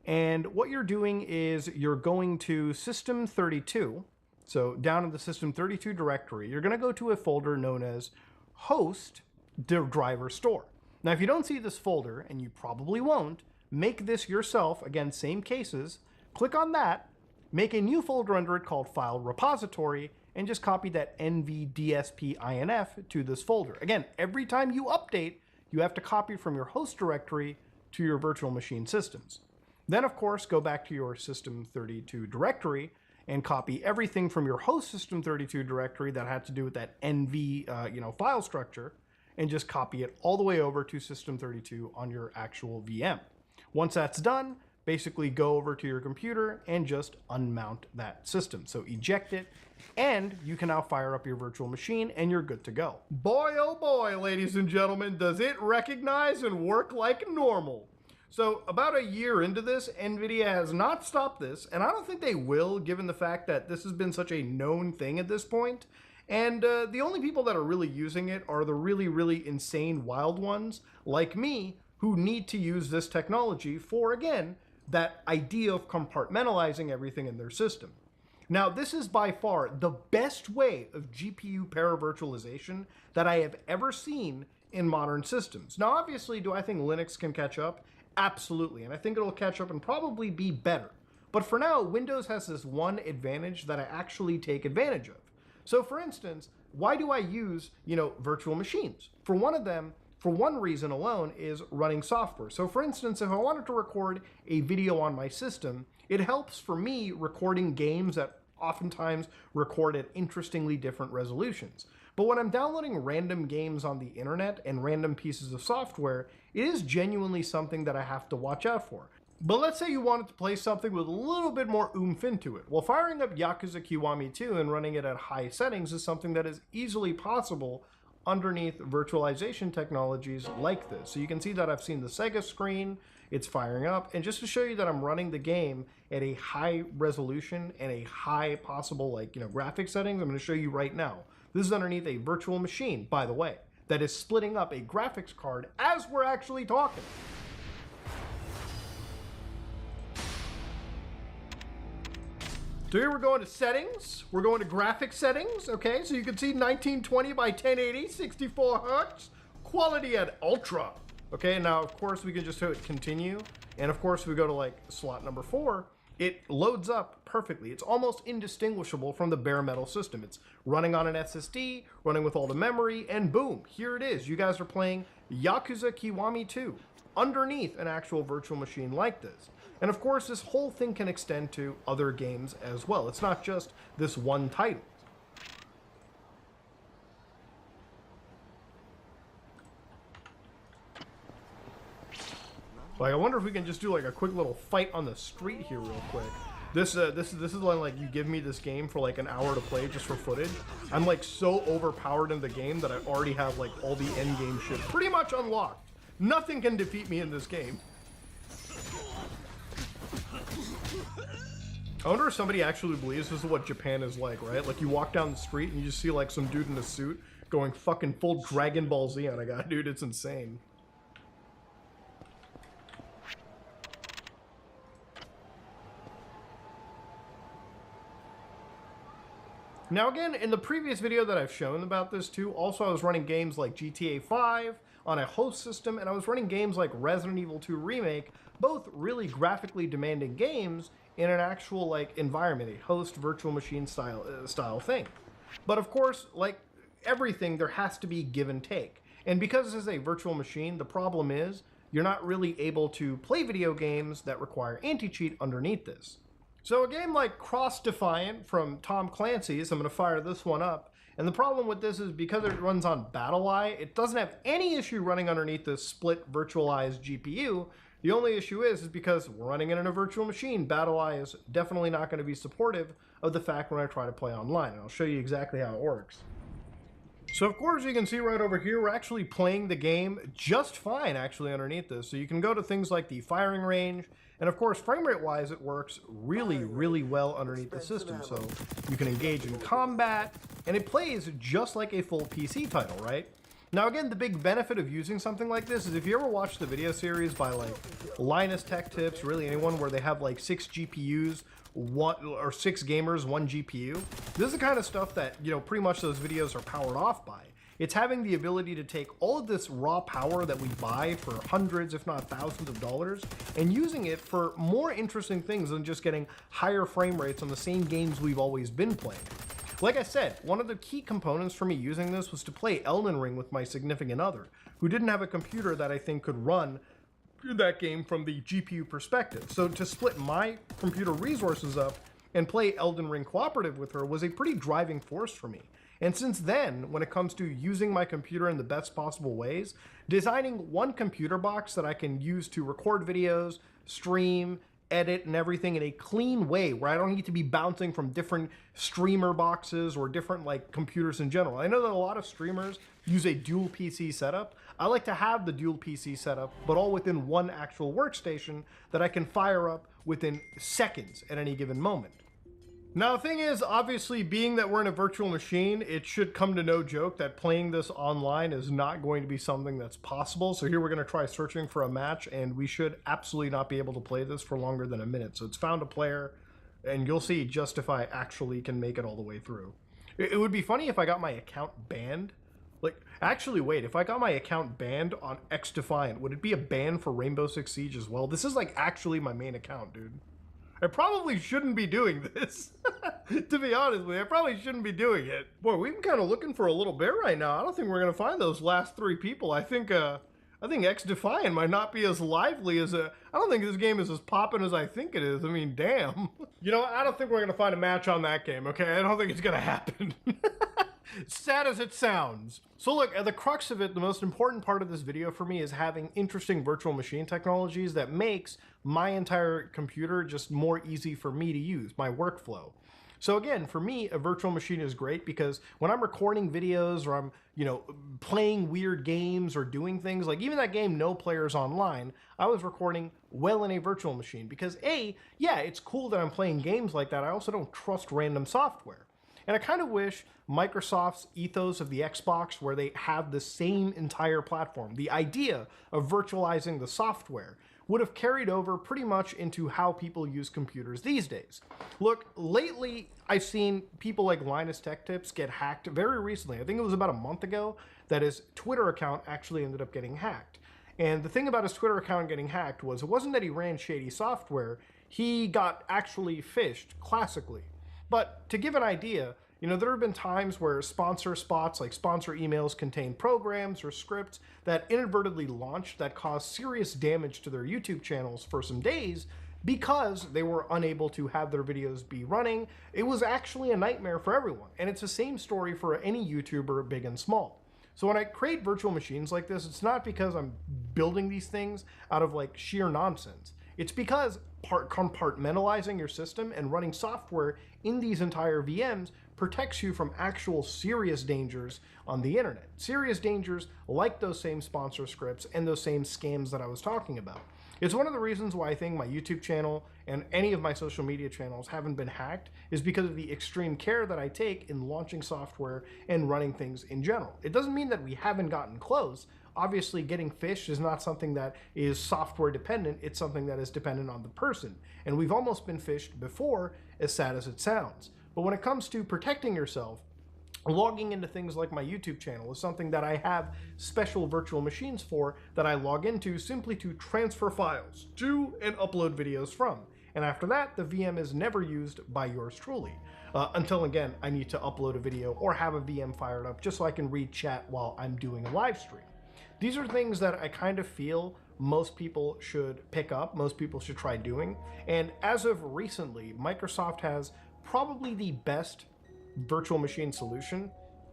and what you're doing is you're going to System32. So down in the System32 directory, you're going to go to a folder known as Host Driver Store. Now, if you don't see this folder, and you probably won't, make this yourself. Again, same cases. Click on that, make a new folder under it called File Repository, and just copy that nvdspinf to this folder. Again, every time you update, you have to copy from your host directory to your virtual machine systems. Then, of course, go back to your System32 directory and copy everything from your host System32 directory that had to do with that NV file structure, and just copy it all the way over to System32 on your actual VM. Once that's done, basically go over to your computer and just unmount that system. So eject it, and you can now fire up your virtual machine and you're good to go. Boy, oh boy, ladies and gentlemen, does it recognize and work like normal. So about a year into this, NVIDIA has not stopped this, and I don't think they will, given the fact that this has been such a known thing at this point. And the only people that are really using it are the really, really insane wild ones, like me, who need to use this technology for, again, that idea of compartmentalizing everything in their system. Now, this is by far the best way of GPU paravirtualization that I have ever seen in modern systems. Now, obviously, do I think Linux can catch up? Absolutely, and I think it'll catch up and probably be better. But for now, Windows has this one advantage that I actually take advantage of. So for instance, why do I use, virtual machines? For one reason alone, is running software. So for instance, if I wanted to record a video on my system, it helps for me recording games that oftentimes record at interestingly different resolutions. But when I'm downloading random games on the internet and random pieces of software, it is genuinely something that I have to watch out for. But let's say you wanted to play something with a little bit more oomph into it. Well, firing up Yakuza Kiwami 2 and running it at high settings is something that is easily possible underneath virtualization technologies like this. So you can see that I've seen the Sega screen, it's firing up, and just to show you that I'm running the game at a high resolution and a high possible graphic settings, I'm going to show you right now. This is underneath a virtual machine, by the way, that is splitting up a graphics card as we're actually talking. So here we're going to settings, we're going to graphic settings, okay? So you can see 1920 by 1080, 64 hertz, quality at ultra. Okay, now of course we can just hit continue, and of course we go to slot number 4, it loads up perfectly. It's almost indistinguishable from the bare metal system. It's running on an SSD, running with all the memory, and boom, here it is. You guys are playing Yakuza Kiwami 2 underneath an actual virtual machine like this. And of course, this whole thing can extend to other games as well. It's not just this one title. I wonder if we can just do a quick little fight on the street here real quick. This is when you give me this game for an hour to play just for footage. I'm so overpowered in the game that I already have all the end game shit pretty much unlocked. Nothing can defeat me in this game. I wonder if somebody actually believes this is what Japan is like, right? You walk down the street and you just see some dude in a suit going fucking full Dragon Ball Z on a guy. Dude, it's insane. Now again, in the previous video that I've shown about this too, also I was running games like GTA 5 on a host system, and I was running games like Resident Evil 2 Remake, both really graphically demanding games in an actual environment, a host virtual machine style thing. But of course, like everything, there has to be give and take. And because this is a virtual machine, the problem is you're not really able to play video games that require anti-cheat underneath this. So a game like Cross Defiant from Tom Clancy's, I'm going to fire this one up. And the problem with this is because it runs on BattleEye, it doesn't have any issue running underneath this split virtualized GPU. The only issue is because we're running it in a virtual machine. BattleEye is definitely not going to be supportive of the fact when I try to play online. And I'll show you exactly how it works. So of course you can see right over here, we're actually playing the game just fine actually underneath this. So you can go to things like the firing range, and of course frame rate wise it works really well underneath the system. So you can engage in combat, and it plays just like a full PC title, right? Now again, the big benefit of using something like this is if you ever watch the video series by like Linus Tech Tips, really anyone, where they have like 6 GPUs, 6 gamers, 1 GPU. This is the kind of stuff that, you know, pretty much those videos are powered off by. It's having the ability to take all of this raw power that we buy for hundreds, if not thousands of dollars, and using it for more interesting things than just getting higher frame rates on the same games we've always been playing. Like I said, one of the key components for me using this was to play Elden Ring with my significant other, who didn't have a computer that I think could run that game from the GPU perspective. So to split my computer resources up and play Elden Ring cooperative with her was a pretty driving force for me. And since then, when it comes to using my computer in the best possible ways, designing one computer box that I can use to record videos, stream, edit, and everything in a clean way where I don't need to be bouncing from different streamer boxes or different like computers in general. I know that a lot of streamers use a dual PC setup. I like to have the dual PC setup, but all within one actual workstation that I can fire up within seconds at any given moment. Now the thing is, obviously, being that we're in a virtual machine, it should come to no joke that playing this online is not going to be something that's possible. So here we're going to try searching for a match, and we should absolutely not be able to play this for longer than a minute. So it's found a player. and you'll see just if I actually can make it all the way through. It would be funny if I got my account banned. Like, actually, wait, if I got my account banned on XDefiant, would it be a ban for Rainbow Six Siege as well? This is like actually my main account, dude. I probably shouldn't be doing this. To be honest with you, I probably shouldn't be doing it. Boy, we've been kind of looking for a little bit right now. I don't think we're gonna find those last 3 people. I think XDefiant might not be as lively as I don't think this game is as poppin' as I think it is. I mean, damn. You know, I don't think we're gonna find a match on that game, okay? I don't think it's gonna happen. Sad as it sounds. So look, at the crux of it, the most important part of this video for me is having interesting virtual machine technologies that makes my entire computer just more easy for me to use, my workflow. So again, for me, a virtual machine is great because when I'm recording videos or I'm, you know, playing weird games or doing things, like even that game No Players Online, I was recording well in a virtual machine because yeah, it's cool that I'm playing games like that. I also don't trust random software. And I kind of wish Microsoft's ethos of the Xbox, where they have the same entire platform, the idea of virtualizing the software, would have carried over pretty much into how people use computers these days. Look, lately I've seen people like Linus Tech Tips get hacked very recently. I think it was about a month ago that his Twitter account actually ended up getting hacked. And the thing about his Twitter account getting hacked was it wasn't that he ran shady software, he got actually phished classically. But to give an idea, you know, there have been times where sponsor spots, like sponsor emails, contain programs or scripts that inadvertently launched that caused serious damage to their YouTube channels for some days because they were unable to have their videos be running. It was actually a nightmare for everyone. And it's the same story for any YouTuber, big and small. So when I create virtual machines like this, it's not because I'm building these things out of like sheer nonsense. It's because compartmentalizing your system and running software in these entire VMs protects you from actual serious dangers on the internet. Serious dangers like those same sponsor scripts and those same scams that I was talking about. It's one of the reasons why I think my YouTube channel and any of my social media channels haven't been hacked is because of the extreme care that I take in launching software and running things in general. It doesn't mean that we haven't gotten close. Obviously, getting phished is not something that is software dependent, it's something that is dependent on the person. And we've almost been phished before, as sad as it sounds. But when it comes to protecting yourself, logging into things like my YouTube channel is something that I have special virtual machines for that I log into simply to transfer files to and upload videos from. And after that, the VM is never used by yours truly. Until again, I need to upload a video or have a VM fired up just so I can read chat while I'm doing a live stream. These are things that I kind of feel most people should pick up, most people should try doing. And as of recently, Microsoft has probably the best virtual machine solution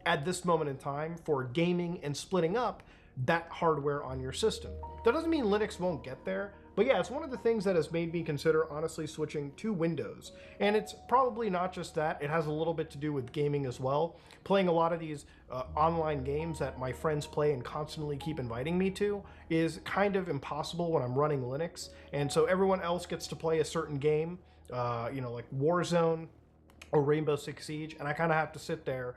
at this moment in time for gaming and splitting up that hardware on your system. That doesn't mean Linux won't get there, but yeah, it's one of the things that has made me consider honestly switching to Windows. And it's probably not just that, it has a little bit to do with gaming as well. Playing a lot of these online games that my friends play and constantly keep inviting me to is kind of impossible when I'm running Linux. And so everyone else gets to play a certain game, you know, like Warzone or Rainbow Six Siege, and I kind of have to sit there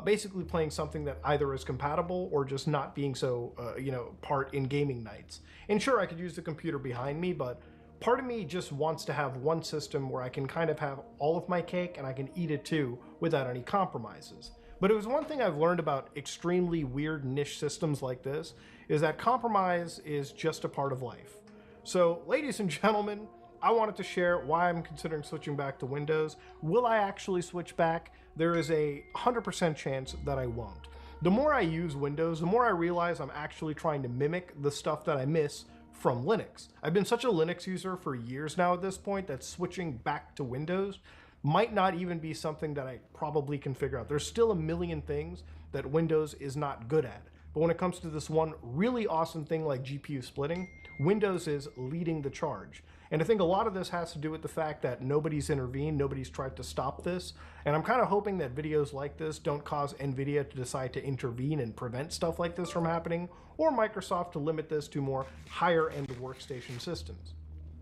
basically playing something that either is compatible or just not being so, you know, part in gaming nights. And sure, I could use the computer behind me, but part of me just wants to have one system where I can kind of have all of my cake and I can eat it too without any compromises. But it was one thing I've learned about extremely weird niche systems like this, is that compromise is just a part of life. So, ladies and gentlemen, I wanted to share why I'm considering switching back to Windows. Will I actually switch back? There is a 100% chance that I won't. The more I use Windows, the more I realize I'm actually trying to mimic the stuff that I miss from Linux. I've been such a Linux user for years now at this point that switching back to Windows might not even be something that I probably can figure out. There's still a million things that Windows is not good at. But when it comes to this one really awesome thing like GPU splitting, Windows is leading the charge. And I think a lot of this has to do with the fact that nobody's intervened, nobody's tried to stop this. And I'm kind of hoping that videos like this don't cause NVIDIA to decide to intervene and prevent stuff like this from happening, or Microsoft to limit this to more higher-end workstation systems.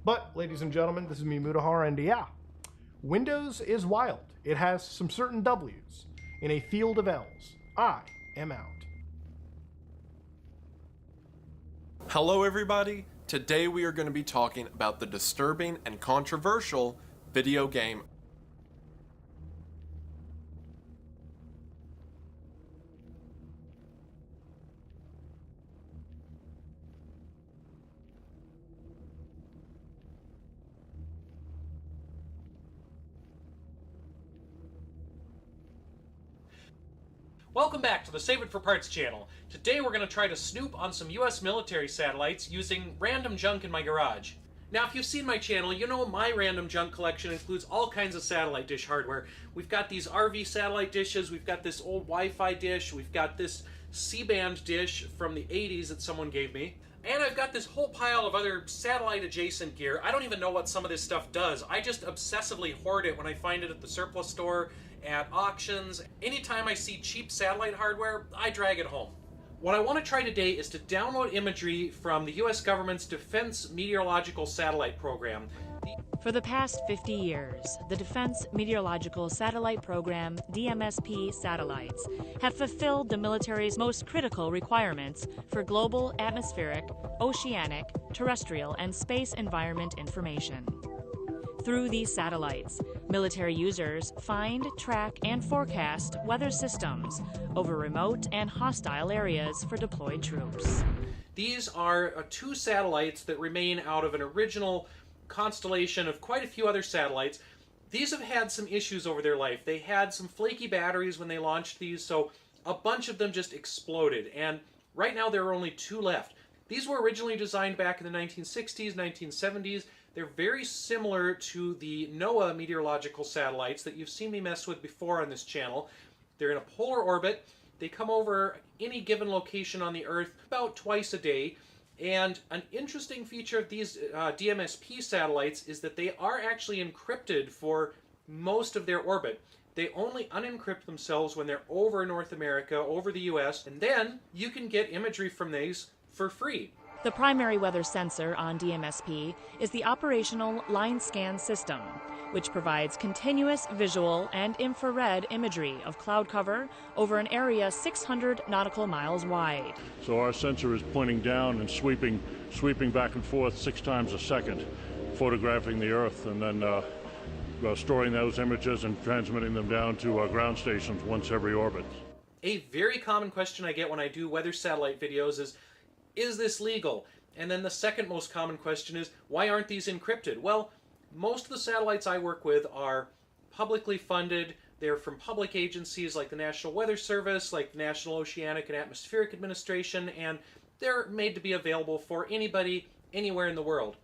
But, ladies and gentlemen, this is me, Mutahar, and yeah, Windows is wild. It has some certain W's in a field of L's. I am out. Hello everybody, today we are going to be talking about the disturbing and controversial video game. Welcome back to the Save It for Parts channel. Today we're going to try to snoop on some US military satellites using random junk in my garage. Now if you've seen my channel, you know my random junk collection includes all kinds of satellite dish hardware. We've got these RV satellite dishes, we've got this old Wi-Fi dish, we've got this C-band dish from the 80s that someone gave me. And I've got this whole pile of other satellite adjacent gear. I don't even know what some of this stuff does. I just obsessively hoard it when I find it at the surplus store, at auctions. Anytime I see cheap satellite hardware, I drag it home. What I want to try today is to download imagery from the US government's Defense Meteorological Satellite Program. For the past 50 years, the Defense Meteorological Satellite Program, DMSP satellites, have fulfilled the military's most critical requirements for global atmospheric, oceanic, terrestrial, and space environment information. Through these satellites, military users find, track, and forecast weather systems over remote and hostile areas for deployed troops. These are two satellites that remain out of an original constellation of quite a few other satellites. These have had some issues over their life. They had some flaky batteries when they launched these, so a bunch of them just exploded, and right now there are only two left. These were originally designed back in the 1960s, 1970s. They're very similar to the NOAA meteorological satellites that you've seen me mess with before on this channel. They're in a polar orbit. They come over any given location on the Earth about twice a day. And an interesting feature of these DMSP satellites is that they are actually encrypted for most of their orbit. They only unencrypt themselves when they're over North America, over the US, and then you can get imagery from these for free. The primary weather sensor on DMSP is the operational line scan system, which provides continuous visual and infrared imagery of cloud cover over an area 600 nautical miles wide. So our sensor is pointing down and sweeping back and forth 6 times a second, photographing the Earth, and then storing those images and transmitting them down to our ground stations once every orbit. A very common question I get when I do weather satellite videos is this legal? And then the second most common question is, why aren't these encrypted? Well, most of the satellites I work with are publicly funded. They're from public agencies like the National Weather Service, like the National Oceanic and Atmospheric Administration, and they're made to be available for anybody, anywhere in the world.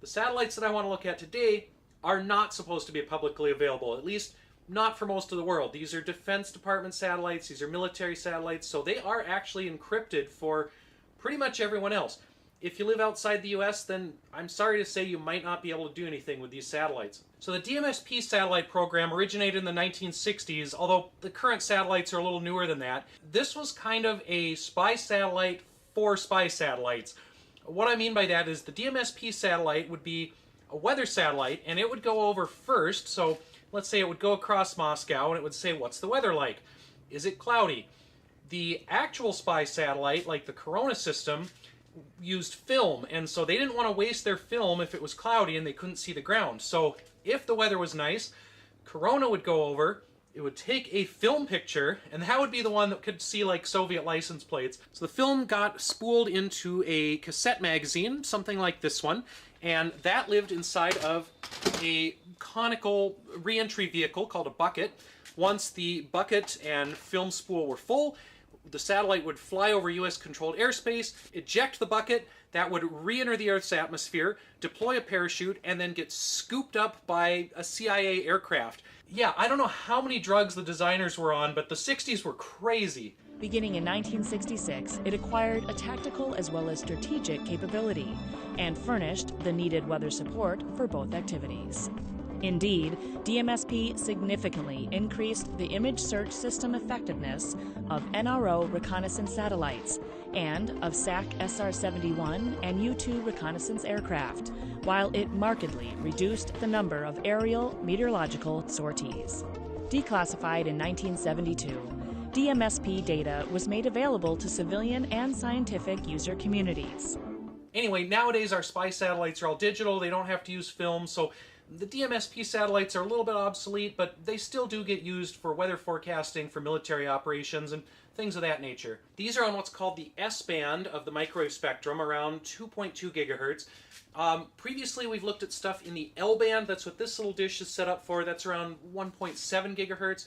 The satellites that I want to look at today are not supposed to be publicly available, at least not for most of the world. These are Defense Department satellites, these are military satellites, so they are actually encrypted for pretty much everyone else. If you live outside the US, then I'm sorry to say you might not be able to do anything with these satellites. So the DMSP satellite program originated in the 1960s, although the current satellites are a little newer than that. This was kind of a spy satellite for spy satellites. What I mean by that is the DMSP satellite would be a weather satellite, and it would go over first. So let's say it would go across Moscow, and it would say, what's the weather like? Is it cloudy? The actual spy satellite, like the Corona system, used film, and so they didn't want to waste their film if it was cloudy and they couldn't see the ground. So if the weather was nice, Corona would go over, it would take a film picture, and that would be the one that could see like Soviet license plates. So the film got spooled into a cassette magazine, something like this one, and that lived inside of a conical re-entry vehicle called a bucket. Once the bucket and film spool were full, the satellite would fly over US-controlled airspace, eject the bucket, that would re-enter the Earth's atmosphere, deploy a parachute, and then get scooped up by a CIA aircraft. Yeah, I don't know how many drugs the designers were on, but the 60s were crazy. Beginning in 1966, it acquired a tactical as well as strategic capability and furnished the needed weather support for both activities. Indeed, DMSP significantly increased the image search system effectiveness of NRO reconnaissance satellites and of SAC SR-71 and U-2 reconnaissance aircraft, while it markedly reduced the number of aerial meteorological sorties. Declassified in 1972, DMSP data was made available to civilian and scientific user communities. Anyway, nowadays our spy satellites are all digital, they don't have to use film, so The DMSP satellites are a little bit obsolete, but they still do get used for weather forecasting, for military operations, and things of that nature. These are on what's called the S-band of the microwave spectrum, around 2.2 gigahertz. Previously, we've looked at stuff in the L-band. That's what this little dish is set up for. That's around 1.7 gigahertz.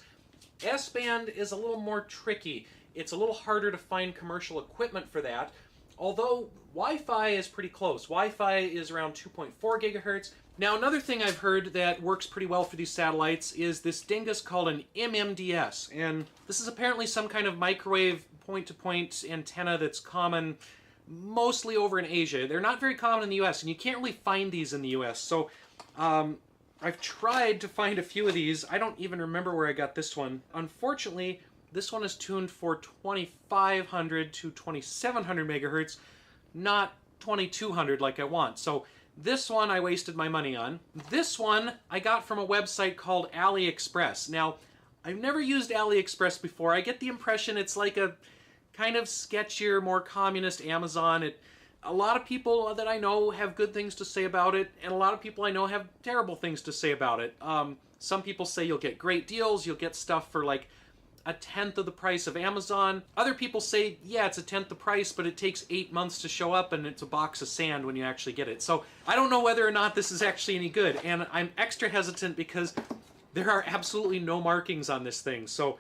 S-band is a little more tricky. It's a little harder to find commercial equipment for that, although Wi-Fi is pretty close. Wi-Fi is around 2.4 gigahertz. Now, another thing I've heard that works pretty well for these satellites is this dingus called an MMDS, and this is apparently some kind of microwave point-to-point antenna that's common mostly over in Asia. They're not very common in the US, and you can't really find these in the US, so I've tried to find a few of these. I don't even remember where I got this one. Unfortunately, this one is tuned for 2500 to 2700 megahertz, not 2200 like I want. So this one I wasted my money on. This one I got from a website called AliExpress. Now, I've never used AliExpress before. I get the impression it's like a kind of sketchier, more communist Amazon. A lot of people that I know have good things to say about it, and a lot of people I know have terrible things to say about it. Some people say you'll get great deals, you'll get stuff for like a tenth of the price of Amazon. Other people say, yeah, it's a tenth the price, but it takes 8 months to show up and it's a box of sand when you actually get it. So I don't know whether or not this is actually any good, and I'm extra hesitant because there are absolutely no markings on this thing. So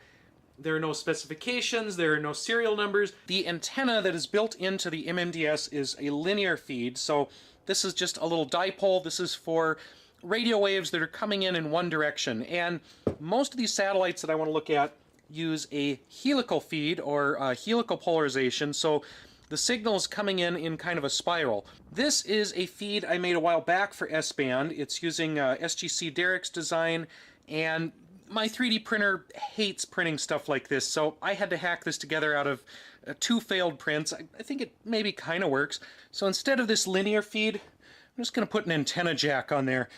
there are no specifications, there are no serial numbers. The antenna that is built into the MMDS is a linear feed, so this is just a little dipole. This is for radio waves that are coming in one direction, and most of these satellites that I want to look at use a helical feed or helical polarization, so the signal is coming in kind of a spiral. This is a feed I made a while back for S-band. It's using SGC Derek's design, and my 3D printer hates printing stuff like this, so I had to hack this together out of 2 failed prints. I think it maybe kind of works. So instead of this linear feed, I'm just going to put an antenna jack on there.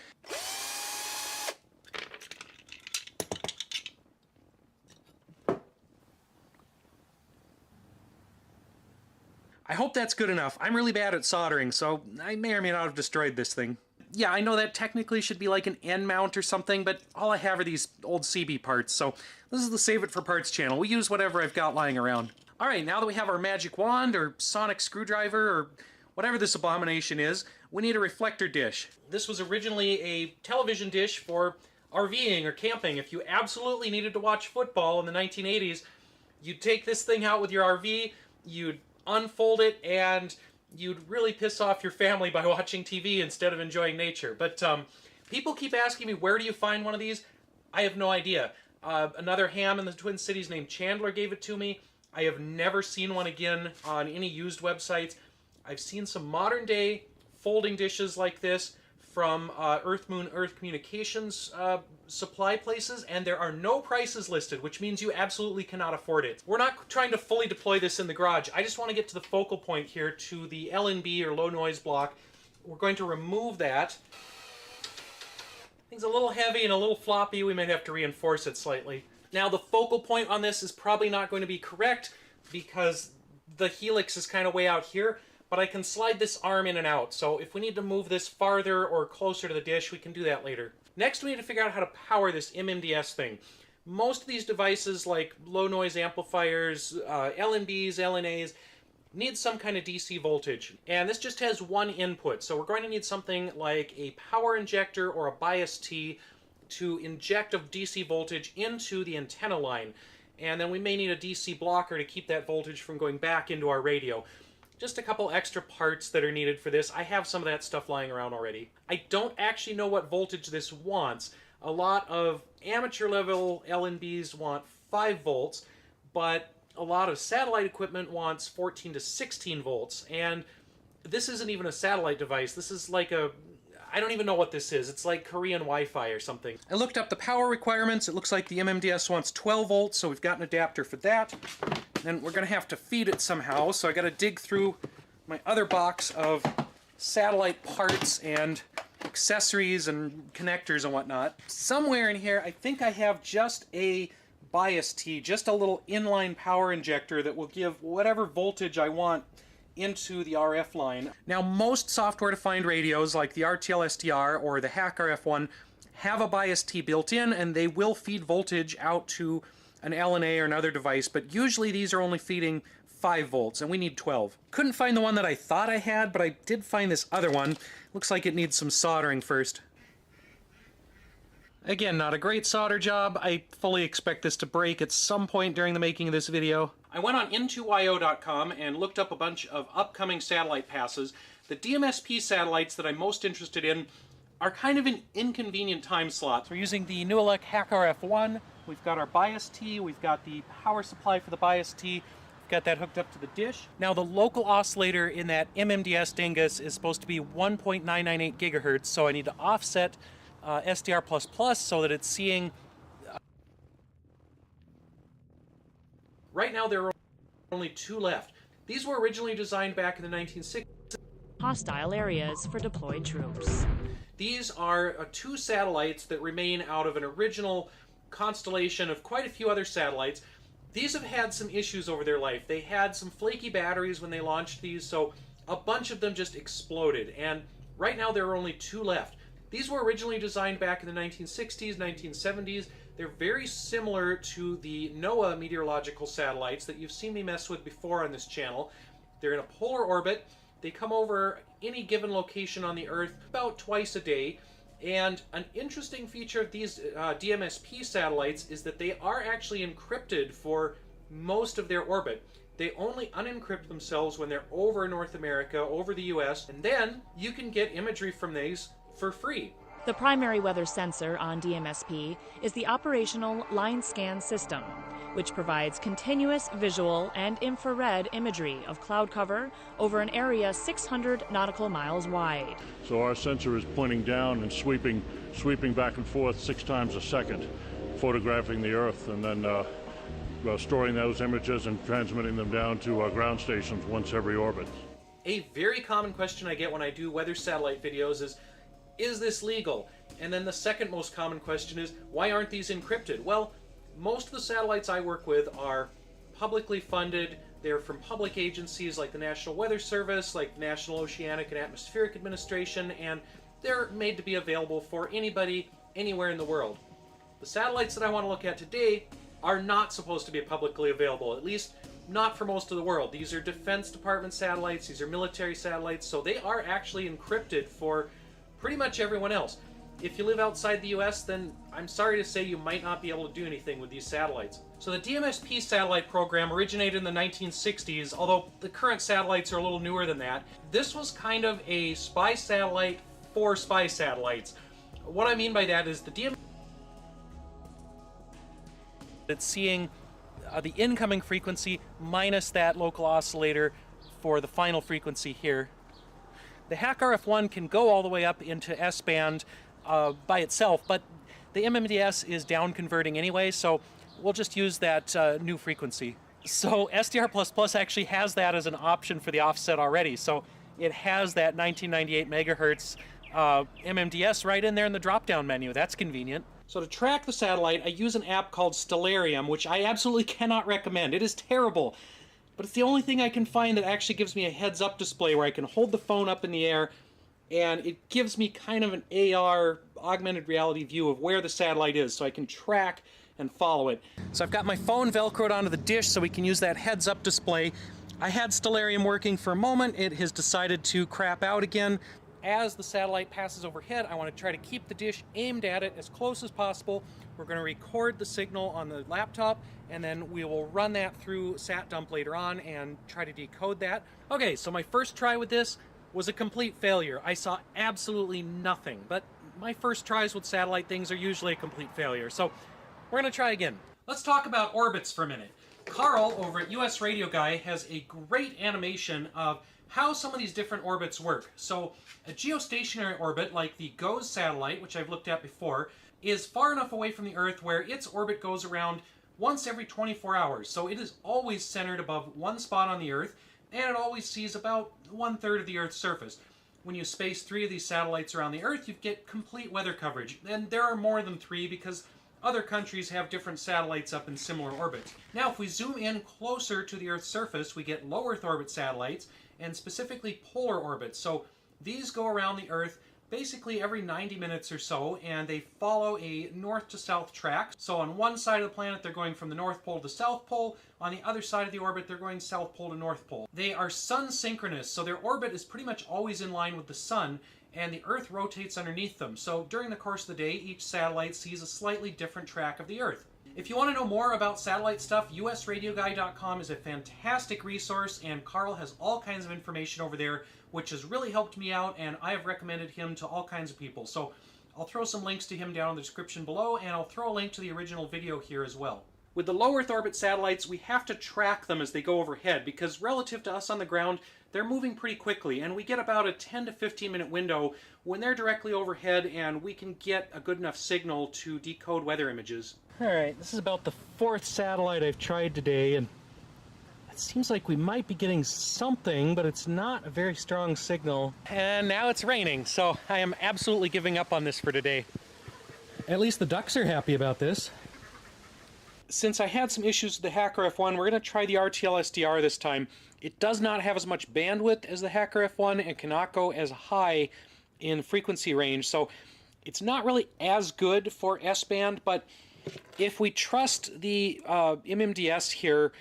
I hope that's good enough. I'm really bad at soldering, so I may or may not have destroyed this thing. Yeah, I know that technically should be like an end mount or something, but all I have are these old CB parts, so this is the Save It for Parts channel. We use whatever I've got lying around. Alright, now that we have our magic wand, or sonic screwdriver, or whatever this abomination is, we need a reflector dish. This was originally a television dish for RVing or camping. If you absolutely needed to watch football in the 1980s, you'd take this thing out with your RV, you'd unfold it, and you'd really piss off your family by watching TV instead of enjoying nature. But people keep asking me, where do you find one of these? I have no idea. Another ham in the Twin Cities named Chandler gave it to me. I have never seen one again on any used websites. I've seen some modern day folding dishes like this from Earth Moon Earth Communications supply places, and there are no prices listed, which means you absolutely cannot afford it. We're not trying to fully deploy this in the garage. I just want to get to the focal point here, to the LNB or low noise block. We're going to remove that. Thing's a little heavy and a little floppy. We might have to reinforce it slightly. Now, the focal point on this is probably not going to be correct because the helix is kind of way out here, but I can slide this arm in and out. So if we need to move this farther or closer to the dish, we can do that later. Next, we need to figure out how to power this MMDS thing. Most of these devices, like low noise amplifiers, LNBs, LNAs, need some kind of DC voltage. And this just has one input. So we're going to need something like a power injector or a bias T to inject a DC voltage into the antenna line. And then we may need a DC blocker to keep that voltage from going back into our radio. Just a couple extra parts that are needed for this. I have some of that stuff lying around already. I don't actually know what voltage this wants. A lot of amateur level LNBs want 5 volts, but a lot of satellite equipment wants 14 to 16 volts. And this isn't even a satellite device. This is like a... I don't even know what this is. It's like Korean Wi-Fi or something. I looked up the power requirements. It looks like the MMDS wants 12 volts, so we've got an adapter for that. And we're going to have to feed it somehow, so I got to dig through my other box of satellite parts and accessories and connectors and whatnot. Somewhere in here, I think I have just a bias T, just a little inline power injector that will give whatever voltage I want into the RF line. Now, most software-defined radios like the RTL SDR or the Hack RF1 have a bias T built in, and they will feed voltage out to an LNA or another device, but usually these are only feeding 5 volts, and we need 12. Couldn't find the one that I thought I had, but I did find this other one. Looks like it needs some soldering first. Again, not a great solder job. I fully expect this to break at some point during the making of this video. I went on into.io.com and looked up a bunch of upcoming satellite passes. The DMSP satellites that I'm most interested in are kind of in inconvenient time slots. We're using the Newelec Hack RF1. We've got our bias T. We've got the power supply for the bias T. We've got that hooked up to the dish. Now, the local oscillator in that MMDS dingus is supposed to be 1.998 gigahertz, so I need to offset SDR++ so that it's seeing... Right now, there are only 2 left. These were originally designed back in the 1960s. Hostile areas for deployed troops. These are 2 satellites that remain out of an original constellation of quite a few other satellites. These have had some issues over their life. They had some flaky batteries when they launched these, so a bunch of them just exploded. And right now, there are only 2 left. These were originally designed back in the 1960s, 1970s. They're very similar to the NOAA meteorological satellites that you've seen me mess with before on this channel. They're in a polar orbit. They come over any given location on the Earth about twice a day. And an interesting feature of these DMSP satellites is that they are actually encrypted for most of their orbit. They only unencrypt themselves when they're over North America, over the US, and then you can get imagery from these for free. The primary weather sensor on DMSP is the operational line scan system, which provides continuous visual and infrared imagery of cloud cover over an area 600 nautical miles wide. So our sensor is pointing down and sweeping back and forth 6 times a second, photographing the Earth, and then storing those images and transmitting them down to our ground stations once every orbit. A very common question I get when I do weather satellite videos is this legal? And then the second most common question is, why aren't these encrypted? Well, most of the satellites I work with are publicly funded. They're from public agencies like the National Weather Service, like the National Oceanic and Atmospheric Administration, and they're made to be available for anybody, anywhere in the world. The satellites that I want to look at today are not supposed to be publicly available, at least not for most of the world. These are Defense Department satellites, these are military satellites, so they are actually encrypted for pretty much everyone else. If you live outside the US, then I'm sorry to say you might not be able to do anything with these satellites. So the DMSP satellite program originated in the 1960s, although the current satellites are a little newer than that. This was kind of a spy satellite for spy satellites. What I mean by that is the DMSP, it's seeing the incoming frequency minus that local oscillator for the final frequency here. The Hack RF1 can go all the way up into S-band by itself, but the MMDS is down converting anyway, so we'll just use that new frequency. So SDR++ actually has that as an option for the offset already, so it has that 1998 megahertz MMDS right in there in the drop-down menu. That's convenient. So to track the satellite, I use an app called Stellarium, which I absolutely cannot recommend. It is terrible. But it's the only thing I can find that actually gives me a heads-up display where I can hold the phone up in the air, and it gives me kind of an AR, augmented reality view of where the satellite is, so I can track and follow it. So I've got my phone velcroed onto the dish so we can use that heads-up display. I had Stellarium working for a moment. It has decided to crap out again. As the satellite passes overhead, I want to try to keep the dish aimed at it as close as possible. We're going to record the signal on the laptop, and then we will run that through SatDump later on and try to decode that. Okay, so my first try with this was a complete failure. I saw absolutely nothing, but my first tries with satellite things are usually a complete failure, so we're going to try again. Let's talk about orbits for a minute. Carl over at US Radio Guy has a great animation of how some of these different orbits work. So a geostationary orbit like the GOES satellite, which I've looked at before, is far enough away from the Earth where its orbit goes around once every 24 hours. So it is always centered above one spot on the Earth, and it always sees about 1/3 of the Earth's surface. When you space 3 of these satellites around the Earth, you get complete weather coverage. And there are more than 3 because other countries have different satellites up in similar orbits. Now, if we zoom in closer to the Earth's surface, we get low Earth orbit satellites, and specifically polar orbits. So these go around the Earth basically every 90 minutes or so, and they follow a north to south track. So on one side of the planet, they're going from the North Pole to South Pole. On the other side of the orbit, they're going South Pole to North Pole. They are sun synchronous, so their orbit is pretty much always in line with the sun, and the Earth rotates underneath them. So during the course of the day, each satellite sees a slightly different track of the Earth. If you want to know more about satellite stuff, usradioguy.com is a fantastic resource, and Carl has all kinds of information over there, which has really helped me out, and I have recommended him to all kinds of people. So I'll throw some links to him down in the description below, and I'll throw a link to the original video here as well. With the low Earth orbit satellites, we have to track them as they go overhead, because relative to us on the ground, they're moving pretty quickly, and we get about a 10 to 15 minute window when they're directly overhead, and we can get a good enough signal to decode weather images. Alright, this is about the 4th satellite I've tried today, and it seems like we might be getting something, but it's not a very strong signal. And now it's raining, so I am absolutely giving up on this for today. At least the ducks are happy about this. Since I had some issues with the Hacker F1, we're going to try the RTL SDR this time. It does not have as much bandwidth as the Hacker F1 and cannot go as high in frequency range, so it's not really as good for S-band, but if we trust the MMDS here,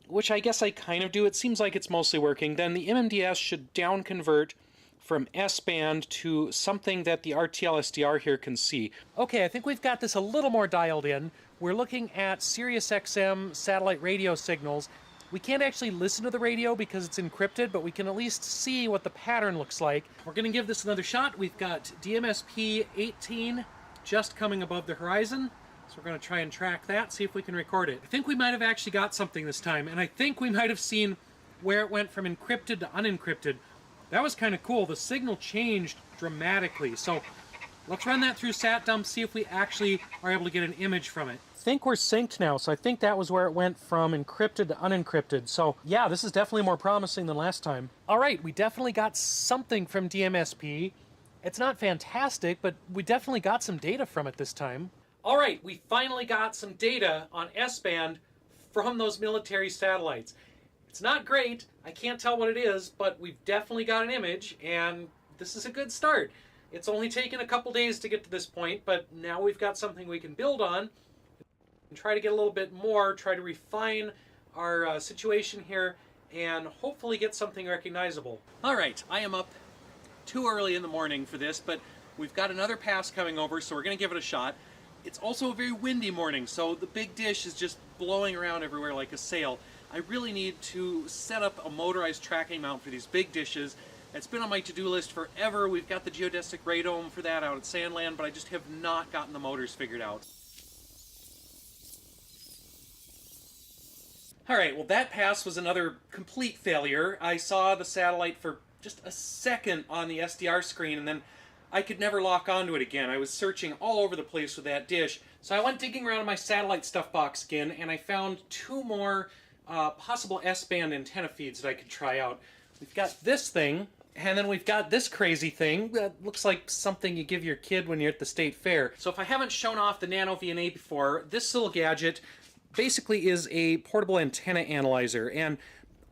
which I guess I kind of do, it seems like it's mostly working, then the MMDS should down convert from S-band to something that the RTL SDR here can see. Okay, I think we've got this a little more dialed in. We're looking at Sirius XM satellite radio signals. We can't actually listen to the radio because it's encrypted, but we can at least see what the pattern looks like. We're going to give this another shot. We've got DMSP 18 just coming above the horizon. So we're going to try and track that, see if we can record it. I think we might have actually got something this time, and I think we might have seen where it went from encrypted to unencrypted. That was kind of cool. The signal changed dramatically. So let's run that through SatDump, see if we actually are able to get an image from it. I think we're synced now, so I think that was where it went from encrypted to unencrypted. So yeah, this is definitely more promising than last time. All right, we definitely got something from DMSP. It's not fantastic, but we definitely got some data from it this time. All right, we finally got some data on S-band from those military satellites. It's not great, I can't tell what it is, but we've definitely got an image, and this is a good start. It's only taken a couple days to get to this point, but now we've got something we can build on and try to get a little bit more, try to refine our situation here, and hopefully get something recognizable. All right, I am up too early in the morning for this, but we've got another pass coming over, so we're going to give it a shot. It's also a very windy morning, so the big dish is just blowing around everywhere like a sail. I really need to set up a motorized tracking mount for these big dishes. It's been on my to-do list forever. We've got the geodesic radome for that out at Sandland, but I just have not gotten the motors figured out. Alright, well that pass was another complete failure. I saw the satellite for just a second on the SDR screen, and then I could never lock onto it again. I was searching all over the place with that dish. So I went digging around in my satellite stuff box again, and I found 2 more possible S-band antenna feeds that I could try out. We've got this thing, and then we've got this crazy thing that looks like something you give your kid when you're at the state fair. So if I haven't shown off the Nano VNA before, this little gadget basically is a portable antenna analyzer, and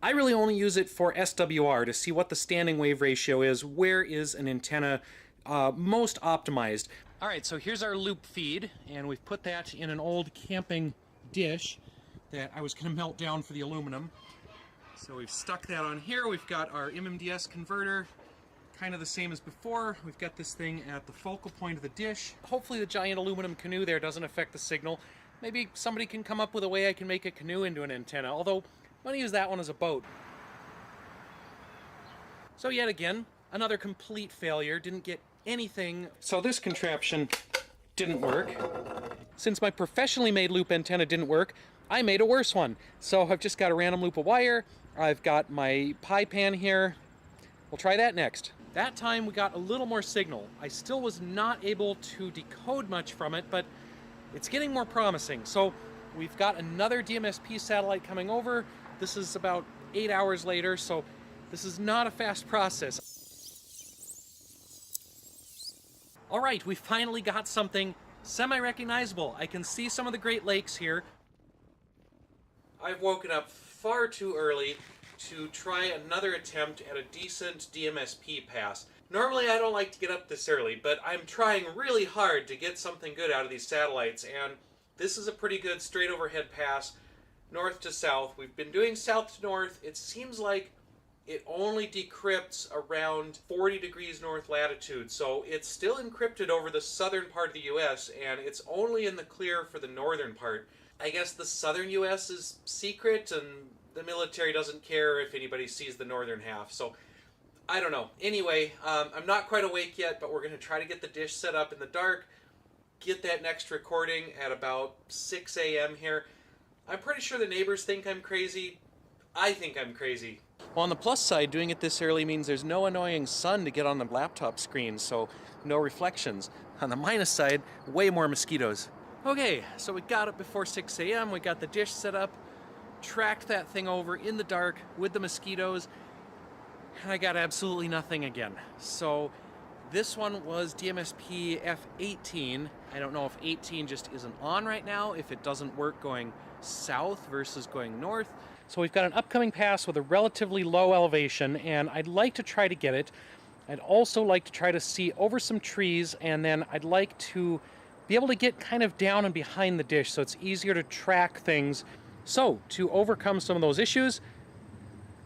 I really only use it for SWR to see what the standing wave ratio is, where is an antenna most optimized. All right, so here's our loop feed, and we've put that in an old camping dish that I was going to melt down for the aluminum. So we've stuck that on here. We've got our MMDS converter, kind of the same as before. We've got this thing at the focal point of the dish. Hopefully the giant aluminum canoe there doesn't affect the signal. Maybe somebody can come up with a way I can make a canoe into an antenna, although I'm going to use that one as a boat. So yet again, another complete failure. Didn't get anything. So this contraption didn't work. Since my professionally made loop antenna didn't work, I made a worse one. So I've just got a random loop of wire. I've got my pie pan here. We'll try that next. That time we got a little more signal. I still was not able to decode much from it, but it's getting more promising. So we've got another DMSP satellite coming over. This is about 8 hours later, so this is not a fast process. All right, we finally got something semi-recognizable. I can see some of the Great Lakes here. I've woken up far too early to try another attempt at a decent DMSP pass. Normally I don't like to get up this early, but I'm trying really hard to get something good out of these satellites, and this is a pretty good straight overhead pass, north to south. We've been doing south to north. It seems like it only decrypts around 40 degrees north latitude, so it's still encrypted over the southern part of the US, and it's only in the clear for the northern part. I guess the southern US is secret, and the military doesn't care if anybody sees the northern half, so I don't know. Anyway, I'm not quite awake yet, but we're going to try to get the dish set up in the dark, get that next recording at about 6 a.m. here. I'm pretty sure the neighbors think I'm crazy. I think I'm crazy. Well, on the plus side, doing it this early means there's no annoying sun to get on the laptop screen, so no reflections. On the minus side, way more mosquitoes. Okay, so we got up before 6 a.m., we got the dish set up, tracked that thing over in the dark with the mosquitoes, and I got absolutely nothing again. So this one was DMSP F18. I don't know if 18 just isn't on right now, if it doesn't work going south versus going north. So we've got an upcoming pass with a relatively low elevation, and I'd like to try to get it. I'd also like to try to see over some trees, and then I'd like to be able to get kind of down and behind the dish so it's easier to track things. So to overcome some of those issues,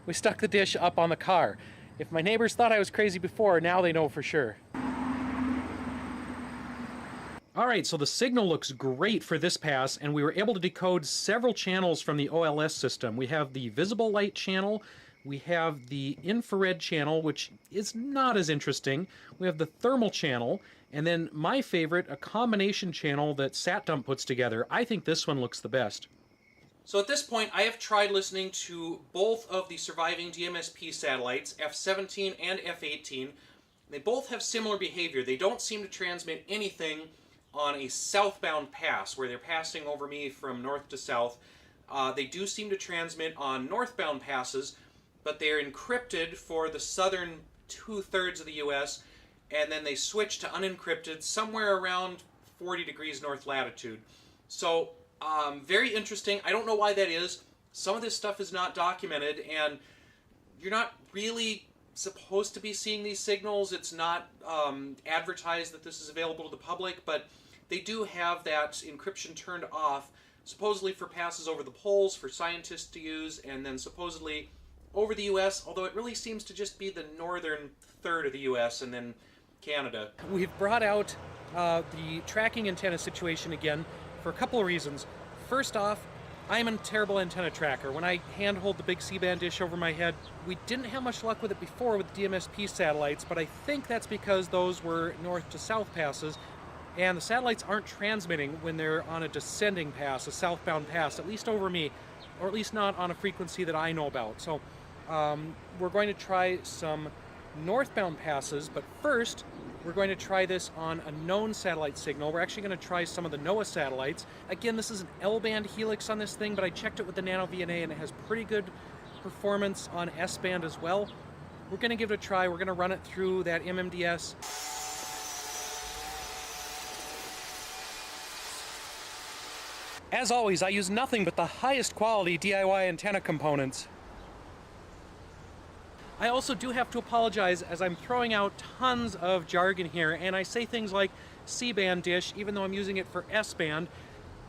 we stuck the dish up on the car. If my neighbors thought I was crazy before, now they know for sure. All right, so the signal looks great for this pass, and we were able to decode several channels from the OLS system. We have the visible light channel, we have the infrared channel, which is not as interesting. We have the thermal channel, and then my favorite, a combination channel that SatDump puts together. I think this one looks the best. So at this point, I have tried listening to both of the surviving DMSP satellites, F-17 and F-18. They both have similar behavior. They don't seem to transmit anything on a southbound pass, where they're passing over me from north to south. They do seem to transmit on northbound passes, but they're encrypted for the southern 2/3 of the US, and then they switch to unencrypted somewhere around 40 degrees north latitude. So, very interesting. I don't know why that is. Some of this stuff is not documented, and you're not really supposed to be seeing these signals. It's not advertised that this is available to the public, but they do have that encryption turned off, supposedly for passes over the poles for scientists to use, and then supposedly over the US, although it really seems to just be the northern third of the US and then Canada. We've brought out the tracking antenna situation again for a couple of reasons. First off, I'm a terrible antenna tracker. When I handhold the big C-band dish over my head, we didn't have much luck with it before with DMSP satellites, but I think that's because those were north to south passes, and the satellites aren't transmitting when they're on a descending pass, a southbound pass, at least over me, or at least not on a frequency that I know about. So we're going to try some northbound passes, but first we're going to try this on a known satellite signal. We're actually going to try some of the NOAA satellites. Again, this is an L-band helix on this thing, but I checked it with the Nano VNA and it has pretty good performance on S-band as well. We're going to give it a try. We're going to run it through that MMDS. As always, I use nothing but the highest quality DIY antenna components. I also do have to apologize as I'm throwing out tons of jargon here, and I say things like C-band dish even though I'm using it for S-band.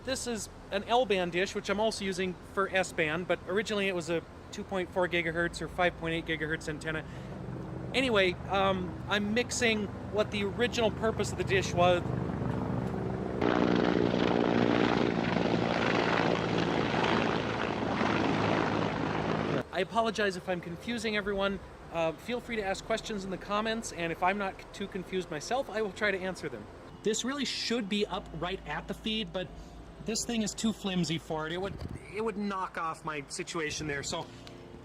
This is an L-band dish, which I'm also using for S-band, but originally it was a 2.4 gigahertz or 5.8 gigahertz antenna. Anyway, I'm mixing what the original purpose of the dish was. I apologize if I'm confusing everyone. Feel free to ask questions in the comments, and if I'm not too confused myself, I will try to answer them. This really should be up right at the feed, but this thing is too flimsy for it. It would knock off my situation there. So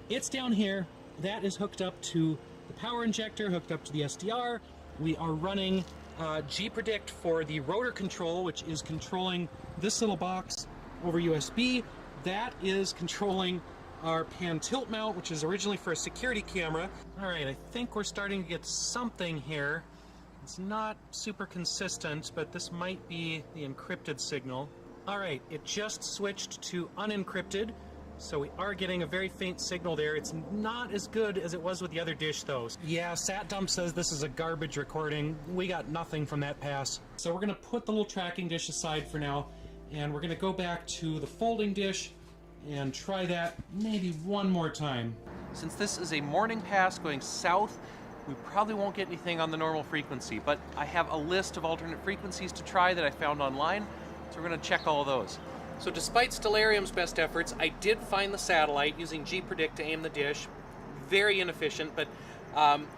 it's down here. That is hooked up to the power injector, hooked up to the SDR. We are running gpredict for the rotor control, which is controlling this little box over USB. That is controlling our pan tilt mount, which is originally for a security camera. All right, I think we're starting to get something here. It's not super consistent, but this might be the encrypted signal. All right, it just switched to unencrypted, so we are getting a very faint signal there. It's not as good as it was with the other dish, though. Yeah, SatDump says this is a garbage recording. We got nothing from that pass. So we're going to put the little tracking dish aside for now, and we're going to go back to the folding dish and try that maybe one more time. Since this is a morning pass going south, we probably won't get anything on the normal frequency, but I have a list of alternate frequencies to try that I found online, so we're going to check all of those. So despite Stellarium's best efforts, I did find the satellite using gpredict to aim the dish. Very inefficient, but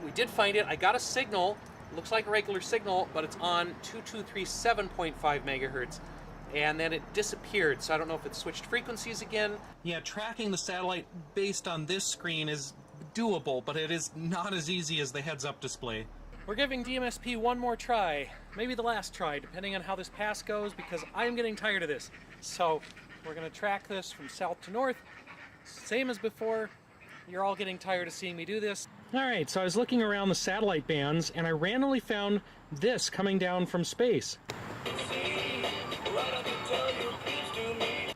we did find it. I got a signal, looks like a regular signal, but it's on 2237.5 megahertz. And then it disappeared, so I don't know if it switched frequencies again. Yeah, tracking the satellite based on this screen is doable, but it is not as easy as the heads-up display. We're giving DMSP one more try, maybe the last try, depending on how this pass goes, because I'm getting tired of this. So we're going to track this from south to north, same as before. You're all getting tired of seeing me do this. All right, so I was looking around the satellite bands, and I randomly found this coming down from space.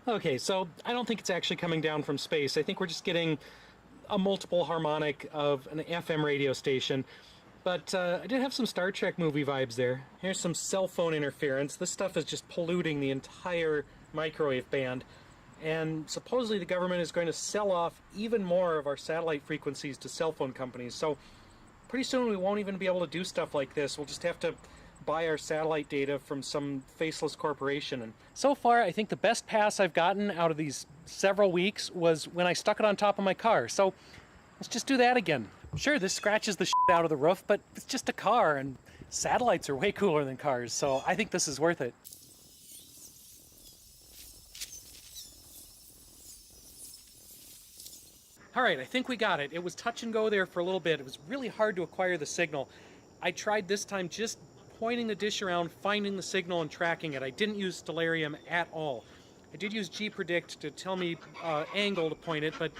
Okay, so I don't think it's actually coming down from space. I think we're just getting a multiple harmonic of an FM radio station. But I did have some Star Trek movie vibes there. Here's some cell phone interference. This stuff is just polluting the entire microwave band. And supposedly the government is going to sell off even more of our satellite frequencies to cell phone companies. So pretty soon we won't even be able to do stuff like this. We'll just have to buy our satellite data from some faceless corporation. And so far, I think the best pass I've gotten out of these several weeks was when I stuck it on top of my car. So let's just do that again. Sure, this scratches the shit out of the roof, but it's just a car, and satellites are way cooler than cars, so I think this is worth it. All right, I think we got it. It was touch and go there for a little bit. It was really hard to acquire the signal. I tried this time just pointing the dish around, finding the signal, and tracking it. I didn't use Stellarium at all. I did use gpredict to tell me angle to point it, but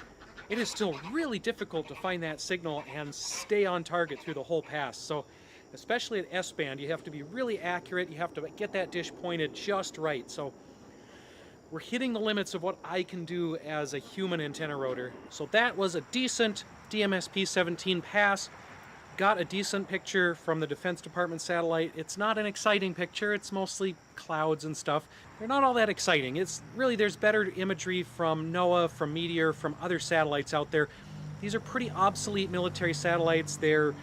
it is still really difficult to find that signal and stay on target through the whole pass. So, especially at S-band, you have to be really accurate. You have to get that dish pointed just right. So, we're hitting the limits of what I can do as a human antenna rotor. So that was a decent DMSP-17 pass. Got a decent picture from the Defense Department satellite. It's not an exciting picture. It's mostly clouds and stuff. They're not all that exciting. It's really, there's better imagery from NOAA, from Meteor, from other satellites out there. These are pretty obsolete military satellites. They're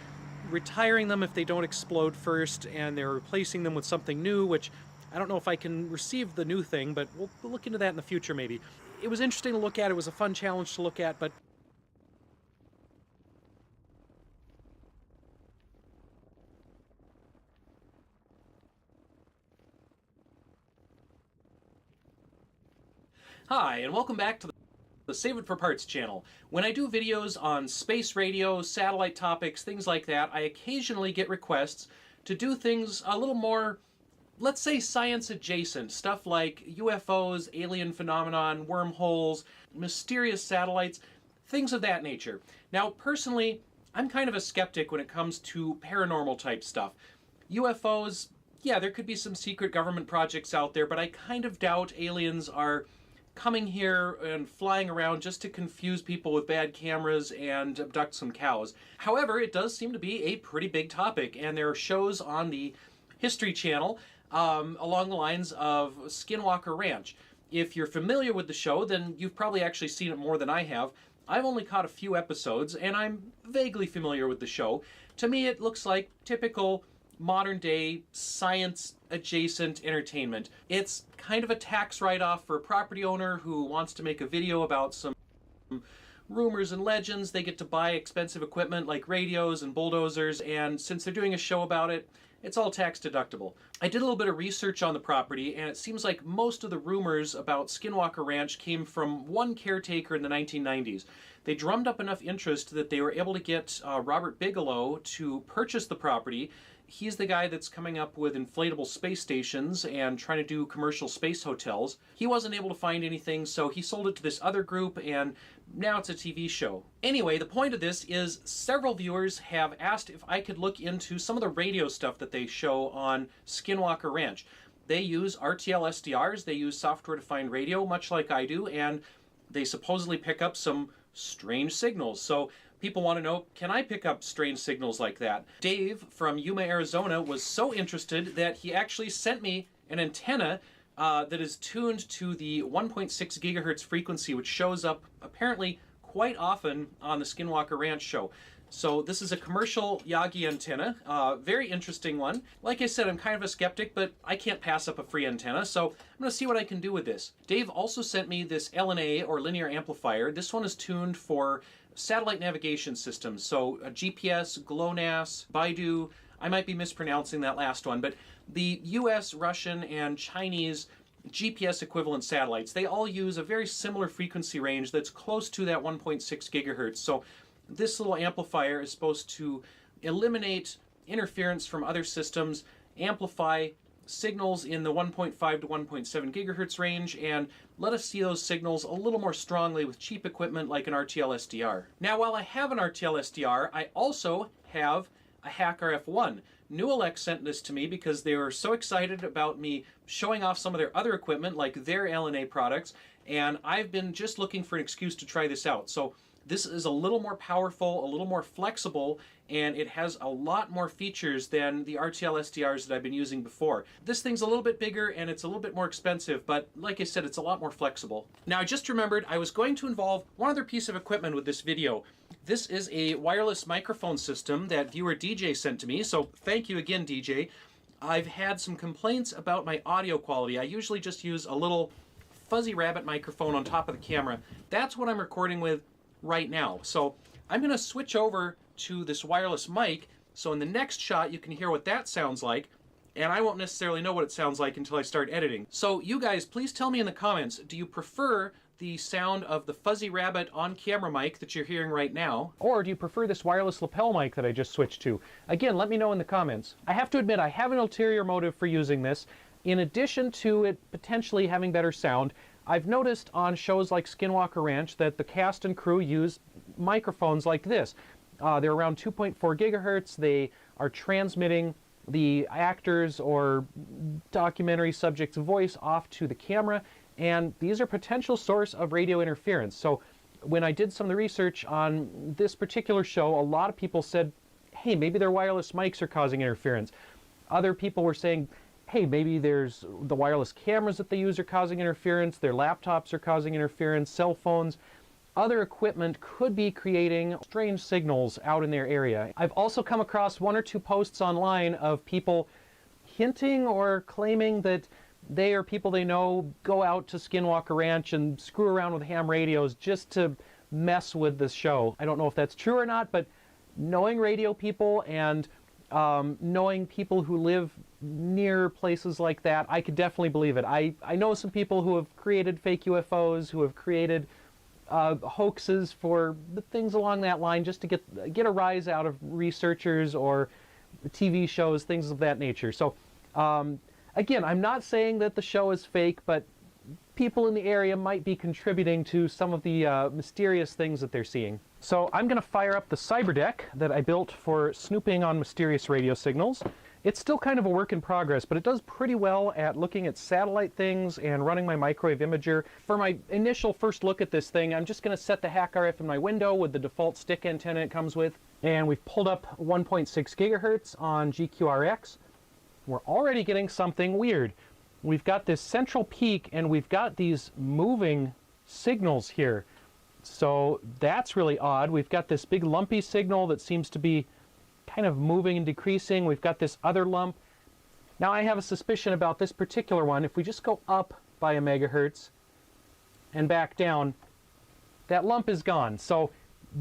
retiring them if they don't explode first, and they're replacing them with something new, which I don't know if I can receive the new thing, but we'll look into that in the future maybe. It was interesting to look at. It was a fun challenge to look at, but hi, and welcome back to the Save It for Parts channel. When I do videos on space radio, satellite topics, things like that, I occasionally get requests to do things a little more, let's say, science adjacent. Stuff like UFOs, alien phenomenon, wormholes, mysterious satellites, things of that nature. Now, personally, I'm kind of a skeptic when it comes to paranormal type stuff. UFOs, yeah, there could be some secret government projects out there, but I kind of doubt aliens are coming here and flying around just to confuse people with bad cameras and abduct some cows. However, it does seem to be a pretty big topic, and there are shows on the History Channel along the lines of Skinwalker Ranch. If you're familiar with the show, then you've probably actually seen it more than I have. I've only caught a few episodes, and I'm vaguely familiar with the show. To me, it looks like typical modern-day science-adjacent entertainment. It's kind of a tax write-off for a property owner who wants to make a video about some rumors and legends. They get to buy expensive equipment like radios and bulldozers, and since they're doing a show about it, it's all tax deductible. I did a little bit of research on the property, and it seems like most of the rumors about Skinwalker Ranch came from one caretaker in the 1990s. They drummed up enough interest that they were able to get Robert Bigelow to purchase the property. He's the guy that's coming up with inflatable space stations and trying to do commercial space hotels. He wasn't able to find anything, so he sold it to this other group, and now it's a TV show. Anyway, the point of this is several viewers have asked if I could look into some of the radio stuff that they show on Skinwalker Ranch. They use RTL SDRs, they use software-defined radio, much like I do, and they supposedly pick up some strange signals. So people want to know, can I pick up strange signals like that? Dave from Yuma, Arizona was so interested that he actually sent me an antenna that is tuned to the 1.6 gigahertz frequency, which shows up apparently quite often on the Skinwalker Ranch show. So this is a commercial Yagi antenna, very interesting one. Like I said, I'm kind of a skeptic, but I can't pass up a free antenna, so I'm going to see what I can do with this. Dave also sent me this LNA, or linear amplifier. This one is tuned for satellite navigation systems, so GPS, GLONASS, Baidu. I might be mispronouncing that last one, but the US, Russian, and Chinese GPS equivalent satellites, they all use a very similar frequency range that's close to that 1.6 gigahertz. So this little amplifier is supposed to eliminate interference from other systems, amplify signals in the 1.5 to 1.7 gigahertz range, and let us see those signals a little more strongly with cheap equipment like an RTL SDR. Now, while I have an RTL SDR, I also have a HackRF1. Newelec sent this to me because they were so excited about me showing off some of their other equipment, like their LNA products, and I've been just looking for an excuse to try this out. So this is a little more powerful, a little more flexible, and it has a lot more features than the RTL SDRs that I've been using before. This thing's a little bit bigger and it's a little bit more expensive, but like I said, it's a lot more flexible. Now, I just remembered I was going to involve one other piece of equipment with this video. This is a wireless microphone system that viewer DJ sent to me, so thank you again, DJ. I've had some complaints about my audio quality. I usually just use a little fuzzy rabbit microphone on top of the camera. That's what I'm recording with right now. So I'm going to switch over to this wireless mic, so in the next shot you can hear what that sounds like, and I won't necessarily know what it sounds like until I start editing. So you guys, please tell me in the comments, do you prefer the sound of the fuzzy rabbit on camera mic that you're hearing right now, or do you prefer this wireless lapel mic that I just switched to? Again, let me know in the comments. I have to admit, I have an ulterior motive for using this. In addition to it potentially having better sound, I've noticed on shows like Skinwalker Ranch that the cast and crew use microphones like this. They're around 2.4 gigahertz. They are transmitting the actors or documentary subject's voice off to the camera, and these are potential source of radio interference. So when I did some of the research on this particular show, a lot of people said, hey, maybe their wireless mics are causing interference. Other people were saying, hey, maybe there's the wireless cameras that they use are causing interference, their laptops are causing interference, cell phones. Other equipment could be creating strange signals out in their area. I've also come across one or two posts online of people hinting or claiming that they or people they know go out to Skinwalker Ranch and screw around with ham radios just to mess with the show. I don't know if that's true or not, but knowing radio people and knowing people who live near places like that, I could definitely believe it. I know some people who have created fake UFOs, who have created hoaxes for things along that line just to get a rise out of researchers or TV shows, things of that nature. So again, I'm not saying that the show is fake, but people in the area might be contributing to some of the mysterious things that they're seeing. So I'm going to fire up the cyberdeck that I built for snooping on mysterious radio signals. It's still kind of a work in progress, but it does pretty well at looking at satellite things and running my microwave imager. For my initial first look at this thing, I'm just going to set the HackRF in my window with the default stick antenna it comes with. And we've pulled up 1.6 gigahertz on GQRX. We're already getting something weird. We've got this central peak and we've got these moving signals here. So that's really odd. We've got this big lumpy signal that seems to be kind of moving and decreasing. We've got this other lump. Now I have a suspicion about this particular one. If we just go up by a megahertz and back down, that lump is gone. So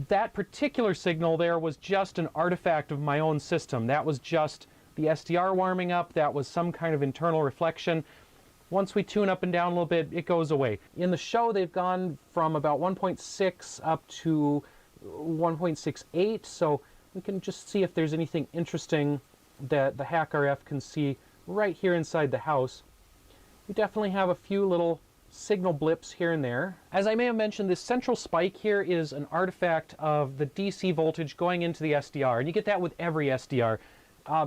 that particular signal there was just an artifact of my own system. That was just the SDR warming up. That was some kind of internal reflection. Once we tune up and down a little bit, it goes away. In the show, they've gone from about 1.6 up to 1.68, so we can just see if there's anything interesting that the HackRF can see right here inside the house. We definitely have a few little signal blips here and there. As I may have mentioned, this central spike here is an artifact of the DC voltage going into the SDR, and you get that with every SDR.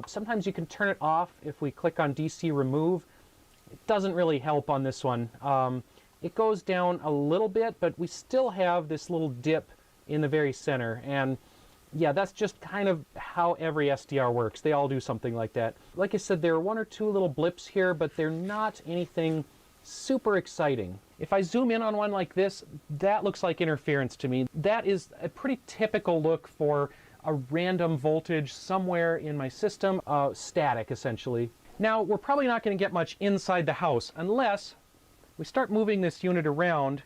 Sometimes you can turn it off if we click on DC remove. It doesn't really help on this one. It goes down a little bit, but we still have this little dip in the very center, and yeah, that's just kind of how every SDR works. They all do something like that. Like I said, there are one or two little blips here, but they're not anything super exciting. If I zoom in on one like this, that looks like interference to me. That is a pretty typical look for a random voltage somewhere in my system, static essentially. Now, we're probably not going to get much inside the house unless we start moving this unit around.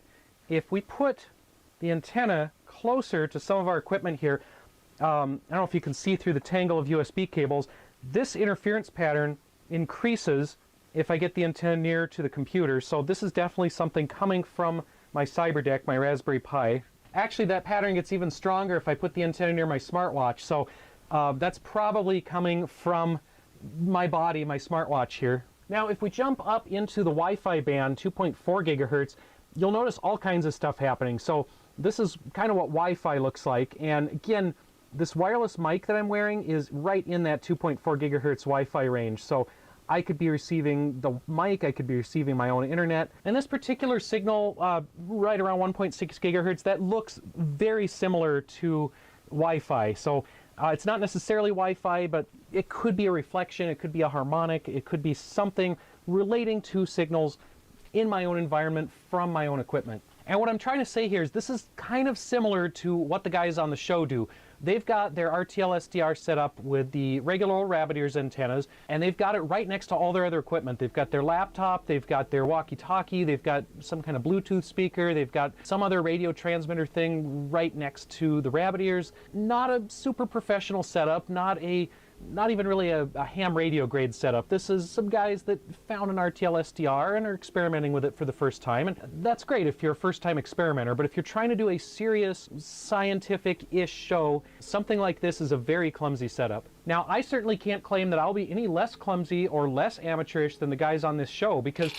If we put the antenna closer to some of our equipment here, I don't know if you can see through the tangle of USB cables, this interference pattern increases if I get the antenna near to the computer. So this is definitely something coming from my CyberDeck, my Raspberry Pi. Actually, that pattern gets even stronger if I put the antenna near my smartwatch. So that's probably coming from my body, my smartwatch here. Now, if we jump up into the Wi-Fi band, 2.4 gigahertz, you'll notice all kinds of stuff happening. So this is kind of what Wi-Fi looks like. And again, this wireless mic that I'm wearing is right in that 2.4 gigahertz Wi-Fi range. So I could be receiving the mic, I could be receiving my own internet. And this particular signal, right around 1.6 gigahertz, that looks very similar to Wi-Fi. So it's not necessarily Wi-Fi, but it could be a reflection, it could be a harmonic, it could be something relating to signals in my own environment from my own equipment. And what I'm trying to say here is this is kind of similar to what the guys on the show do. They've got their RTL SDR set up with the regular old rabbit ears antennas, and they've got it right next to all their other equipment. They've got their laptop, they've got their walkie-talkie, they've got some kind of Bluetooth speaker, they've got some other radio transmitter thing right next to the rabbit ears. Not a super professional setup, not even really a ham radio grade setup. This is some guys that found an RTL SDR and are experimenting with it for the first time. And that's great if you're a first-time experimenter, but if you're trying to do a serious scientific-ish show, something like this is a very clumsy setup. Now, I certainly can't claim that I'll be any less clumsy or less amateurish than the guys on this show because,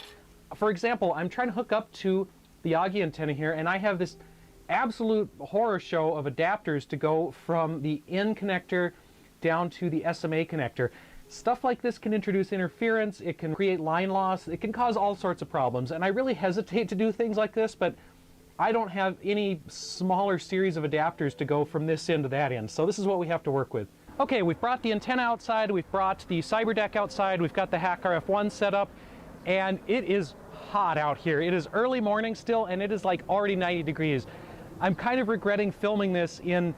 for example, I'm trying to hook up to the Yagi antenna here, and I have this absolute horror show of adapters to go from the in connector down to the SMA connector. Stuff like this can introduce interference, it can create line loss, it can cause all sorts of problems, and I really hesitate to do things like this, but I don't have any smaller series of adapters to go from this end to that end, so this is what we have to work with. Okay, we've brought the antenna outside, we've brought the CyberDeck outside, we've got the Hack RF1 set up, and it is hot out here. It is early morning still, and it is like already 90 degrees. I'm kind of regretting filming this in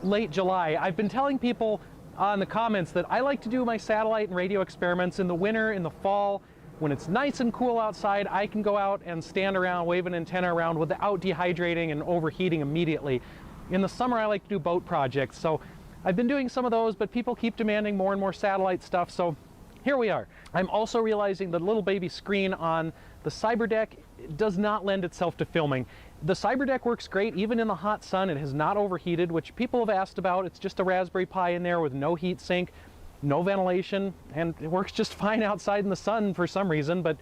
late July. I've been telling people on the comments that I like to do my satellite and radio experiments in the winter, in the fall. When it's nice and cool outside, I can go out and stand around, wave an antenna around without dehydrating and overheating immediately. In the summer, I like to do boat projects, so I've been doing some of those, but people keep demanding more and more satellite stuff, so here we are. I'm also realizing the little baby screen on the CyberDeck does not lend itself to filming. The CyberDeck works great even in the hot sun. It has not overheated, which people have asked about. It's just a Raspberry Pi in there with no heat sink, no ventilation, and it works just fine outside in the sun for some reason, but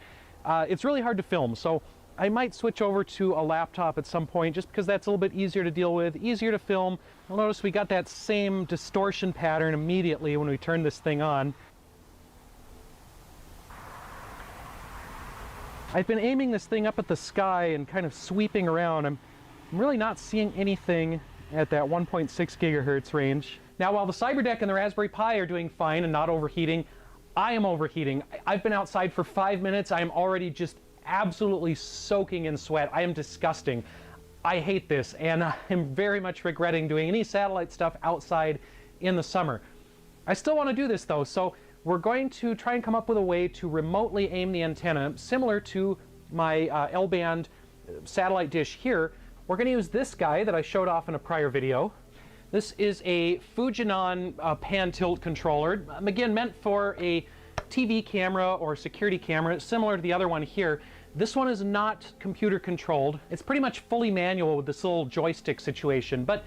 it's really hard to film. So I might switch over to a laptop at some point just because that's a little bit easier to deal with, easier to film. You'll notice we got that same distortion pattern immediately when we turn this thing on. I've been aiming this thing up at the sky and kind of sweeping around. I'm really not seeing anything at that 1.6 gigahertz range. Now, while the CyberDeck and the Raspberry Pi are doing fine and not overheating, I am overheating. I've been outside for 5 minutes. I am already just absolutely soaking in sweat. I am disgusting. I hate this, and I'm very much regretting doing any satellite stuff outside in the summer. I still want to do this though, so we're going to try and come up with a way to remotely aim the antenna, similar to my L-band satellite dish here. We're going to use this guy that I showed off in a prior video. This is a Fujinon pan tilt controller, again meant for a TV camera or security camera, similar to the other one here. This one is not computer controlled. It's pretty much fully manual with this little joystick situation, but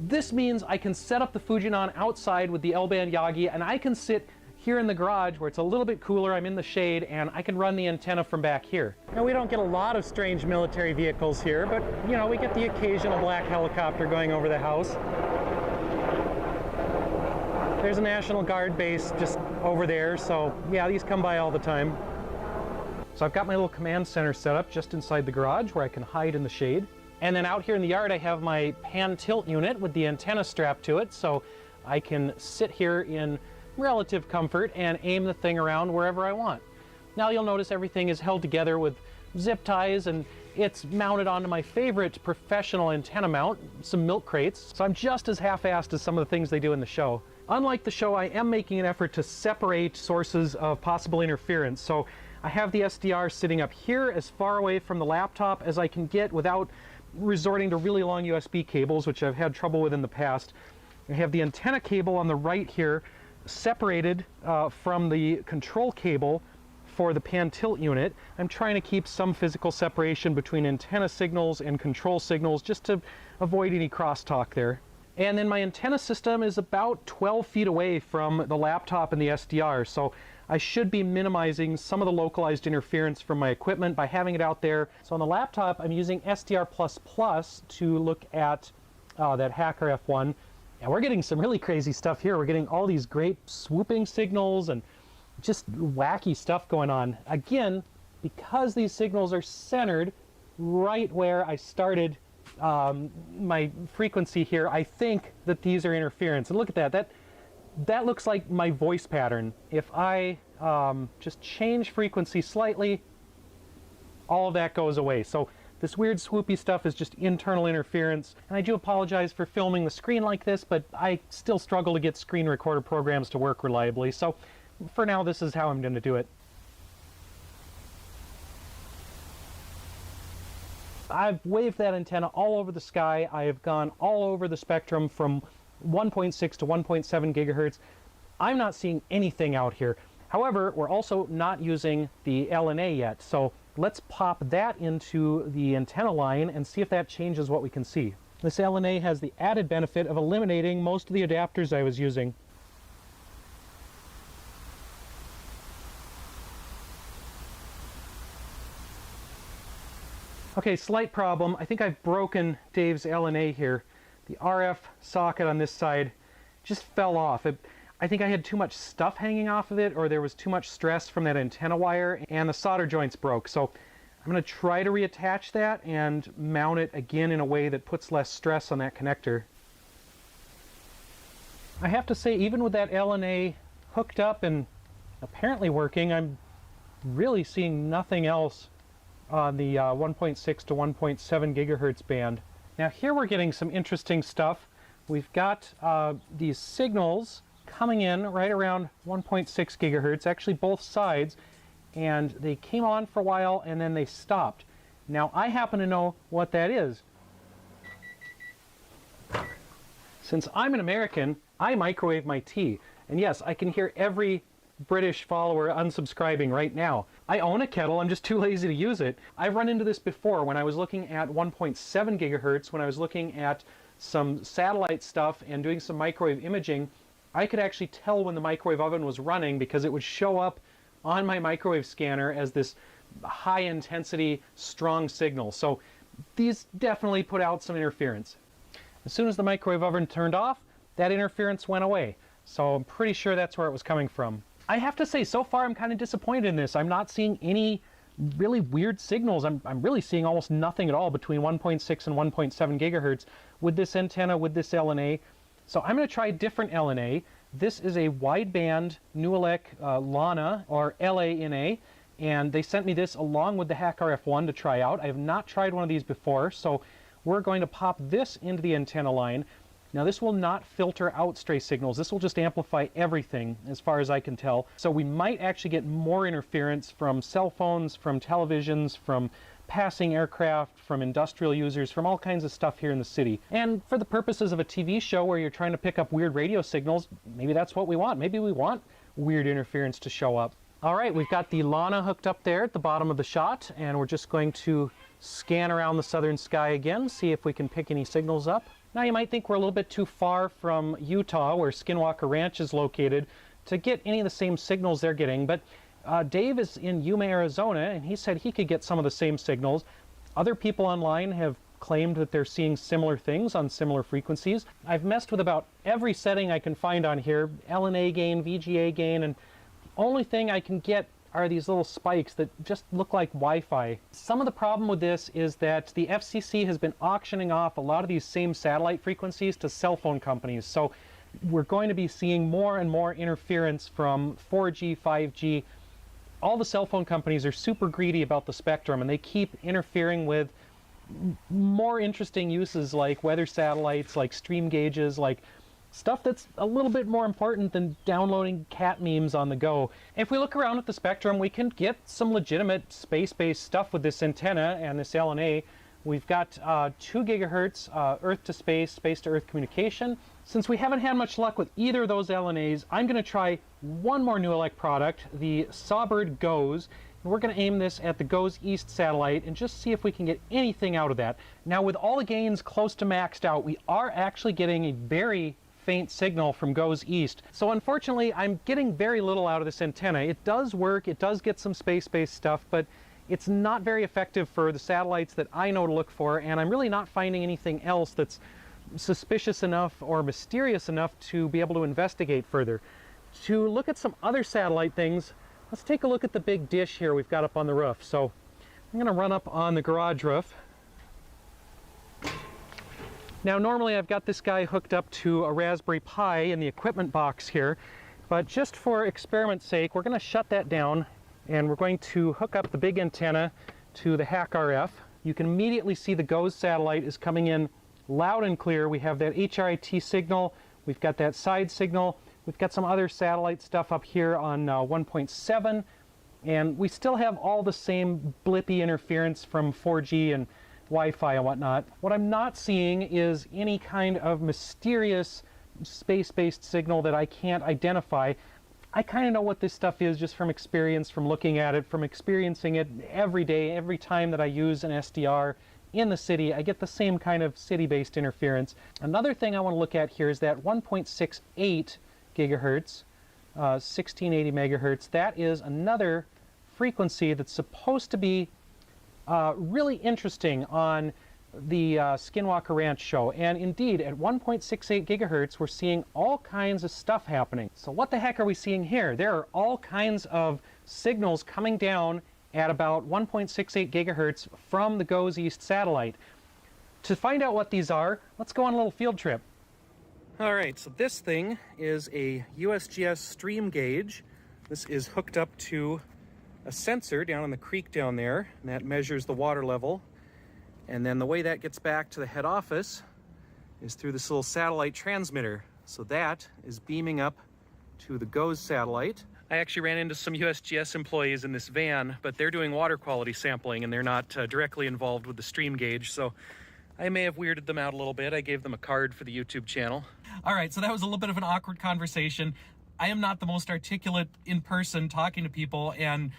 this means I can set up the Fujinon outside with the L-band Yagi, and I can sit here in the garage where it's a little bit cooler, I'm in the shade, and I can run the antenna from back here. Now, we don't get a lot of strange military vehicles here, but, you know, we get the occasional black helicopter going over the house. There's a National Guard base just over there, so yeah, these come by all the time. So I've got my little command center set up just inside the garage where I can hide in the shade. And then out here in the yard, I have my pan tilt unit with the antenna strapped to it, so I can sit here in relative comfort and aim the thing around wherever I want. Now you'll notice everything is held together with zip ties, and it's mounted onto my favorite professional antenna mount, some milk crates. So I'm just as half-assed as some of the things they do in the show. Unlike the show, I am making an effort to separate sources of possible interference. So I have the SDR sitting up here as far away from the laptop as I can get without resorting to really long USB cables, which I've had trouble with in the past. I have the antenna cable on the right here, separated from the control cable for the pan tilt unit. I'm trying to keep some physical separation between antenna signals and control signals just to avoid any crosstalk there. And then my antenna system is about 12 feet away from the laptop and the SDR, so I should be minimizing some of the localized interference from my equipment by having it out there. So on the laptop, I'm using SDR++ to look at that Hacker F1. And we're getting some really crazy stuff here. We're getting all these great swooping signals and just wacky stuff going on. Again, because these signals are centered right where I started my frequency here, I think that these are interference. And look at that. That looks like my voice pattern. If I just change frequency slightly, all of that goes away. So this weird swoopy stuff is just internal interference. And I do apologize for filming the screen like this, but I still struggle to get screen recorder programs to work reliably. So for now, this is how I'm going to do it. I've waved that antenna all over the sky. I have gone all over the spectrum from 1.6 to 1.7 gigahertz. I'm not seeing anything out here. However, we're also not using the LNA yet, so let's pop that into the antenna line and see if that changes what we can see. This LNA has the added benefit of eliminating most of the adapters I was using. Okay, slight problem. I think I've broken Dave's LNA here. The RF socket on this side just fell off. I think I had too much stuff hanging off of it, or there was too much stress from that antenna wire, and the solder joints broke. So I'm going to try to reattach that and mount it again in a way that puts less stress on that connector. I have to say, even with that LNA hooked up and apparently working, I'm really seeing nothing else on the 1.6 to 1.7 gigahertz band. Now here we're getting some interesting stuff. We've got these signals coming in right around 1.6 gigahertz, actually both sides, and they came on for a while and then they stopped. Now I happen to know what that is. Since I'm an American, I microwave my tea. And yes, I can hear every British follower unsubscribing right now. I own a kettle, I'm just too lazy to use it. I've run into this before when I was looking at 1.7 gigahertz, when I was looking at some satellite stuff and doing some microwave imaging. I could actually tell when the microwave oven was running because it would show up on my microwave scanner as this high intensity, strong signal. So these definitely put out some interference. As soon as the microwave oven turned off, that interference went away. So I'm pretty sure that's where it was coming from. I have to say, so far I'm kind of disappointed in this. I'm not seeing any really weird signals. I'm really seeing almost nothing at all between 1.6 and 1.7 gigahertz with this antenna, with this LNA. So I'm going to try a different LNA. This is a wideband Newelec Lana, or LANA, and they sent me this along with the HackRF1 to try out. I have not tried one of these before, so we're going to pop this into the antenna line. Now this will not filter out stray signals. This will just amplify everything as far as I can tell. So we might actually get more interference from cell phones, from televisions, from passing aircraft, from industrial users, from all kinds of stuff here in the city. And for the purposes of a TV show where you're trying to pick up weird radio signals, maybe that's what we want. Maybe we want weird interference to show up. All right, we've got the Lana hooked up there at the bottom of the shot, and we're just going to scan around the southern sky again, see if we can pick any signals up. Now you might think we're a little bit too far from Utah, where Skinwalker Ranch is located, to get any of the same signals they're getting. But Dave is in Yuma, Arizona, and he said he could get some of the same signals. Other people online have claimed that they're seeing similar things on similar frequencies. I've messed with about every setting I can find on here, LNA gain, VGA gain, and only thing I can get are these little spikes that just look like Wi-Fi. Some of the problem with this is that the FCC has been auctioning off a lot of these same satellite frequencies to cell phone companies. So we're going to be seeing more and more interference from 4G, 5G. All the cell phone companies are super greedy about the spectrum, and they keep interfering with more interesting uses like weather satellites, like stream gauges, like stuff that's a little bit more important than downloading cat memes on the go. If we look around at the spectrum, we can get some legitimate space-based stuff with this antenna and this LNA. We've got 2 gigahertz Earth to space, space to Earth communication. Since we haven't had much luck with either of those LNAs, I'm going to try one more New Elect product, the Sawbird GOES. And we're going to aim this at the GOES East satellite and just see if we can get anything out of that. Now, with all the gains close to maxed out, we are actually getting a very faint signal from GOES East. So unfortunately, I'm getting very little out of this antenna. It does work, it does get some space-based stuff, but it's not very effective for the satellites that I know to look for, and I'm really not finding anything else that's suspicious enough or mysterious enough to be able to investigate further. To look at some other satellite things, let's take a look at the big dish here we've got up on the roof. So I'm going to run up on the garage roof. Now normally I've got this guy hooked up to a Raspberry Pi in the equipment box here, but just for experiment's sake, we're going to shut that down and we're going to hook up the big antenna to the Hack RF. You can immediately see the GOES satellite is coming in loud and clear. We have that HRIT signal, we've got that side signal, we've got some other satellite stuff up here on 1.7, and we still have all the same blippy interference from 4G and Wi-Fi and whatnot. What I'm not seeing is any kind of mysterious space-based signal that I can't identify. I kind of know what this stuff is just from experience, from looking at it, from experiencing it every day, every time that I use an SDR in the city. I get the same kind of city-based interference. Another thing I want to look at here is that 1.68 gigahertz, 1680 megahertz. That is another frequency that's supposed to be really interesting on the Skinwalker Ranch show. And indeed, at 1.68 gigahertz, we're seeing all kinds of stuff happening. So what the heck are we seeing here? There are all kinds of signals coming down at about 1.68 gigahertz from the GOES East satellite. To find out what these are, let's go on a little field trip. All right, so this thing is a USGS stream gauge. This is hooked up to a sensor down in the creek down there, and that measures the water level. And then the way that gets back to the head office is through this little satellite transmitter. So that is beaming up to the GOES satellite. I actually ran into some USGS employees in this van, but they're doing water quality sampling and they're not directly involved with the stream gauge. So I may have weirded them out a little bit. I gave them a card for the YouTube channel. All right, so that was a little bit of an awkward conversation. I am not the most articulate in person talking to people, and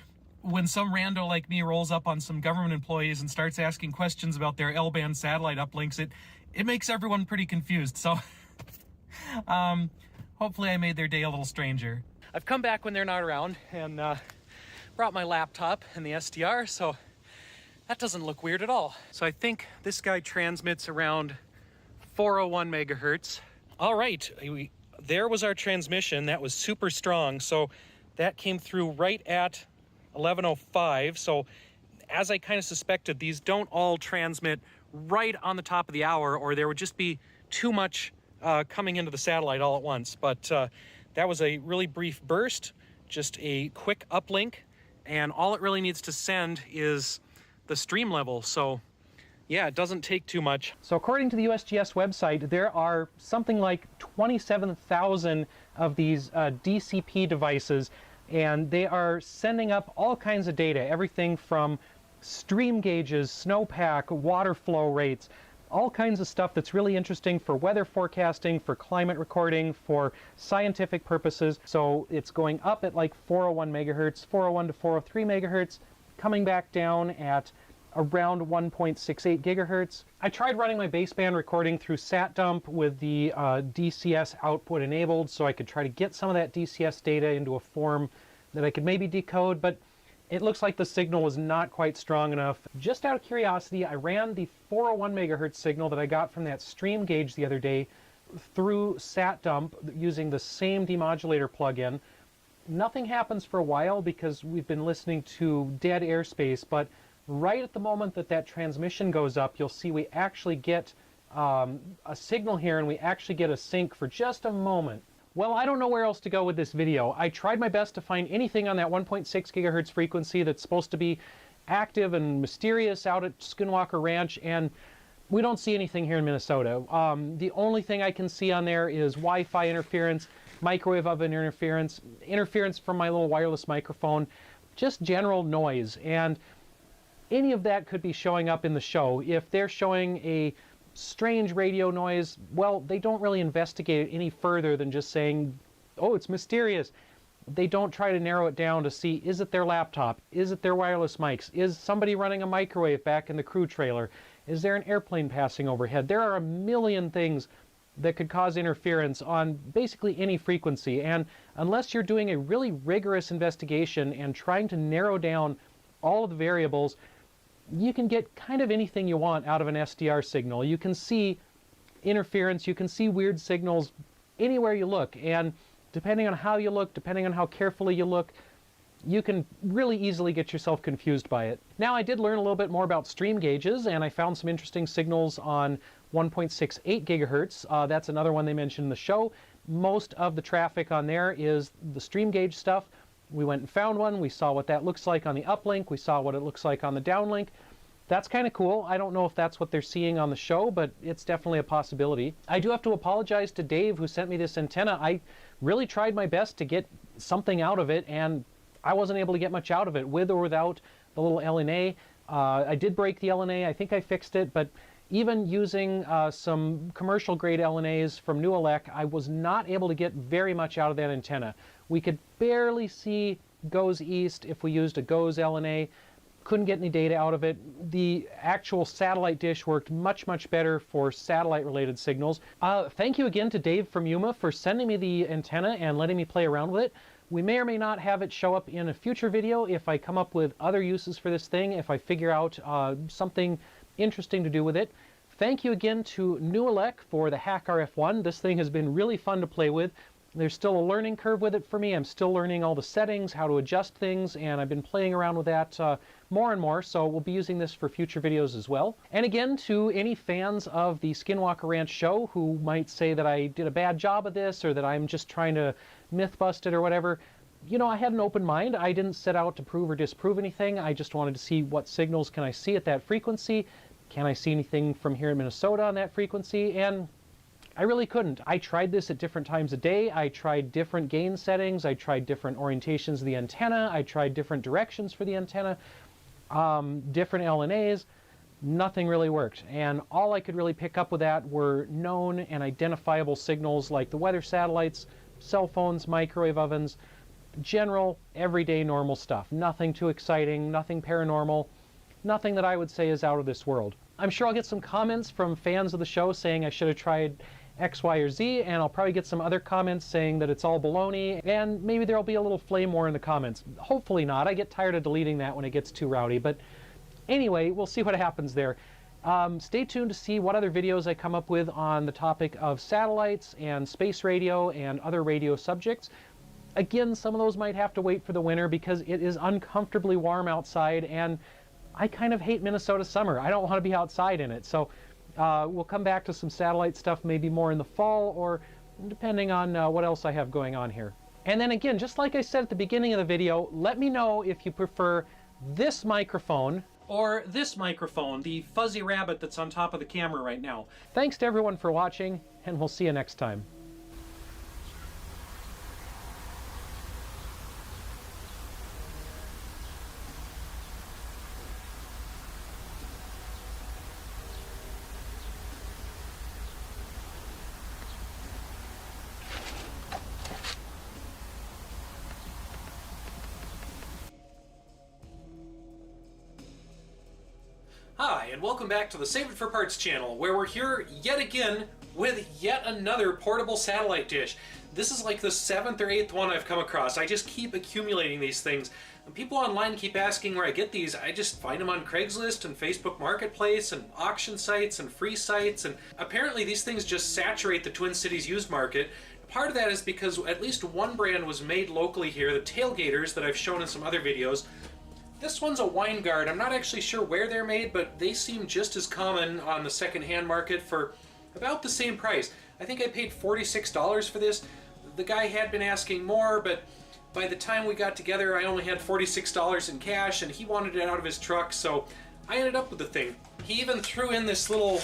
when some rando like me rolls up on some government employees and starts asking questions about their L-band satellite uplinks, it makes everyone pretty confused. So hopefully I made their day a little stranger. I've come back when they're not around and brought my laptop and the SDR, so that doesn't look weird at all. So I think this guy transmits around 401 megahertz. All right, there was our transmission. That was super strong. So that came through right at 11:05. So as I kind of suspected, these don't all transmit right on the top of the hour, or there would just be too much coming into the satellite all at once. But that was a really brief burst, just a quick uplink, and all it really needs to send is the stream level. So yeah, it doesn't take too much. So according to the USGS website, there are something like 27,000 of these DCP devices, and they are sending up all kinds of data, everything from stream gauges, snowpack, water flow rates, all kinds of stuff that's really interesting for weather forecasting, for climate recording, for scientific purposes. So it's going up at like 401 megahertz, 401 to 403 megahertz, coming back down at around 1.68 gigahertz. I tried running my baseband recording through SatDump with the DCS output enabled so I could try to get some of that DCS data into a form that I could maybe decode, but it looks like the signal was not quite strong enough. Just out of curiosity, I ran the 401 megahertz signal that I got from that stream gauge the other day through SatDump using the same demodulator plugin. Nothing happens for a while because we've been listening to dead airspace, but right at the moment that that transmission goes up, you'll see we actually get a signal here, and we actually get a sync for just a moment. Well, I don't know where else to go with this video. I tried my best to find anything on that 1.6 gigahertz frequency that's supposed to be active and mysterious out at Skinwalker Ranch, and we don't see anything here in Minnesota. The only thing I can see on there is Wi-Fi interference, microwave oven interference, interference from my little wireless microphone, just general noise. And any of that could be showing up in the show. If they're showing a strange radio noise, well, they don't really investigate it any further than just saying, oh, it's mysterious. They don't try to narrow it down to see, is it their laptop? Is it their wireless mics? Is somebody running a microwave back in the crew trailer? Is there an airplane passing overhead? There are a million things that could cause interference on basically any frequency, and unless you're doing a really rigorous investigation and trying to narrow down all of the variables, you can get kind of anything you want out of an SDR signal. You can see interference, you can see weird signals anywhere you look, and depending on how you look, depending on how carefully you look, you can really easily get yourself confused by it. Now, I did learn a little bit more about stream gauges, and I found some interesting signals on 1.68 gigahertz. That's another one they mentioned in the show. Most of the traffic on there is the stream gauge stuff. We went and found one. We saw what that looks like on the uplink. We saw what it looks like on the downlink. That's kind of cool. I don't know if that's what they're seeing on the show, but it's definitely a possibility. I do have to apologize to Dave, who sent me this antenna. I really tried my best to get something out of it, and I wasn't able to get much out of it, with or without the little LNA. I did break the LNA. I think I fixed it, but even using some commercial grade LNAs from New Elec, I was not able to get very much out of that antenna. We could barely see GOES East if we used a GOES LNA. Couldn't get any data out of it. The actual satellite dish worked much, much better for satellite-related signals. Thank you again to Dave from Yuma for sending me the antenna and letting me play around with it. We may or may not have it show up in a future video if I come up with other uses for this thing, if I figure out something interesting to do with it. Thank you again to New Elec for the Hack RF1. This thing has been really fun to play with. There's still a learning curve with it for me. I'm still learning all the settings, how to adjust things, and I've been playing around with that more and more, so we'll be using this for future videos as well. And again, to any fans of the Skinwalker Ranch show who might say that I did a bad job of this, or that I'm just trying to myth bust it or whatever, you know, I had an open mind. I didn't set out to prove or disprove anything. I just wanted to see what signals can I see at that frequency. Can I see anything from here in Minnesota on that frequency? And I really couldn't. I tried this at different times of day. I tried different gain settings. I tried different orientations of the antenna. I tried different directions for the antenna, different LNAs. Nothing really worked. And all I could really pick up with that were known and identifiable signals like the weather satellites, cell phones, microwave ovens, general, everyday, normal stuff. Nothing too exciting, nothing paranormal, nothing that I would say is out of this world. I'm sure I'll get some comments from fans of the show saying I should have tried X, Y, or Z, and I'll probably get some other comments saying that it's all baloney, and maybe there'll be a little flame war in the comments. Hopefully not. I get tired of deleting that when it gets too rowdy, but anyway, we'll see what happens there. Stay tuned to see what other videos I come up with on the topic of satellites and space radio and other radio subjects. Again, some of those might have to wait for the winter because it is uncomfortably warm outside, and I kind of hate Minnesota summer. I don't want to be outside in it. So we'll come back to some satellite stuff maybe more in the fall, or depending on what else I have going on here. And then again, just like I said at the beginning of the video, let me know if you prefer this microphone or this microphone, the fuzzy rabbit that's on top of the camera right now. Thanks to everyone for watching, and we'll see you next time. and welcome back to the Save It for Parts channel, where we're here yet again with yet another portable satellite dish. This is like the 7th or 8th one I've come across. I just keep accumulating these things. And people online keep asking where I get these. I just find them on Craigslist and Facebook Marketplace and auction sites and free sites, and apparently these things just saturate the Twin Cities used market. Part of that is because at least one brand was made locally here, the Tailgaters that I've shown in some other videos. This one's a wine guard. I'm not actually sure where they're made, but they seem just as common on the second-hand market for about the same price. I think I paid $46 for this. The guy had been asking more, but by the time we got together, I only had $46 in cash, and he wanted it out of his truck, so I ended up with the thing. He even threw in this little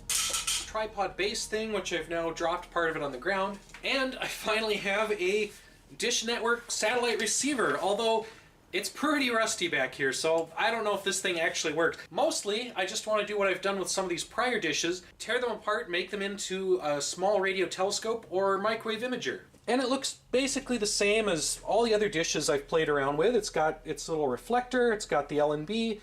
tripod base thing, which I've now dropped part of it on the ground, and I finally have a Dish Network satellite receiver, although it's pretty rusty back here, so I don't know if this thing actually works. Mostly, I just want to do what I've done with some of these prior dishes, tear them apart, make them into a small radio telescope or microwave imager. And it looks basically the same as all the other dishes I've played around with. It's got its little reflector, it's got the LNB,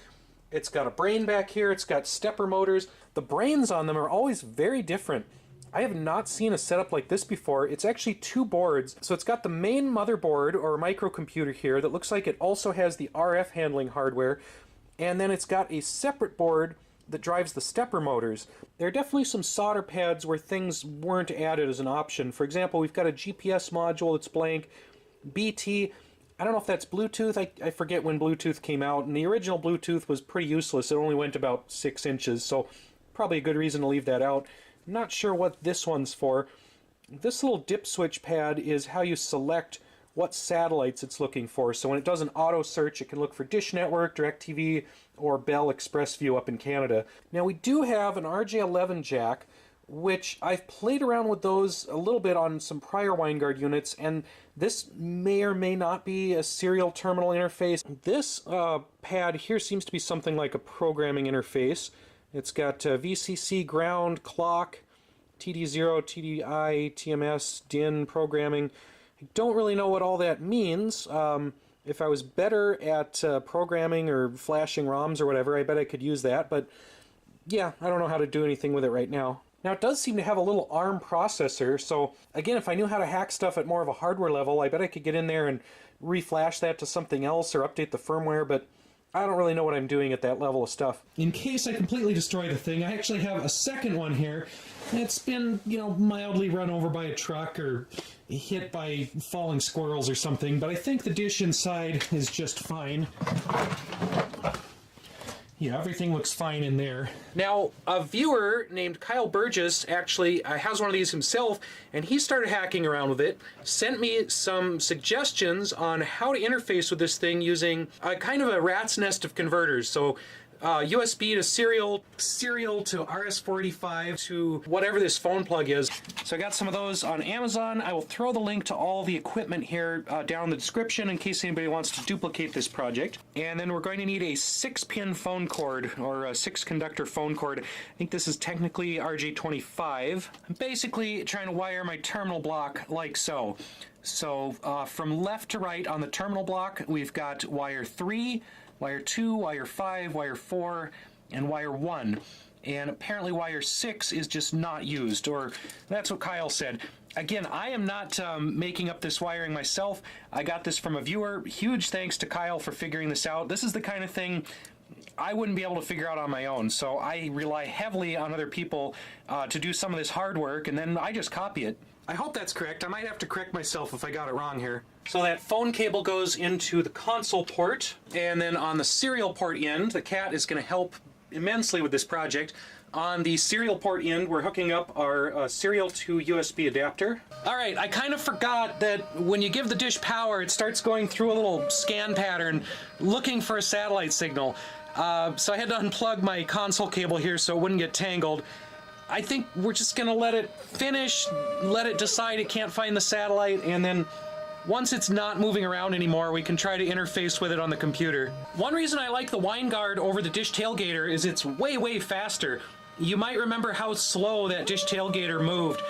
it's got a brain back here, it's got stepper motors. The brains on them are always very different. I have not seen a setup like this before. It's actually 2 boards. So it's got the main motherboard or microcomputer here that looks like it also has the RF handling hardware. And then it's got a separate board that drives the stepper motors. There are definitely some solder pads where things weren't added as an option. For example, we've got a GPS module that's blank. BT, I don't know if that's Bluetooth. I forget when Bluetooth came out. And the original Bluetooth was pretty useless. It only went about 6 inches. So probably a good reason to leave that out. Not sure what this one's for. This little dip switch pad is how you select what satellites it's looking for. So when it does an auto search, it can look for Dish Network, DirecTV, or Bell ExpressView up in Canada. Now we do have an RJ11 jack, which I've played around with those a little bit on some prior WineGuard units, and this may or may not be a serial terminal interface. This pad here seems to be something like a programming interface. It's got VCC, ground, clock, TD0, TDI, TMS, DIN, programming. I don't really know what all that means. If I was better at programming or flashing ROMs or whatever, I bet I could use that. But yeah, I don't know how to do anything with it right now. Now it does seem to have a little ARM processor. So again, if I knew how to hack stuff at more of a hardware level, I bet I could get in there and reflash that to something else or update the firmware. But I don't really know what I'm doing at that level of stuff. In case I completely destroy the thing, I actually have a second one here. It's been, mildly run over by a truck or hit by falling squirrels or something, but I think the dish inside is just fine. Yeah, everything looks fine in there. Now, a viewer named Kyle Burgess actually has one of these himself, and he started hacking around with it, sent me some suggestions on how to interface with this thing using a kind of a rat's nest of converters. So USB to serial to RS-485 to whatever this phone plug is. So I got some of those on Amazon. I will throw the link to all the equipment here down in the description in case anybody wants to duplicate this project. And then we're going to need a 6-pin phone cord or a 6-conductor phone cord. I think this is technically RJ25. I'm basically trying to wire my terminal block like so. So from left to right on the terminal block, we've got wire 3, wire 2, wire 5, wire 4, and wire 1. And apparently wire 6 is just not used, or that's what Kyle said. Again, I am not making up this wiring myself. I got this from a viewer. Huge thanks to Kyle for figuring this out. This is the kind of thing I wouldn't be able to figure out on my own, so I rely heavily on other people to do some of this hard work, and then I just copy it. I hope that's correct. I might have to correct myself if I got it wrong here. So that phone cable goes into the console port, and then on the serial port end, the cat is going to help immensely with this project. On the serial port end, we're hooking up our serial to USB adapter. All right, I kind of forgot that when you give the dish power, it starts going through a little scan pattern looking for a satellite signal. So I had to unplug my console cable here so it wouldn't get tangled. I think we're just going to let it finish, let it decide it can't find the satellite, and then once it's not moving around anymore, we can try to interface with it on the computer. One reason I like the WineGuard over the Dish Tailgater is it's way, way faster. You might remember how slow that Dish Tailgater moved.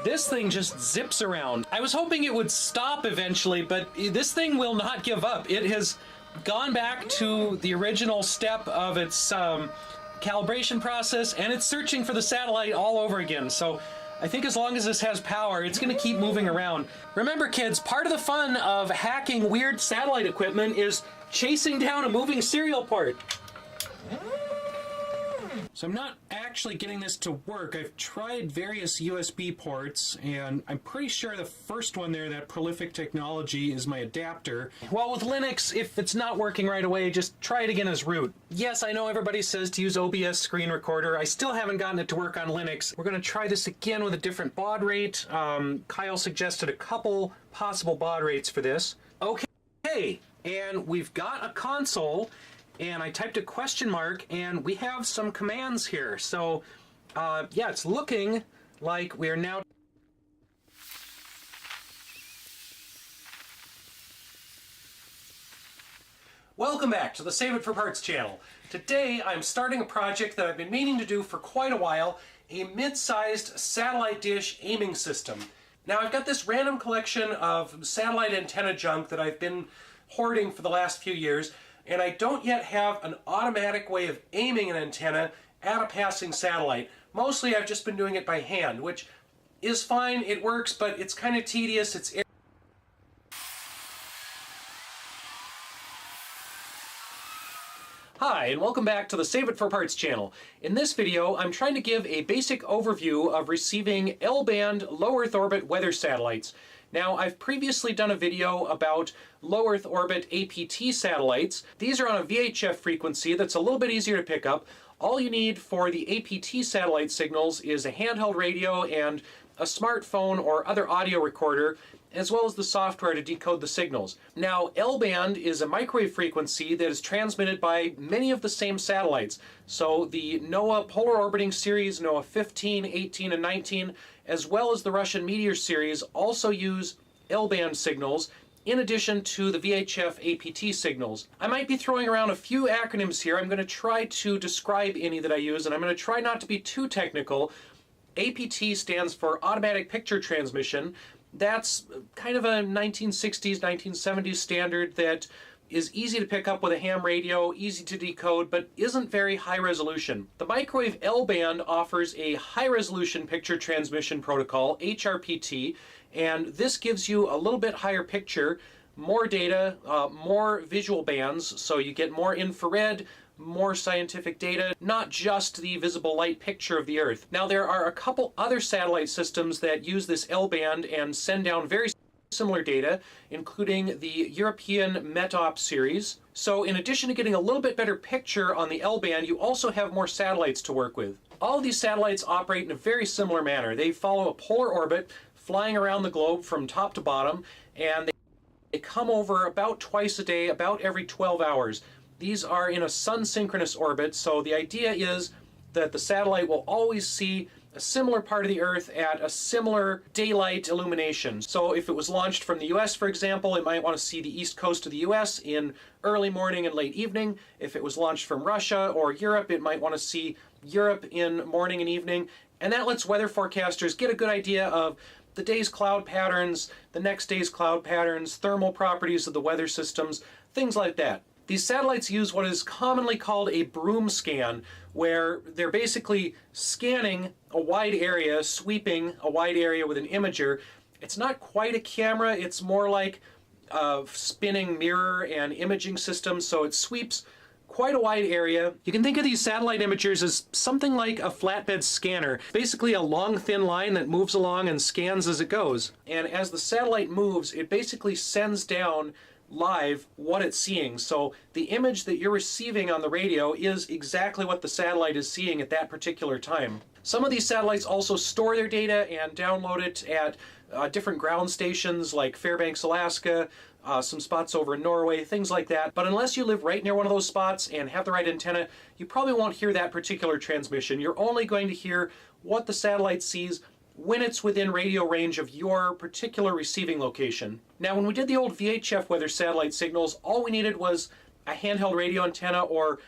This thing just zips around. I was hoping it would stop eventually, but this thing will not give up. It has gone back to the original step of its calibration process, and it's searching for the satellite all over again. So I think as long as this has power, it's going to keep moving around. Remember, kids, part of the fun of hacking weird satellite equipment is chasing down a moving serial port. So I'm not actually getting this to work. I've tried various USB ports, and I'm pretty sure the first one there, that Prolific Technology, is my adapter. Well, with Linux, if it's not working right away, just try it again as root. Yes, I know everybody says to use OBS Screen Recorder. I still haven't gotten it to work on Linux. We're going to try this again with a different baud rate. Kyle suggested a couple possible baud rates for this. Okay, and we've got a console. And I typed a question mark, and we have some commands here. So, yeah, it's looking like we are now... Welcome back to the Save It for Parts channel. Today, I'm starting a project that I've been meaning to do for quite a while, a mid-sized satellite dish aiming system. Now, I've got this random collection of satellite antenna junk that I've been hoarding for the last few years, and I don't yet have an automatic way of aiming an antenna at a passing satellite. Mostly I've just been doing it by hand, which is fine, it works, but it's kind of tedious. Hi, and welcome back to the Save It for Parts channel. In this video, I'm trying to give a basic overview of receiving L-band low Earth orbit weather satellites. Now, I've previously done a video about low Earth orbit APT satellites. These are on a VHF frequency that's a little bit easier to pick up. All you need for the APT satellite signals is a handheld radio and a smartphone or other audio recorder, as well as the software to decode the signals. Now, L-band is a microwave frequency that is transmitted by many of the same satellites. So the NOAA Polar Orbiting Series, NOAA 15, 18, and 19, as well as the Russian Meteor series, also use L-band signals in addition to the VHF APT signals. I might be throwing around a few acronyms here. I'm going to try to describe any that I use, and I'm going to try not to be too technical. APT stands for Automatic Picture Transmission. That's kind of a 1960s, 1970s standard that is easy to pick up with a ham radio, easy to decode, but isn't very high resolution. The microwave L-band offers a high-resolution picture transmission protocol, HRPT, and this gives you a little bit higher picture, more data, more visual bands, so you get more infrared, more scientific data, not just the visible light picture of the Earth. Now, there are a couple other satellite systems that use this L-band and send down very similar data, including the European METOP series. So in addition to getting a little bit better picture on the L-band, you also have more satellites to work with. All of these satellites operate in a very similar manner. They follow a polar orbit, flying around the globe from top to bottom, and they come over about twice a day, about every 12 hours. These are in a sun-synchronous orbit, so the idea is that the satellite will always see a similar part of the Earth at a similar daylight illumination. So if it was launched from the US, for example, it might want to see the east coast of the US in early morning and late evening. If it was launched from Russia or Europe, it might want to see Europe in morning and evening. And that lets weather forecasters get a good idea of the day's cloud patterns, the next day's cloud patterns, thermal properties of the weather systems, things like that. These satellites use what is commonly called a broom scan, where they're basically scanning a wide area, sweeping a wide area with an imager. It's not quite a camera, it's more like a spinning mirror and imaging system, so it sweeps quite a wide area. You can think of these satellite imagers as something like a flatbed scanner, basically a long thin line that moves along and scans as it goes. And as the satellite moves, it basically sends down live what it's seeing. So the image that you're receiving on the radio is exactly what the satellite is seeing at that particular time. Some of these satellites also store their data and download it at different ground stations like Fairbanks, Alaska, some spots over in Norway, things like that. But unless you live right near one of those spots and have the right antenna, you probably won't hear that particular transmission. You're only going to hear what the satellite sees when it's within radio range of your particular receiving location. Now, when we did the old VHF weather satellite signals, all we needed was a handheld radio antenna or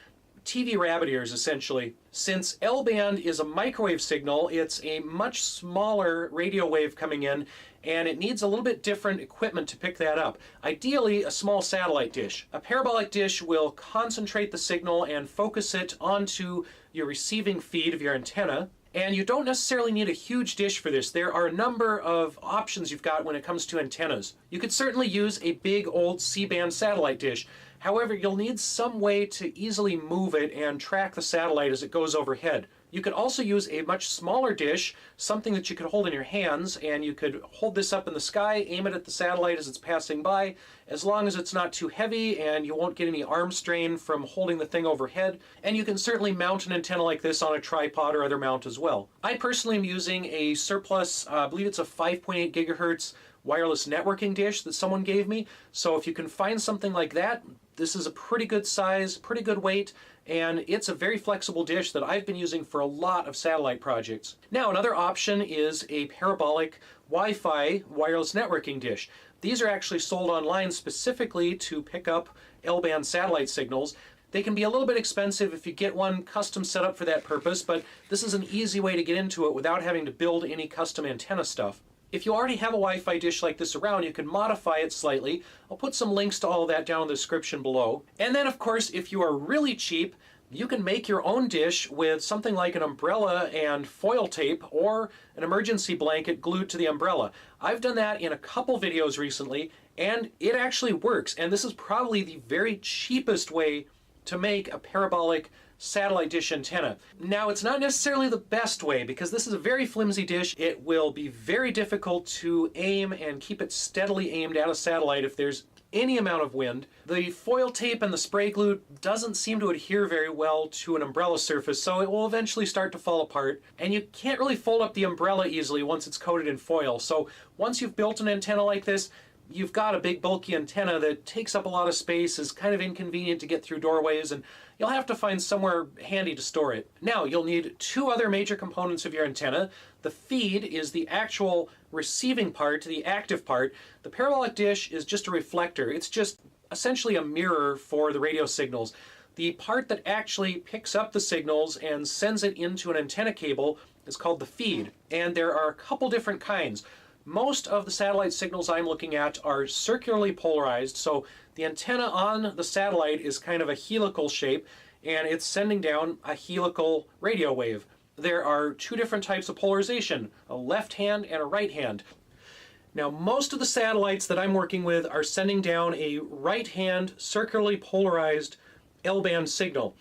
TV rabbit ears, essentially. Since L-band is a microwave signal, it's a much smaller radio wave coming in, and it needs a little bit different equipment to pick that up. Ideally, a small satellite dish. A parabolic dish will concentrate the signal and focus it onto your receiving feed of your antenna. And you don't necessarily need a huge dish for this. There are a number of options you've got when it comes to antennas. You could certainly use a big old C-band satellite dish. However, you'll need some way to easily move it and track the satellite as it goes overhead. You could also use a much smaller dish, something that you could hold in your hands, and you could hold this up in the sky, aim it at the satellite as it's passing by, as long as it's not too heavy and you won't get any arm strain from holding the thing overhead. And you can certainly mount an antenna like this on a tripod or other mount as well. I personally am using a surplus, I believe it's a 5.8 gigahertz wireless networking dish that someone gave me. So if you can find something like that, this is a pretty good size, pretty good weight, and it's a very flexible dish that I've been using for a lot of satellite projects. Now, another option is a parabolic Wi-Fi wireless networking dish. These are actually sold online specifically to pick up L-band satellite signals. They can be a little bit expensive if you get one custom set up for that purpose, but this is an easy way to get into it without having to build any custom antenna stuff. If you already have a Wi-Fi dish like this around, you can modify it slightly. I'll put some links to all of that down in the description below. And then, of course, if you are really cheap, you can make your own dish with something like an umbrella and foil tape or an emergency blanket glued to the umbrella. I've done that in a couple videos recently, and it actually works. And this is probably the very cheapest way to make a parabolic satellite dish antenna. Now, it's not necessarily the best way because this is a very flimsy dish. It will be very difficult to aim and keep it steadily aimed at a satellite if there's any amount of wind. The foil tape and the spray glue doesn't seem to adhere very well to an umbrella surface, so it will eventually start to fall apart. And you can't really fold up the umbrella easily once it's coated in foil. So once you've built an antenna like this, you've got a big bulky antenna that takes up a lot of space, is kind of inconvenient to get through doorways, and you'll have to find somewhere handy to store it. Now, you'll need two other major components of your antenna. The feed is the actual receiving part, the active part. The parabolic dish is just a reflector. It's just essentially a mirror for the radio signals. The part that actually picks up the signals and sends it into an antenna cable is called the feed, and there are a couple different kinds. Most of the satellite signals I'm looking at are circularly polarized, so the antenna on the satellite is kind of a helical shape, and it's sending down a helical radio wave. There are two different types of polarization, a left hand and a right hand. Now, most of the satellites that I'm working with are sending down a right hand circularly polarized L-band signal.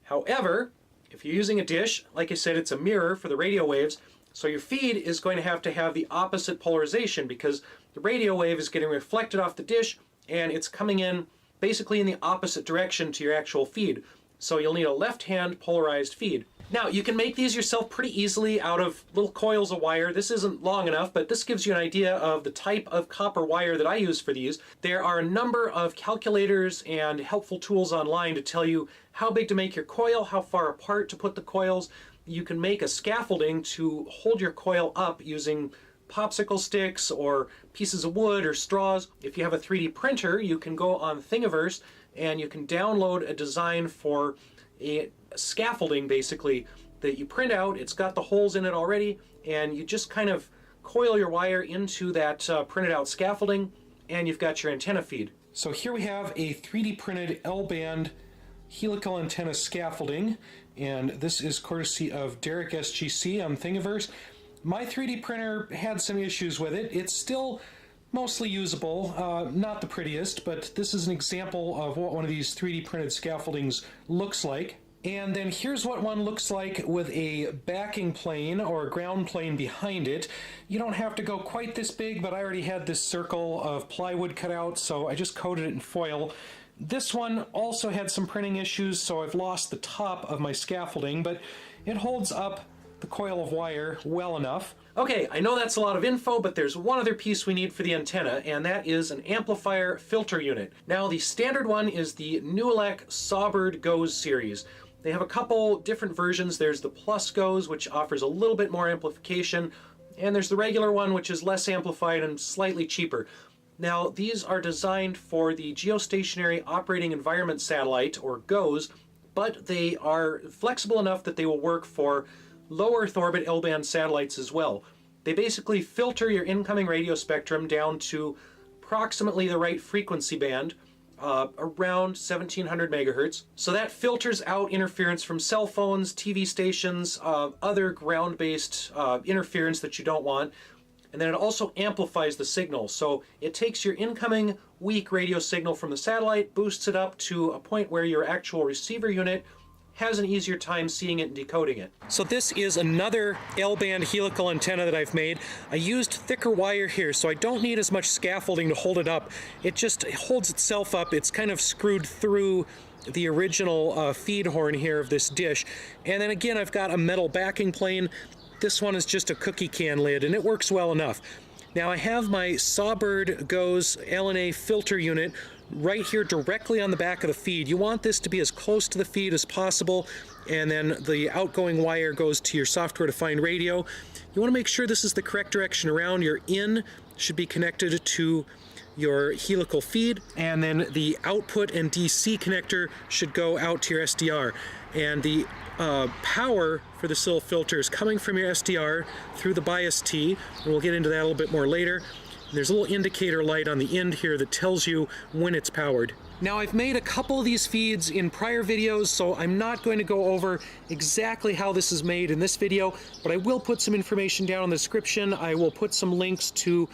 However, if you're using a dish, like I said, it's a mirror for the radio waves, so your feed is going to have the opposite polarization because the radio wave is getting reflected off the dish and it's coming in basically in the opposite direction to your actual feed. So you'll need a left-hand polarized feed. Now, you can make these yourself pretty easily out of little coils of wire. This isn't long enough, but this gives you an idea of the type of copper wire that I use for these. There are a number of calculators and helpful tools online to tell you how big to make your coil, how far apart to put the coils. You can make a scaffolding to hold your coil up using popsicle sticks or pieces of wood or straws. If you have a 3D printer, you can go on Thingiverse and you can download a design for a scaffolding basically that you print out. It's got the holes in it already, and you just kind of coil your wire into that printed out scaffolding, and you've got your antenna feed. So here we have a 3D printed L-band helical antenna scaffolding, and this is courtesy of Derek SGC on Thingiverse. My 3D printer had some issues with it. It's still mostly usable, not the prettiest, but this is an example of what one of these 3D printed scaffoldings looks like. And then here's what one looks like with a backing plane or ground plane behind it. You don't have to go quite this big, but I already had this circle of plywood cut out, so I just coated it in foil. This one also had some printing issues, so I've lost the top of my scaffolding, but it holds up the coil of wire well enough. Okay, I know that's a lot of info, but there's one other piece we need for the antenna, and that is an amplifier filter unit. Now, the standard one is the Newelec Sawbird GOES series. They have a couple different versions. There's the Plus GOES, which offers a little bit more amplification, and there's the regular one, which is less amplified and slightly cheaper. Now, these are designed for the Geostationary Operating Environment Satellite, or GOES, but they are flexible enough that they will work for low Earth orbit L-band satellites as well. They basically filter your incoming radio spectrum down to approximately the right frequency band, around 1700 megahertz. So that filters out interference from cell phones, TV stations, other ground-based interference that you don't want. And then it also amplifies the signal. So it takes your incoming weak radio signal from the satellite, boosts it up to a point where your actual receiver unit has an easier time seeing it and decoding it. So this is another L-band helical antenna that I've made. I used thicker wire here, so I don't need as much scaffolding to hold it up. It just holds itself up. It's kind of screwed through the original feed horn here of this dish. And then again, I've got a metal backing plane. This one is just a cookie can lid, and it works well enough. Now I have my Sawbird Goes LNA filter unit right here directly on the back of the feed. You want this to be as close to the feed as possible, and then the outgoing wire goes to your software-defined radio. You want to make sure this is the correct direction around. Your in should be connected to your helical feed, and then the output and DC connector should go out to your SDR. And the power for this little filter is coming from your SDR through the bias T, and we'll get into that a little bit more later. There's a little indicator light on the end here that tells you when it's powered. Now I've made a couple of these feeds in prior videos, so I'm not going to go over exactly how this is made in this video, but I will put some information down in the description. I will put some links to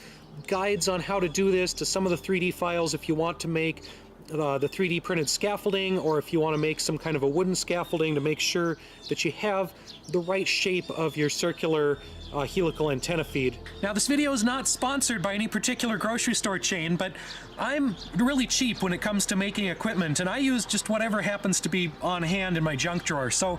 guides on how to do this, to some of the 3D files if you want to make the 3D printed scaffolding, or if you want to make some kind of a wooden scaffolding to make sure that you have the right shape of your circular helical antenna feed. Now this video is not sponsored by any particular grocery store chain, but I'm really cheap when it comes to making equipment, and I use just whatever happens to be on hand in my junk drawer. So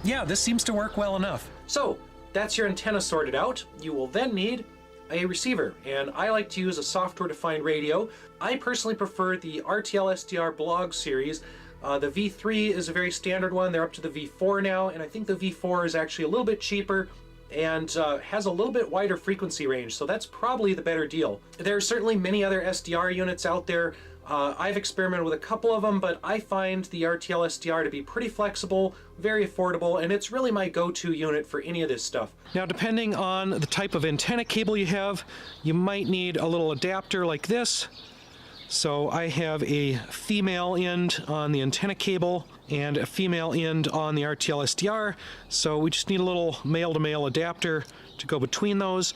yeah, this seems to work well enough. So that's your antenna sorted out. You will then need a receiver, and I like to use a software-defined radio. I personally prefer the RTL SDR blog series. The V3 is a very standard one. They're up to the V4 now, and I think the V4 is actually a little bit cheaper and has a little bit wider frequency range, so that's probably the better deal. There are certainly many other SDR units out there. I've experimented with a couple of them, but I find the RTL SDR to be pretty flexible, very affordable, and it's really my go-to unit for any of this stuff. Now, depending on the type of antenna cable you have, you might need a little adapter like this. So I have a female end on the antenna cable and a female end on the RTL SDR, so we just need a little male-to-male adapter to go between those.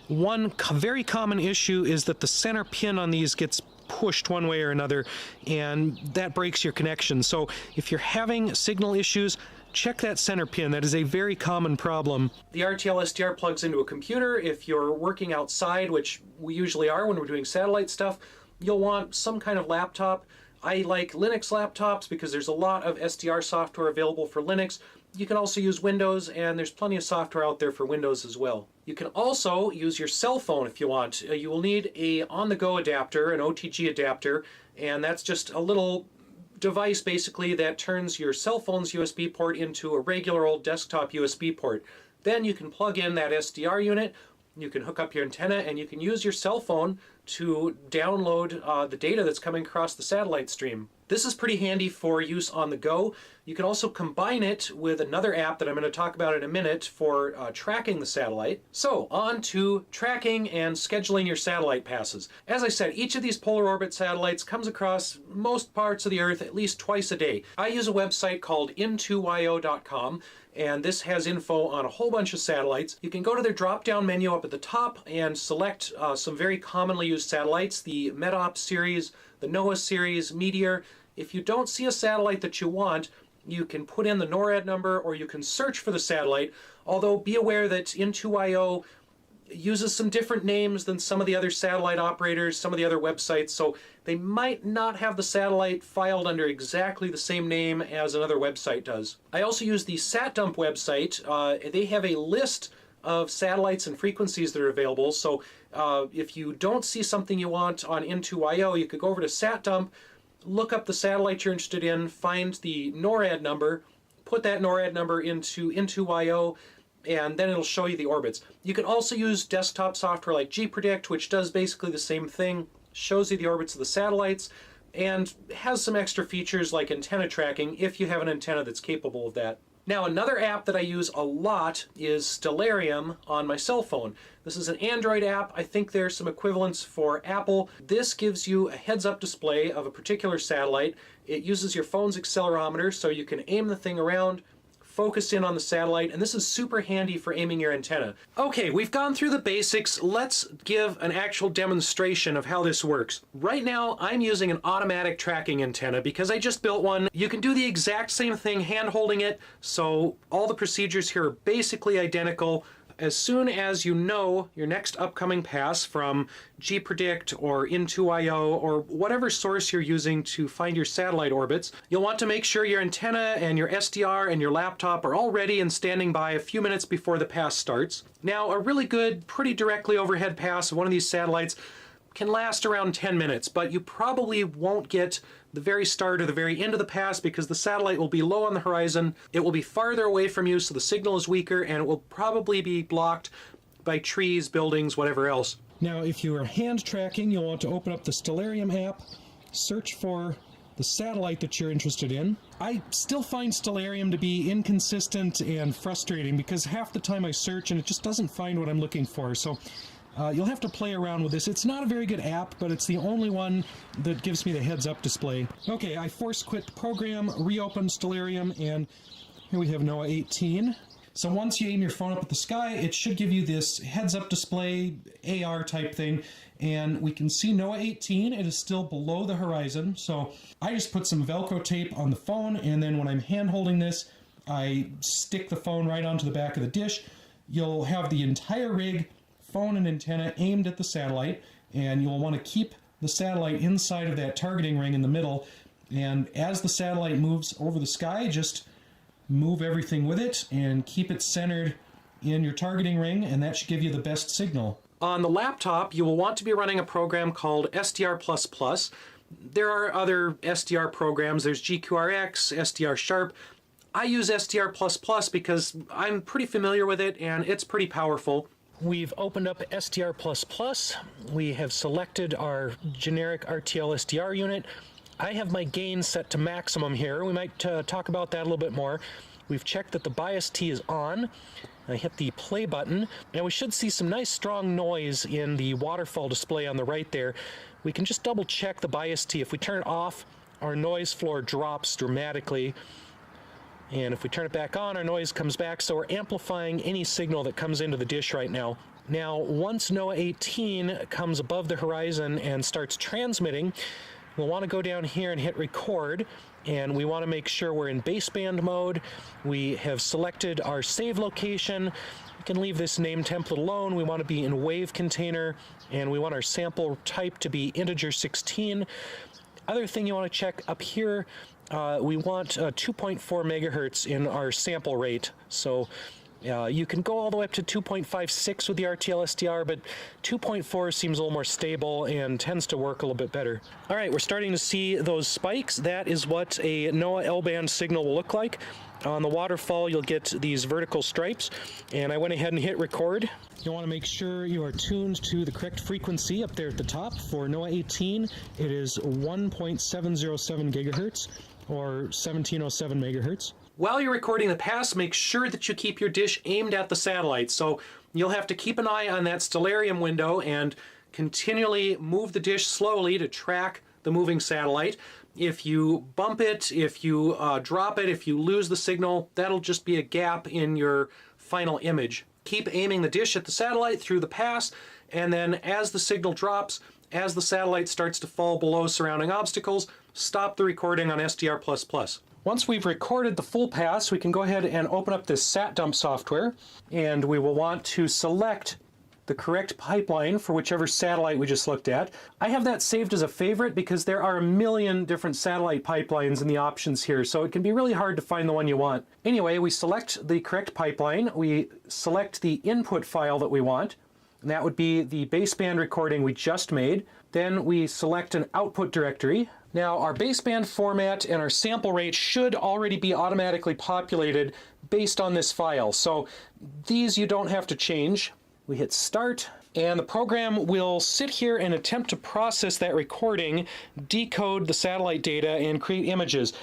One very common issue is that the center pin on these gets pushed one way or another, and that breaks your connection. So if you're having signal issues, check that center pin. That is a very common problem. The RTL SDR plugs into a computer. If you're working outside, which we usually are when we're doing satellite stuff, you'll want some kind of laptop. I like Linux laptops because there's a lot of SDR software available for Linux. You can also use Windows, and there's plenty of software out there for Windows as well. You can also use your cell phone if you want. You will need a on-the-go adapter, an OTG adapter, and that's just a little device basically that turns your cell phone's USB port into a regular old desktop USB port. Then you can plug in that SDR unit, you can hook up your antenna, and you can use your cell phone to download the data that's coming across the satellite stream. This is pretty handy for use on the go. You can also combine it with another app that I'm going to talk about in a minute for tracking the satellite. So on to tracking and scheduling your satellite passes. As I said, each of these polar orbit satellites comes across most parts of the Earth at least twice a day. I use a website called in2yo.com, and this has info on a whole bunch of satellites. You can go to their drop-down menu up at the top and select some very commonly used satellites, the METOP series, the NOAA series, Meteor. If you don't see a satellite that you want, you can put in the NORAD number or you can search for the satellite, although be aware that in2yo uses some different names than some of the other satellite operators, some of the other websites, so they might not have the satellite filed under exactly the same name as another website does. I also use the SatDump website. They have a list of satellites and frequencies that are available, so if you don't see something you want on in2yo, you could go over to SatDump, look up the satellite you're interested in, find the NORAD number, put that NORAD number into in2yo, and then it'll show you the orbits. You can also use desktop software like gpredict, which does basically the same thing, shows you the orbits of the satellites, and has some extra features like antenna tracking if you have an antenna that's capable of that. Now, another app that I use a lot is Stellarium on my cell phone. This is an Android app. I think there's some equivalents for Apple. This gives you a heads-up display of a particular satellite. It uses your phone's accelerometer, so you can aim the thing around, focus in on the satellite, and this is super handy for aiming your antenna. Okay, we've gone through the basics. Let's give an actual demonstration of how this works. Right now, I'm using an automatic tracking antenna because I just built one. You can do the exact same thing hand holding it, so all the procedures here are basically identical. As soon as you know your next upcoming pass from gpredict or In2IO or whatever source you're using to find your satellite orbits, you'll want to make sure your antenna and your SDR and your laptop are all ready and standing by a few minutes before the pass starts. Now, a really good, pretty directly overhead pass of one of these satellites can last around 10 minutes, but you probably won't get the very start or the very end of the pass because the satellite will be low on the horizon, it will be farther away from you so the signal is weaker, and it will probably be blocked by trees, buildings, whatever else. Now, if you are hand tracking, you'll want to open up the Stellarium app, search for the satellite that you're interested in. I still find Stellarium to be inconsistent and frustrating because half the time I search and it just doesn't find what I'm looking for. So you'll have to play around with this. It's not a very good app, but it's the only one that gives me the heads-up display. Okay, I force quit the program, reopen Stellarium, and here we have NOAA 18. So once you aim your phone up at the sky, it should give you this heads-up display, AR type thing, and we can see NOAA 18. It is still below the horizon, so I just put some Velcro tape on the phone, and then when I'm hand-holding this, I stick the phone right onto the back of the dish. You'll have the entire rig, phone and antenna aimed at the satellite, and you'll want to keep the satellite inside of that targeting ring in the middle, and as the satellite moves over the sky, just move everything with it and keep it centered in your targeting ring, and that should give you the best signal. On the laptop, you will want to be running a program called SDR++. There are other SDR programs. There's GQRX, SDR Sharp. I use SDR++ because I'm pretty familiar with it and it's pretty powerful. We've opened up SDR++. We have selected our generic RTL SDR unit. I have my gain set to maximum here. We might talk about that a little bit more. We've checked that the bias T is on. I hit the play button, and we should see some nice strong noise in the waterfall display on the right there. We can just double check the bias T. If we turn it off, our noise floor drops dramatically. And if we turn it back on, our noise comes back, so we're amplifying any signal that comes into the dish right now. Now, once NOAA 18 comes above the horizon and starts transmitting, we'll want to go down here and hit record, and we want to make sure we're in baseband mode. We have selected our save location. We can leave this name template alone. We want to be in wave container, and we want our sample type to be integer 16. Other thing you want to check up here, we want 2.4 megahertz in our sample rate. So you can go all the way up to 2.56 with the RTL SDR, but 2.4 seems a little more stable and tends to work a little bit better. All right, we're starting to see those spikes. That is what a NOAA L-band signal will look like. On the waterfall, you'll get these vertical stripes, and I went ahead and hit record. You want to make sure you are tuned to the correct frequency up there at the top. For NOAA 18, it is 1.707 gigahertz, or 1707 megahertz. While you're recording the pass, make sure that you keep your dish aimed at the satellite. So you'll have to keep an eye on that Stellarium window and continually move the dish slowly to track the moving satellite. If you bump it, if you drop it, if you lose the signal, that'll just be a gap in your final image. Keep aiming the dish at the satellite through the pass, and then as the signal drops, as the satellite starts to fall below surrounding obstacles, stop the recording on SDR++. Once we've recorded the full pass, we can go ahead and open up this SatDump software, and we will want to select the correct pipeline for whichever satellite we just looked at. I have that saved as a favorite because there are a million different satellite pipelines in the options here, so it can be really hard to find the one you want. Anyway, we select the correct pipeline, we select the input file that we want, and that would be the baseband recording we just made. Then we select an output directory. Now, our baseband format and our sample rate should already be automatically populated based on this file, so these you don't have to change. We hit start, and the program will sit here and attempt to process that recording, decode the satellite data, and create images.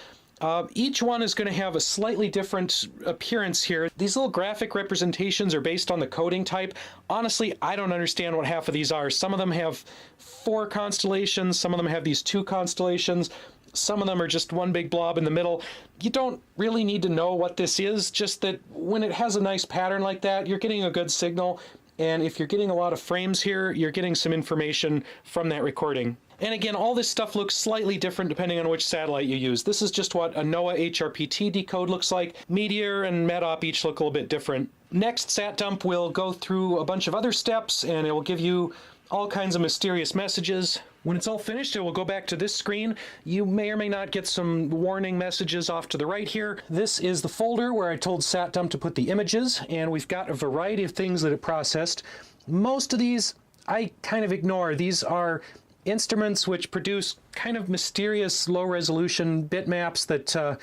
Each one is going to have a slightly different appearance here. These little graphic representations are based on the coding type. Honestly, I don't understand what half of these are. Some of them have 4 constellations, some of them have these 2 constellations, some of them are just one big blob in the middle. You don't really need to know what this is, just that when it has a nice pattern like that, you're getting a good signal. And if you're getting a lot of frames here, you're getting some information from that recording. And again, all this stuff looks slightly different depending on which satellite you use. This is just what a NOAA HRPT decode looks like. Meteor and METOP each look a little bit different. Next, SatDump will go through a bunch of other steps, and it will give you all kinds of mysterious messages. When it's all finished, it will go back to this screen. You may or may not get some warning messages off to the right here. This is the folder where I told SatDump to put the images, and we've got a variety of things that it processed. Most of these I kind of ignore. These are instruments which produce kind of mysterious low-resolution bitmaps that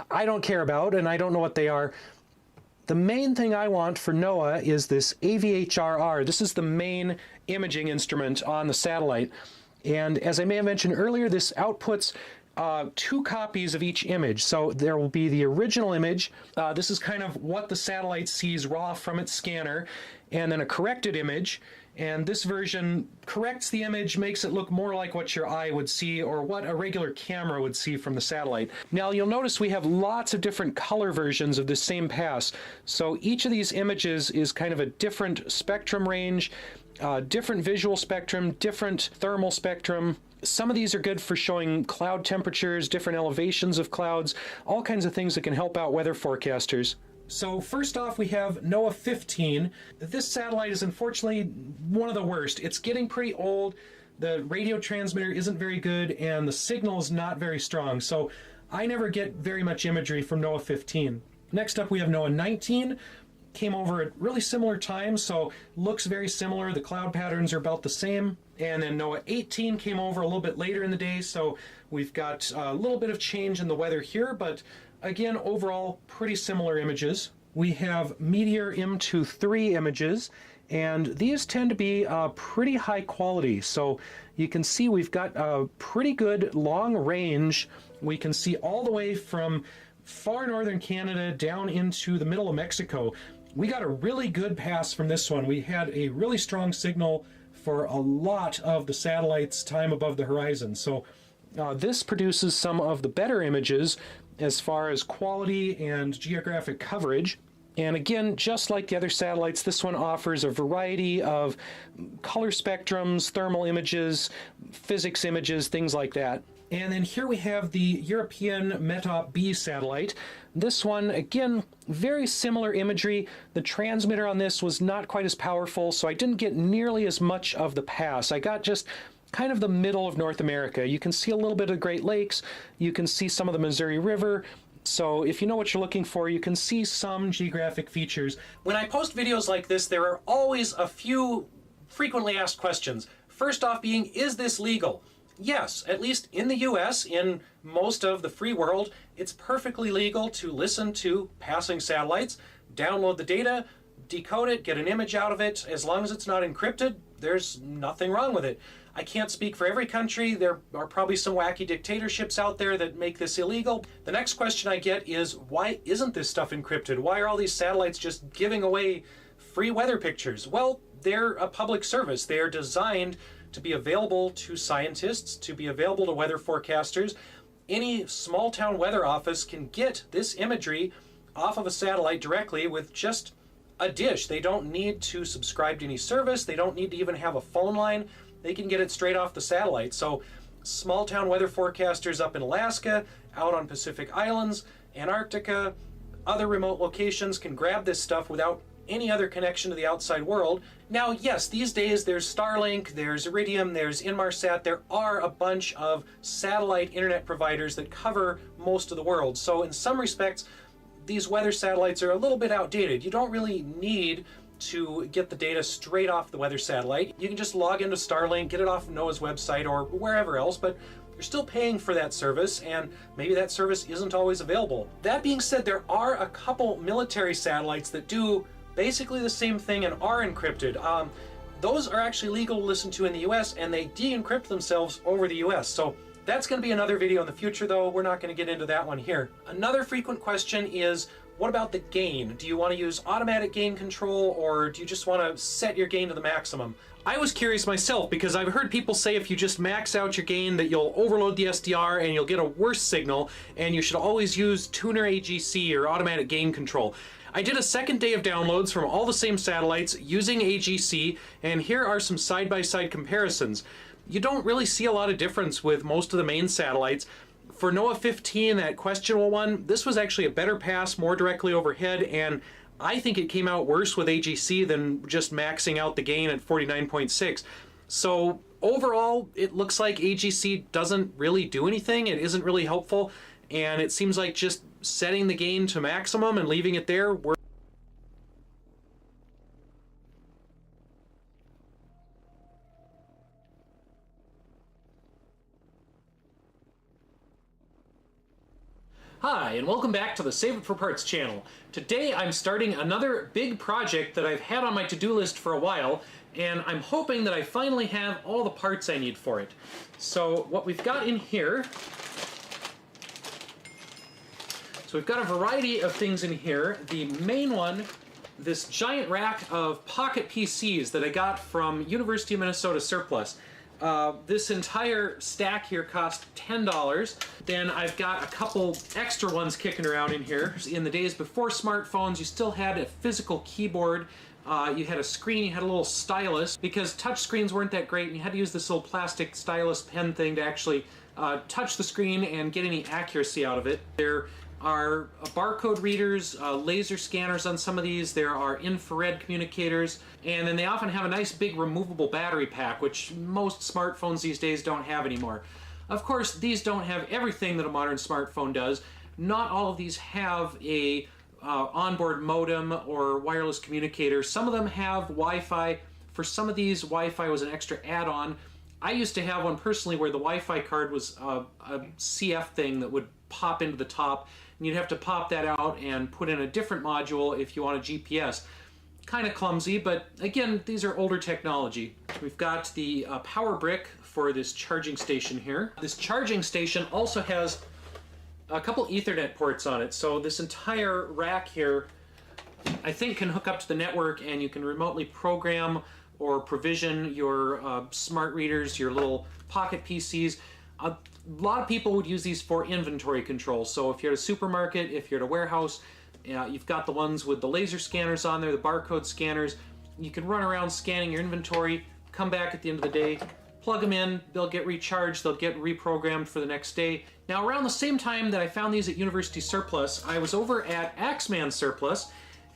I don't care about, and I don't know what they are. The main thing I want for NOAA is this AVHRR. This is the main imaging instrument on the satellite. And as I may have mentioned earlier, this outputs 2 copies of each image. So there will be the original image. This is kind of what the satellite sees raw from its scanner, and then a corrected image. And this version corrects the image, makes it look more like what your eye would see or what a regular camera would see from the satellite. Now you'll notice we have lots of different color versions of this same pass. So each of these images is kind of a different spectrum range, different visual spectrum, different thermal spectrum. Some of these are good for showing cloud temperatures, different elevations of clouds, all kinds of things that can help out weather forecasters. So first off, we have NOAA 15. This satellite is unfortunately one of the worst. It's getting pretty old, the radio transmitter isn't very good, and the signal is not very strong. So I never get very much imagery from NOAA 15. Next up, we have NOAA 19. Came over at really similar times, so looks very similar. The cloud patterns are about the same. And then NOAA 18 came over a little bit later in the day, so we've got a little bit of change in the weather here, but again, overall, pretty similar images. We have Meteor M23 images, and these tend to be pretty high quality. So you can see we've got a pretty good long range. We can see all the way from far northern Canada down into the middle of Mexico. We got a really good pass from this one. We had a really strong signal for a lot of the satellite's time above the horizon. So this produces some of the better images as far as quality and geographic coverage. And again, just like the other satellites, this one offers a variety of color spectrums, thermal images, physics images, things like that. And then here we have the European METOP B satellite. This one, again, very similar imagery. The transmitter on this was not quite as powerful, so I didn't get nearly as much of the pass. I got just kind of the middle of North America. You can see a little bit of Great Lakes, you can see some of the Missouri River, so if you know what you're looking for, you can see some geographic features. When I post videos like this, there are always a few frequently asked questions. First off being, is this legal? Yes, at least in the US, in most of the free world, it's perfectly legal to listen to passing satellites, download the data, decode it, get an image out of it. As long as it's not encrypted, there's nothing wrong with it. I can't speak for every country. There are probably some wacky dictatorships out there that make this illegal. The next question I get is, why isn't this stuff encrypted? Why are all these satellites just giving away free weather pictures? Well, they're a public service. They are designed to be available to scientists, to be available to weather forecasters. Any small town weather office can get this imagery off of a satellite directly with just a dish. They don't need to subscribe to any service. They don't need to even have a phone line. They can get it straight off the satellite. So small town weather forecasters up in Alaska, out on Pacific Islands, Antarctica, other remote locations can grab this stuff without any other connection to the outside world. Now, yes, these days there's Starlink, there's Iridium, there's Inmarsat. There are a bunch of satellite internet providers that cover most of the world. So in some respects, these weather satellites are a little bit outdated. You don't really need to get the data straight off the weather satellite. You can just log into Starlink, get it off NOAA's website or wherever else, but you're still paying for that service, and maybe that service isn't always available. That being said, there are a couple military satellites that do basically the same thing and are encrypted. Those are actually legal to listen to in the US, and they de-encrypt themselves over the US. So That's going to be another video in the future, though. We're not going to get into that one here. Another frequent question is, what about the gain? Do you want to use automatic gain control, or do you just want to set your gain to the maximum? I was curious myself because I've heard people say if you just max out your gain that you'll overload the SDR and you'll get a worse signal, and you should always use tuner AGC or automatic gain control. I did a second day of downloads from all the same satellites using AGC, and here are some side-by-side comparisons. You don't really see a lot of difference with most of the main satellites. For NOAA 15, that questionable one, this was actually a better pass, more directly overhead, and I think it came out worse with AGC than just maxing out the gain at 49.6. So overall, it looks like AGC doesn't really do anything. It isn't really helpful, and it seems like just setting the gain to maximum and leaving it there works. Hi, and welcome back to the Save It for Parts channel. Today I'm starting another big project that I've had on my to-do list for a while, and I'm hoping that I finally have all the parts I need for it. So what we've got in here, so we've got a variety of things in here. The main one, this giant rack of pocket PCs that I got from University of Minnesota surplus. This entire stack here cost $10. Then I've got a couple extra ones kicking around in here. In the days before smartphones, you still had a physical keyboard. You had a screen, you had a little stylus, because touch screens weren't that great, and you had to use this little plastic stylus pen thing to actually touch the screen and get any accuracy out of it. There are barcode readers, laser scanners on some of these. There are infrared communicators, and then they often have a nice big removable battery pack, which most smartphones these days don't have anymore. Of course, these don't have everything that a modern smartphone does. Not all of these have a onboard modem or wireless communicator. Some of them have Wi-Fi. For some of these, Wi-Fi was an extra add-on. I used to have one personally where the Wi-Fi card was a CF thing that would pop into the top, and you'd have to pop that out and put in a different module if you want a GPS. Kind of clumsy, but again, these are older technology. We've got the power brick for this charging station here. This charging station also has a couple Ethernet ports on it, so this entire rack here I think can hook up to the network, and you can remotely program or provision your smart readers, your little pocket PCs. A lot of people would use these for inventory control. So if you're at a supermarket, if you're at a warehouse, you've got the ones with the laser scanners on there, the barcode scanners. You can run around scanning your inventory, come back at the end of the day, plug them in, they'll get recharged, they'll get reprogrammed for the next day. Now, around the same time that I found these at University Surplus, I was over at Axeman Surplus,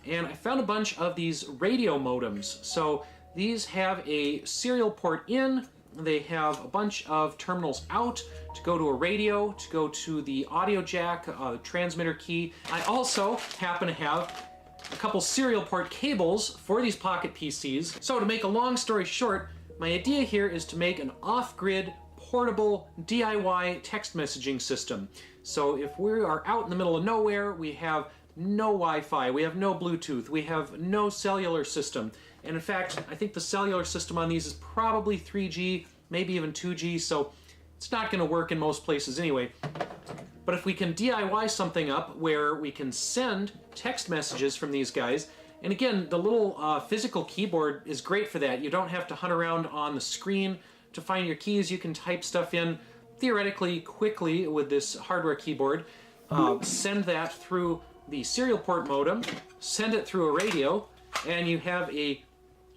and I found a bunch of these radio modems. So these have a serial port in, they have a bunch of terminals out to go to a radio, to go to the audio jack, transmitter key. I also happen to have a couple serial port cables for these pocket PCs. So to make a long story short, my idea here is to make an off-grid, portable, DIY text messaging system. So if we are out in the middle of nowhere, we have no Wi-Fi, we have no Bluetooth, we have no cellular system. And in fact, I think the cellular system on these is probably 3G, maybe even 2G, so it's not going to work in most places anyway. But if we can DIY something up where we can send text messages from these guys, and again, the little physical keyboard is great for that. You don't have to hunt around on the screen to find your keys. You can type stuff in theoretically quickly with this hardware keyboard, send that through the serial port modem, send it through a radio, and you have a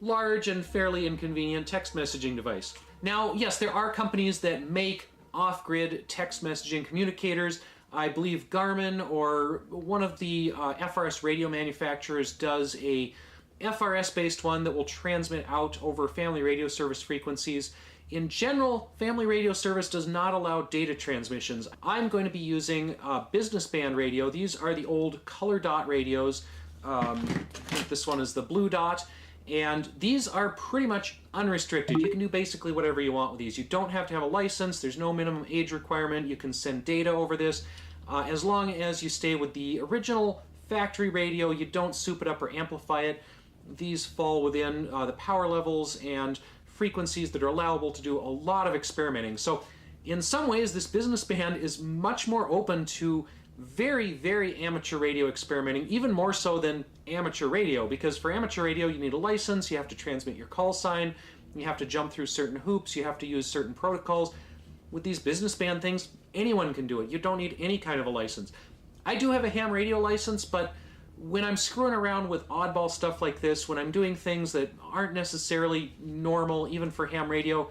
large and fairly inconvenient text messaging device. Now, yes, there are companies that make off-grid text messaging communicators. I believe Garmin or one of the FRS radio manufacturers does a FRS-based one that will transmit out over family radio service frequencies. In general, family radio service does not allow data transmissions. I'm going to be using business band radio. These are the old color dot radios. I think this one is the blue dot. And these are pretty much unrestricted. You can do basically whatever you want with these. You don't have to have a license. There's no minimum age requirement. You can send data over this. As long as you stay with the original factory radio, you don't soup it up or amplify it. These fall within the power levels and frequencies that are allowable to do a lot of experimenting. So In some ways, this business band is much more open to very, very amateur radio experimenting, even more so than amateur radio, because for amateur radio you need a license, you have to transmit your call sign, you have to jump through certain hoops, you have to use certain protocols. With these business band things, anyone can do it. You don't need any kind of a license. I do have a ham radio license, but when I'm screwing around with oddball stuff like this, when I'm doing things that aren't necessarily normal, even for ham radio,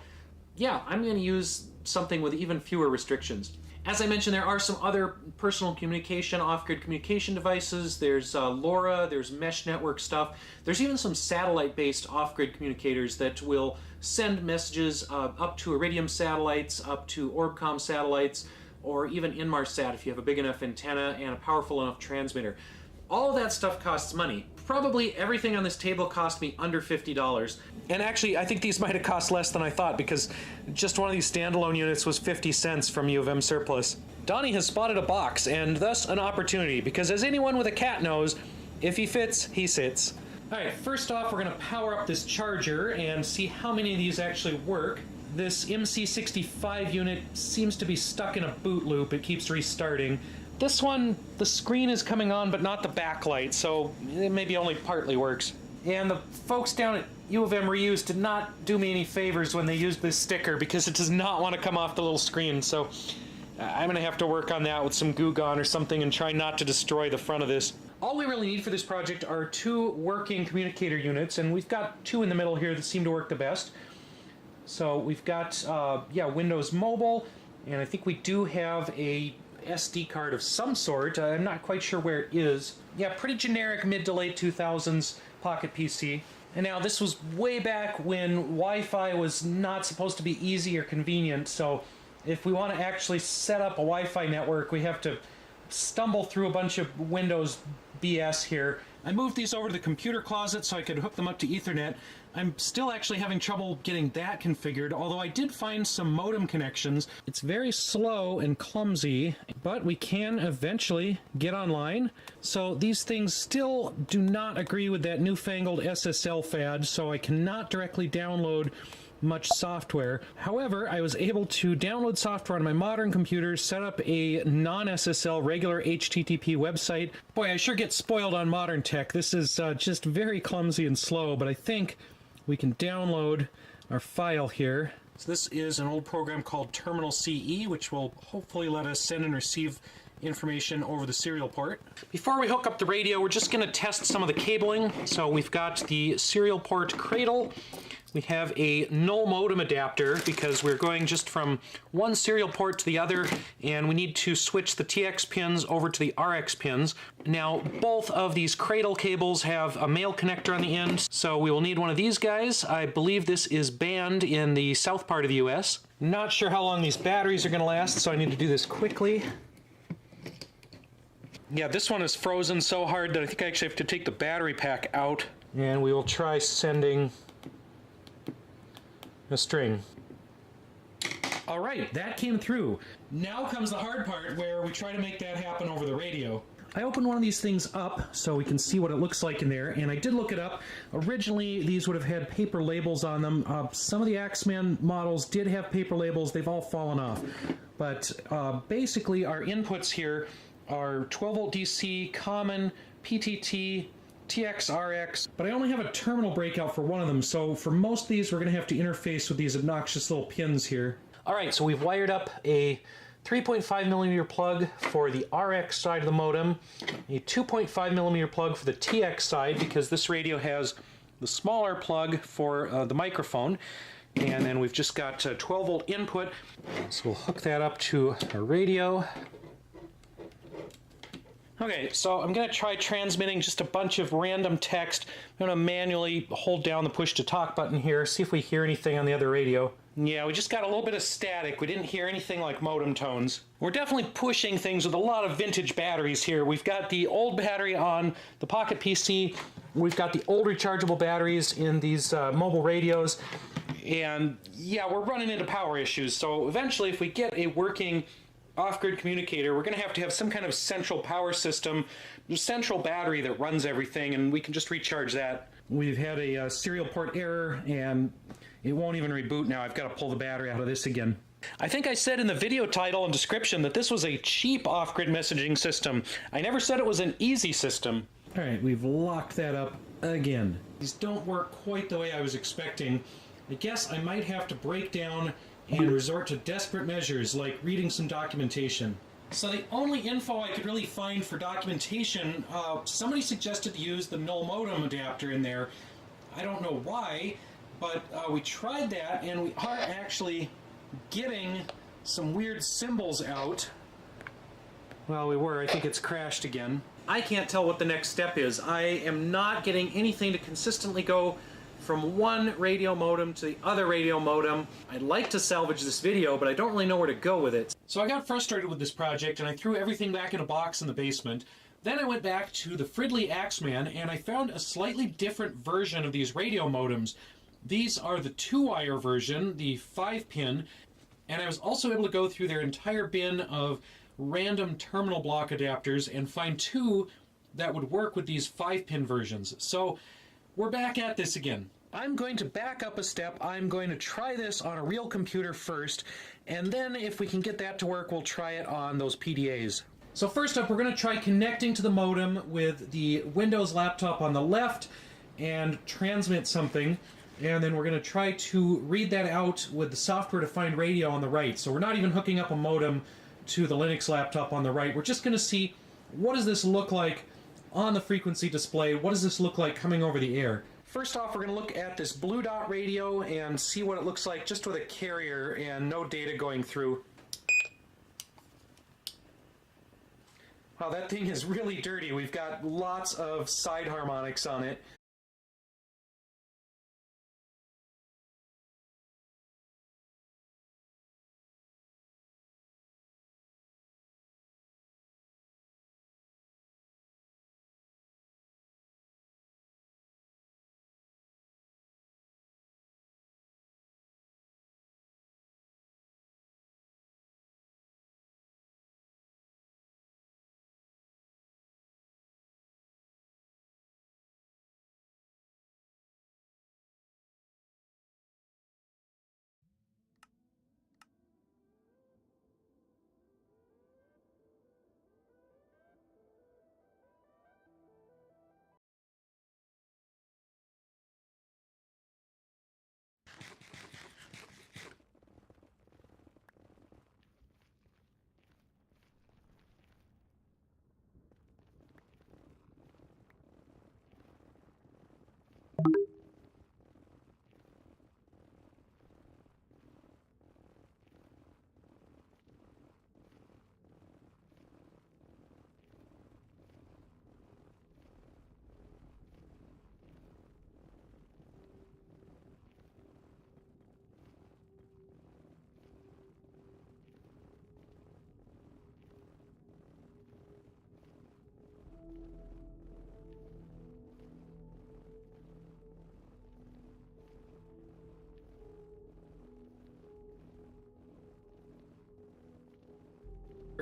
yeah, I'm going to use something with even fewer restrictions. As I mentioned, there are some other personal communication, off-grid communication devices. There's LoRa, there's mesh network stuff. There's even some satellite-based off-grid communicators that will send messages up to Iridium satellites, up to Orbcomm satellites, or even Inmarsat if you have a big enough antenna and a powerful enough transmitter. All of that stuff costs money. Probably everything on this table cost me under $50. And actually, I think these might have cost less than I thought, because just one of these standalone units was 50 cents from U of M surplus. Donnie has spotted a box, and thus an opportunity, because as anyone with a cat knows, if he fits, he sits. Alright, first off, we're going to power up this charger and see how many of these actually work. This MC65 unit seems to be stuck in a boot loop. It keeps restarting. This one, the screen is coming on, but not the backlight, so it maybe only partly works. And the folks down at U of M Reuse did not do me any favors when they used this sticker, because it does not want to come off the little screen, so I'm going to have to work on that with some Goo Gone or something and try not to destroy the front of this. All we really need for this project are 2 working communicator units, and we've got 2 in the middle here that seem to work the best. So we've got, Windows Mobile, and I think we do have a SD card of some sort. I'm not quite sure where it is. Yeah, pretty generic mid to late 2000s Pocket PC. And now this was way back when Wi-Fi was not supposed to be easy or convenient, so if we want to actually set up a Wi-Fi network, we have to stumble through a bunch of Windows BS here. I moved these over to the computer closet so I could hook them up to Ethernet. I'm still actually having trouble getting that configured, although I did find some modem connections. It's very slow and clumsy, but we can eventually get online. So these things still do not agree with that newfangled SSL fad, so I cannot directly download much software. However, I was able to download software on my modern computer, set up a non-SSL regular HTTP website. Boy, I sure get spoiled on modern tech. This is just very clumsy and slow, but I think we can download our file here. So this is an old program called Terminal CE, which will hopefully let us send and receive information over the serial port. Before we hook up the radio, we're just going to test some of the cabling. So we've got the serial port cradle. We have a null modem adapter because we're going just from one serial port to the other, and we need to switch the TX pins over to the RX pins. Now, both of these cradle cables have a male connector on the end, so we will need one of these guys. I believe this is banned in the south part of the US. Not sure how long these batteries are going to last, so I need to do this quickly. Yeah, this one is frozen so hard that I think I actually have to take the battery pack out, and we will try sending a string. All right, that came through. Now comes the hard part where we try to make that happen over the radio. I opened one of these things up so we can see what it looks like in there, and I did look it up. Originally, these would have had paper labels on them. Some of the Axeman models did have paper labels. They've all fallen off. But basically, our inputs here are 12-volt DC, common, PTT, TX-RX, but I only have a terminal breakout for one of them, so for most of these we're going to have to interface with these obnoxious little pins here. Alright, so we've wired up a 3.5mm plug for the RX side of the modem, a 2.5mm plug for the TX side, because this radio has the smaller plug for the microphone, and then we've just got 12-volt input, so we'll hook that up to a radio. Okay, so I'm going to try transmitting just a bunch of random text. I'm going to manually hold down the push to talk button here, see if we hear anything on the other radio. Yeah, we just got a little bit of static. We didn't hear anything like modem tones. We're definitely pushing things with a lot of vintage batteries here. We've got the old battery on the Pocket PC. We've got the old rechargeable batteries in these mobile radios. And yeah, we're running into power issues. So eventually, if we get a working off-grid communicator, we're going to have some kind of central power system, a central battery that runs everything, and we can just recharge that. We've had a serial port error, and it won't even reboot now. I've got to pull the battery out of this again. I think I said in the video title and description that this was a cheap off-grid messaging system. I never said it was an easy system. All right, we've locked that up again. These don't work quite the way I was expecting. I guess I might have to break down and resort to desperate measures like reading some documentation. So the only info I could really find for documentation, somebody suggested to use the null modem adapter in there. I don't know why, but we tried that and we are actually getting some weird symbols out. Well, we were. I think it's crashed again. I can't tell what the next step is. I am not getting anything to consistently go from one radio modem to the other radio modem. I'd like to salvage this video, but I don't really know where to go with it. So I got frustrated with this project and I threw everything back in a box in the basement. Then I went back to the Fridley Axeman and I found a slightly different version of these radio modems. These are the 2-wire version, the 5-pin, and I was also able to go through their entire bin of random terminal block adapters and find 2 that would work with these 5-pin versions. So we're back at this again. I'm going to back up a step. I'm going to try this on a real computer first, and then if we can get that to work, we'll try it on those PDAs. So first up, we're going to try connecting to the modem with the Windows laptop on the left and transmit something, and then we're going to try to read that out with the software to find radio on the right. So we're not even hooking up a modem to the Linux laptop on the right. We're just going to see what does this look like on the frequency display. What does this look like coming over the air? First off, we're going to look at this blue dot radio and see what it looks like just with a carrier and no data going through. Wow, that thing is really dirty. We've got lots of side harmonics on it.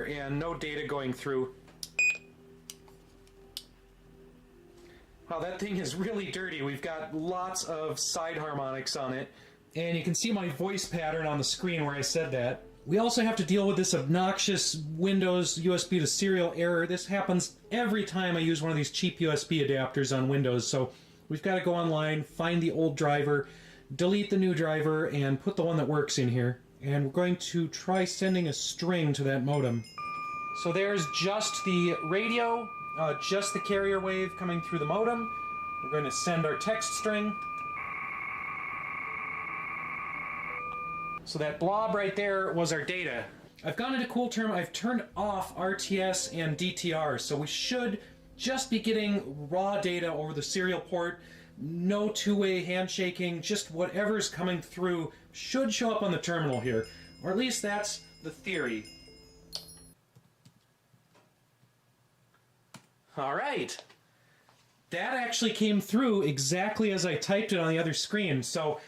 And no data going through. Wow, that thing is really dirty. We've got lots of side harmonics on it. And you can see my voice pattern on the screen where I said that. We also have to deal with this obnoxious Windows USB to serial error. This happens every time I use one of these cheap USB adapters on Windows. So we've got to go online, find the old driver, delete the new driver, and put the one that works in here. And we're going to try sending a string to that modem. So there's just the radio, just the carrier wave coming through the modem. We're going to send our text string. So that blob right there was our data. I've gone into Cool Term, I've turned off RTS and DTR, so we should just be getting raw data over the serial port. No two-way handshaking, just whatever's coming through should show up on the terminal here. Or at least that's the theory. Alright. That actually came through exactly as I typed it on the other screen. So,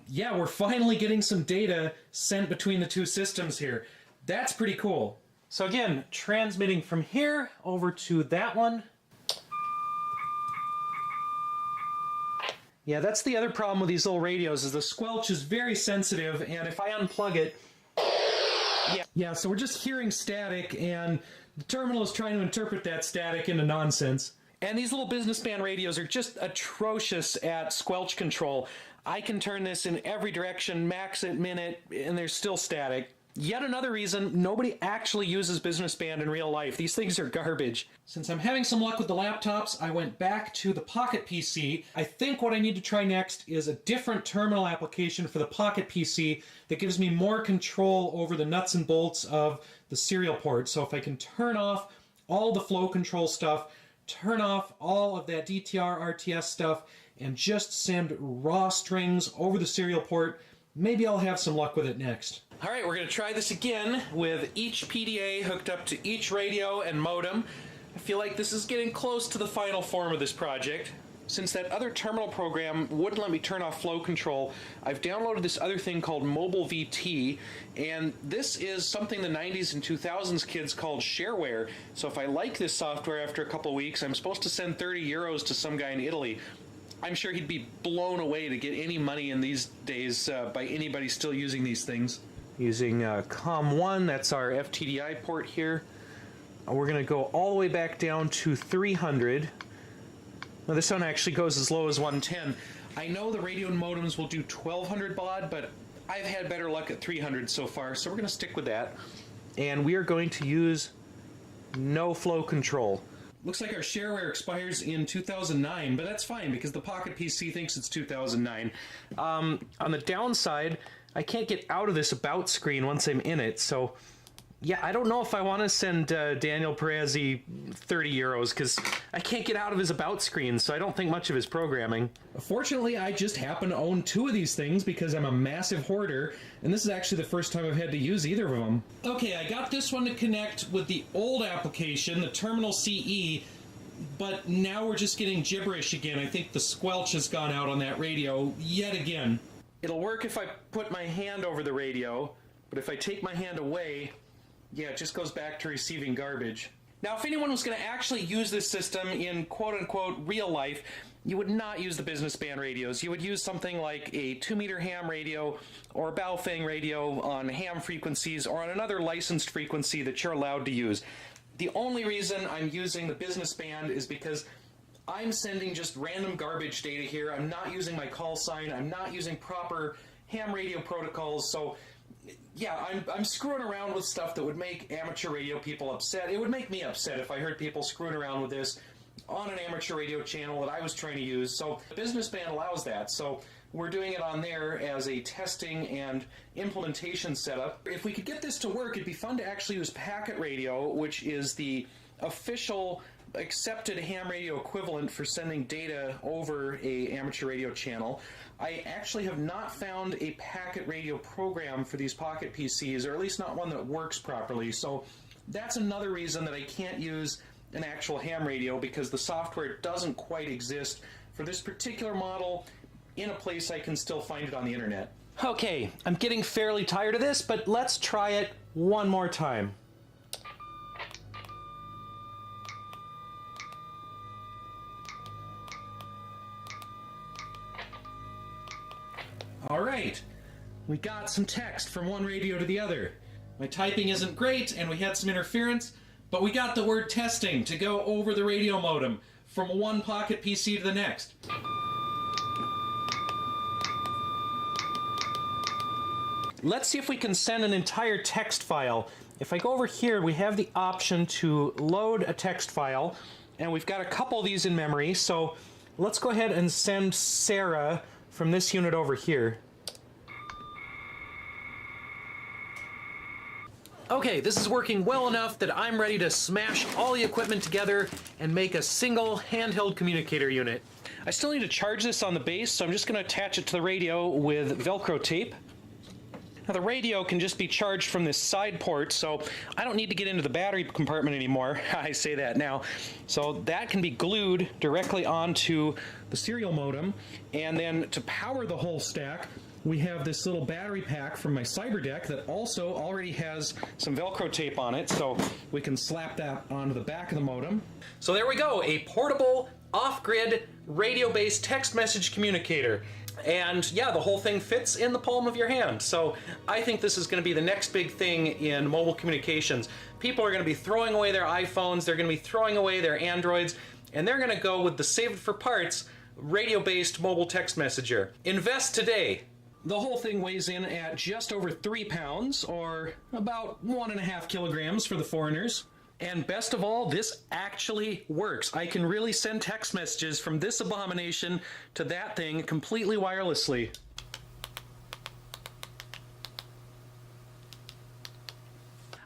yeah, we're finally getting some data sent between the two systems here. That's pretty cool. So again, transmitting from here over to that one. Yeah, that's the other problem with these little radios, is the squelch is very sensitive, and if I unplug it, Yeah, so we're just hearing static, and the terminal is trying to interpret that static into nonsense. And these little businessman radios are just atrocious at squelch control. I can turn this in every direction, max it, min it, and there's still static. Yet another reason nobody actually uses businessband in real life. These things are garbage. Since I'm having some luck with the laptops, I went back to the Pocket PC. I think what I need to try next is a different terminal application for the Pocket PC that gives me more control over the nuts and bolts of the serial port. So if I can turn off all the flow control stuff, turn off all of that DTR RTS stuff, and just send raw strings over the serial port, maybe I'll have some luck with it next. All right, we're going to try this again with each PDA hooked up to each radio and modem. I feel like this is getting close to the final form of this project. Since that other terminal program wouldn't let me turn off flow control, I've downloaded this other thing called Mobile VT, and this is something the 90s and 2000s kids called shareware. So if I like this software after a couple of weeks, I'm supposed to send 30 euros to some guy in Italy. I'm sure he'd be blown away to get any money in these days by anybody still using these things. Using COM1, that's our FTDI port here. We're going to go all the way back down to 300. Now this one actually goes as low as 110. I know the radio and modems will do 1200 baud, but I've had better luck at 300 so far, so we're going to stick with that. And we are going to use no flow control. Looks like our shareware expires in 2009, but that's fine because the Pocket PC thinks it's 2009. On the downside, I can't get out of this about screen once I'm in it, so yeah, I don't know if I want to send Daniel Perazzi 30 euros because I can't get out of his about screen, so I don't think much of his programming. Fortunately, I just happen to own 2 of these things because I'm a massive hoarder, and this is actually the first time I've had to use either of them. Okay, I got this one to connect with the old application, the Terminal CE, but now we're just getting gibberish again. I think the squelch has gone out on that radio yet again. It'll work if I put my hand over the radio, but if I take my hand away, yeah, it just goes back to receiving garbage. Now, if anyone was going to actually use this system in quote-unquote real life, you would not use the businessband radios. You would use something like a 2-meter ham radio or a Baofeng radio on ham frequencies or on another licensed frequency that you're allowed to use. The only reason I'm using the businessband is because I'm sending just random garbage data here. I'm not using my call sign. I'm not using proper ham radio protocols. So, yeah, I'm screwing around with stuff that would make amateur radio people upset. It would make me upset if I heard people screwing around with this on an amateur radio channel that I was trying to use. So the businessband allows that. So we're doing it on there as a testing and implementation setup. If we could get this to work, it'd be fun to actually use packet radio, which is the official accepted ham radio equivalent for sending data over a amateur radio channel. I actually have not found a packet radio program for these Pocket PCs, or at least not one that works properly. So that's another reason that I can't use an actual ham radio, because the software doesn't quite exist for this particular model in a place I can still find it on the internet. Okay, I'm getting fairly tired of this, but let's try it one more time. All right, we got some text from one radio to the other. My typing isn't great, and we had some interference, but we got the word testing to go over the radio modem from one Pocket PC to the next. Let's see if we can send an entire text file. If I go over here, we have the option to load a text file, and we've got a couple of these in memory, so let's go ahead and send Sarah from this unit over here. Okay, this is working well enough that I'm ready to smash all the equipment together and make a single handheld communicator unit. I still need to charge this on the base, so I'm just going to attach it to the radio with Velcro tape. Now the radio can just be charged from this side port, so I don't need to get into the battery compartment anymore. I say that now. So that can be glued directly onto the serial modem, and then to power the whole stack, we have this little battery pack from my CyberDeck that also already has some Velcro tape on it, so we can slap that onto the back of the modem. So there we go, a portable, off-grid, radio-based text message communicator. And yeah, the whole thing fits in the palm of your hand. So I think this is going to be the next big thing in mobile communications. People are going to be throwing away their iPhones, they're going to be throwing away their Androids, and they're going to go with the save it for parts radio-based mobile text messenger. Invest today. The whole thing weighs in at just over 3 pounds, or about 1.5 kilograms for the foreigners. And best of all, this actually works. I can really send text messages from this abomination to that thing completely wirelessly.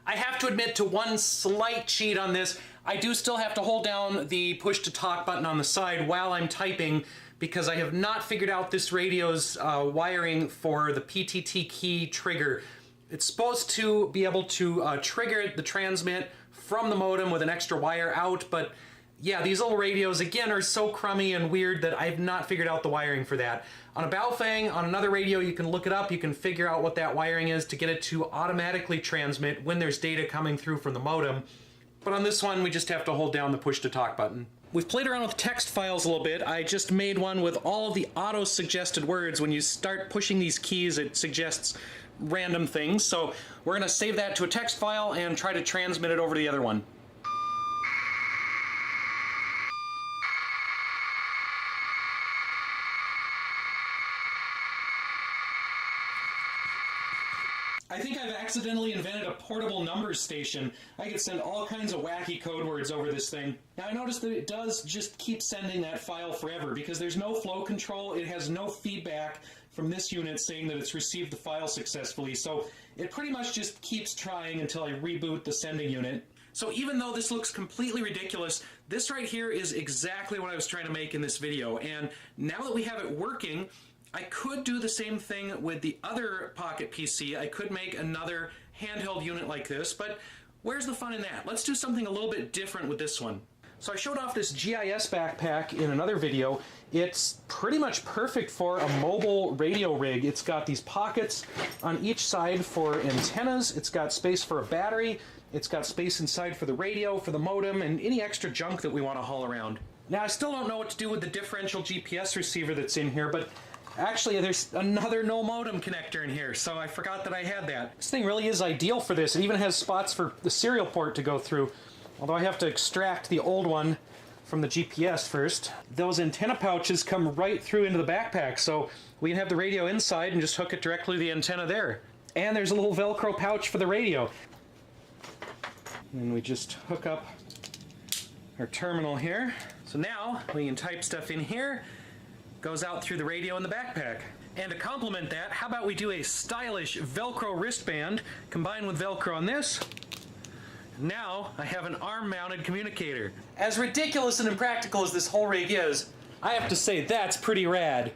I have to admit to one slight cheat on this. I do still have to hold down the push to talk button on the side while I'm typing, because I have not figured out this radio's wiring for the PTT key trigger. It's supposed to be able to trigger the transmit from the modem with an extra wire out, but yeah, these little radios again are so crummy and weird that I've not figured out the wiring for that. On a Baofeng, on another radio, you can look it up, you can figure out what that wiring is to get it to automatically transmit when there's data coming through from the modem. But on this one, we just have to hold down the push to talk button. We've played around with text files a little bit. I just made one with all of the auto-suggested words. When you start pushing these keys, it suggests random things. So we're going to save that to a text file and try to transmit it over to the other one. I think I've accidentally invented a portable numbers station. I could send all kinds of wacky code words over this thing. Now I noticed that it does just keep sending that file forever because there's no flow control. It has no feedback from this unit saying that it's received the file successfully. So it pretty much just keeps trying until I reboot the sending unit. So even though this looks completely ridiculous, this right here is exactly what I was trying to make in this video. And now that we have it working, I could do the same thing with the other Pocket PC. I could make another handheld unit like this, but where's the fun in that? Let's do something a little bit different with this one. So I showed off this GIS backpack in another video. It's pretty much perfect for a mobile radio rig. It's got these pockets on each side for antennas. It's got space for a battery. It's got space inside for the radio, for the modem, and any extra junk that we want to haul around. Now I still don't know what to do with the differential GPS receiver that's in here, but actually, there's another no modem connector in here, so I forgot that I had that. This thing really is ideal for this. It even has spots for the serial port to go through, although I have to extract the old one from the GPS first. Those antenna pouches come right through into the backpack, so we can have the radio inside and just hook it directly to the antenna there. And there's a little Velcro pouch for the radio. And we just hook up our terminal here. So now we can type stuff in here. Goes out through the radio in the backpack. And to complement that, how about we do a stylish Velcro wristband combined with Velcro on this. Now I have an arm-mounted communicator. As ridiculous and impractical as this whole rig is, I have to say that's pretty rad.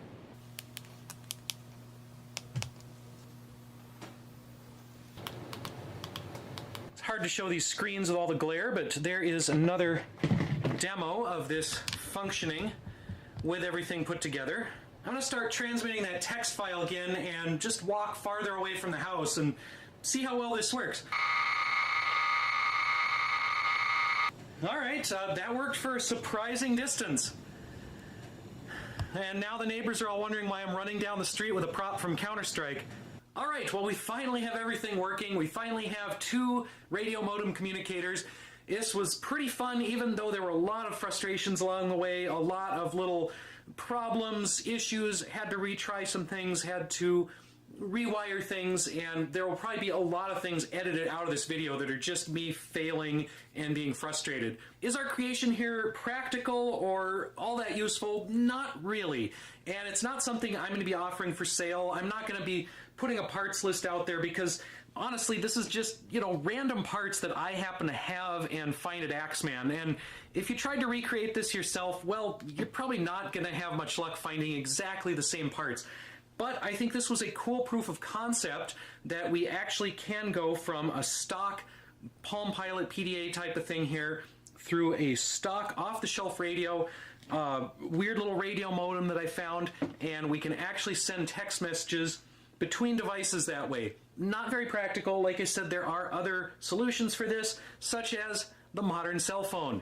It's hard to show these screens with all the glare, but there is another demo of this functioning with everything put together. I'm gonna start transmitting that text file again and just walk farther away from the house and see how well this works. All right, that worked for a surprising distance. And now the neighbors are all wondering why I'm running down the street with a prop from Counter-Strike. All right, well, we finally have everything working. We finally have 2 radio modem communicators. This was pretty fun, even though there were a lot of frustrations along the way, a lot of little problems, issues, had to retry some things, had to rewire things, and there will probably be a lot of things edited out of this video that are just me failing and being frustrated. Is our creation here practical or all that useful? Not really. And it's not something I'm going to be offering for sale. I'm not going to be putting a parts list out there because honestly, this is just, random parts that I happen to have and find at Axeman. And if you tried to recreate this yourself, well, you're probably not going to have much luck finding exactly the same parts. But I think this was a cool proof of concept that we actually can go from a stock Palm Pilot PDA type of thing here through a stock off-the-shelf radio, weird little radio modem that I found, and we can actually send text messages between devices that way. Not very practical. Like I said, there are other solutions for this, such as the modern cell phone.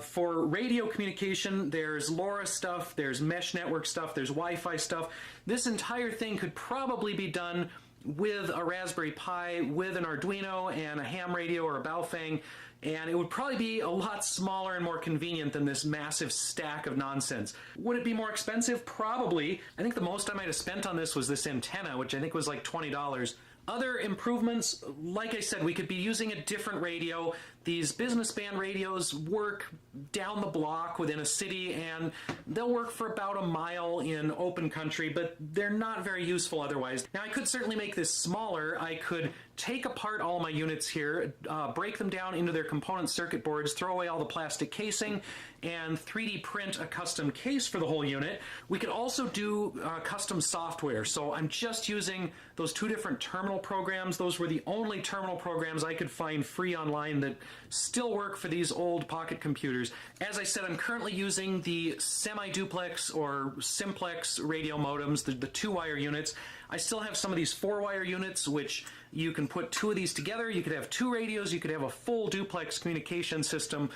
For radio communication, there's LoRa stuff, there's mesh network stuff, there's Wi-Fi stuff. This entire thing could probably be done with a Raspberry Pi, with an Arduino and a ham radio or a Baofeng, and it would probably be a lot smaller and more convenient than this massive stack of nonsense. Would it be more expensive? Probably. I think the most I might have spent on this was this antenna, which I think was like $20. Other improvements, like I said, we could be using a different radio. These business band radios work down the block within a city, and they'll work for about a mile in open country, but they're not very useful otherwise. Now, I could certainly make this smaller. I could take apart all my units here, break them down into their component circuit boards, throw away all the plastic casing, and 3D print a custom case for the whole unit. We could also do custom software. So I'm just using those two different terminal programs. Those were the only terminal programs I could find free online that still work for these old pocket computers. As I said, I'm currently using the semi-duplex or simplex radio modems, the 2-wire units. I still have some of these 4-wire units, which you can put 2 of these together. You could have 2 radios. You could have a full duplex communication system,